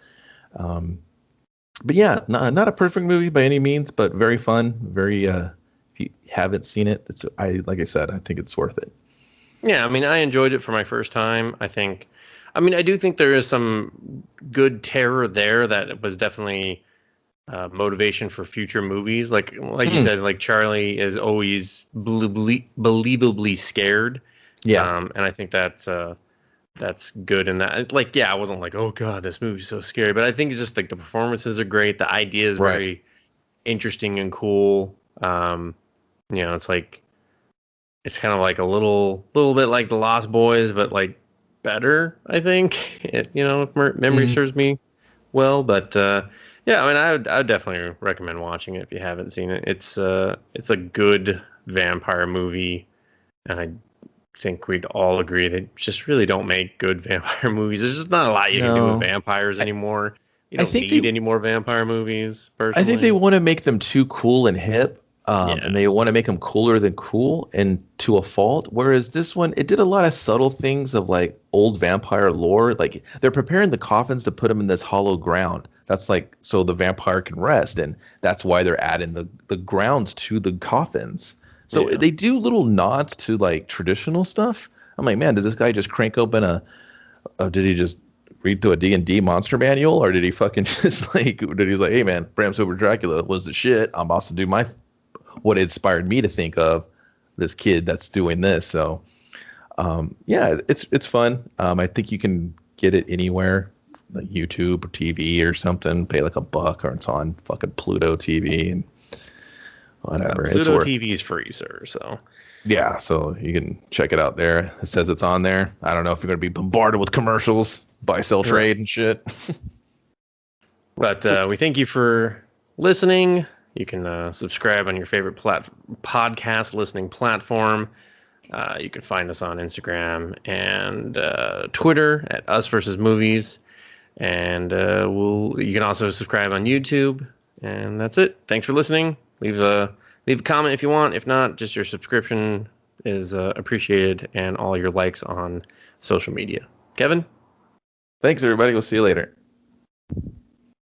but yeah, not a perfect movie by any means, but very fun. Very. If you haven't seen it, like I said, I think it's worth it. Yeah, I mean, I enjoyed it for my first time. I do think there is some good terror there that was definitely motivation for future movies. Like you said, like Charlie is always believably scared. Yeah. And I think that's good in that. Like, yeah, I wasn't like, oh god, this movie's so scary, but I think it's just like the performances are great. The idea is very interesting and cool. It's like it's kind of like a little bit like The Lost Boys, but like better, I think. If memory serves me well, but yeah, I mean, I would definitely recommend watching it if you haven't seen it. It's a good vampire movie, and I think we'd all agree they just really don't make good vampire movies. There's just not a lot you can do with vampires anymore. You don't need any more vampire movies, personally. I think they want to make them too cool and hip. And they want to make them cooler than cool, and to a fault. Whereas this one, it did a lot of subtle things of like old vampire lore. Like they're preparing the coffins to put them in this hollow ground. That's like so the vampire can rest, and that's why they're adding the grounds to the coffins. So they do little nods to like traditional stuff. I'm like, man, did this guy just crank open did he just read through a D&D monster manual, or did he fucking just hey man, Bram Stoker Dracula was the shit. I'm about to do what inspired me to think of this kid that's doing this. So, yeah, it's fun. I think you can get it anywhere, like YouTube or TV or something. Pay like $1, or it's on fucking Pluto TV. And whatever. It's Pluto worth. TV is free, sir. So Yeah, so you can check it out there. It says it's on there. I don't know if you're going to be bombarded with commercials, buy, sell, trade, and shit. But we thank you for listening. You can subscribe on your favorite podcast listening platform. You can find us on Instagram and Twitter at Us Versus Movies. And you can also subscribe on YouTube. And that's it. Thanks for listening. Leave a comment if you want. If not, just your subscription is appreciated, and all your likes on social media. Kevin? Thanks, everybody. We'll see you later.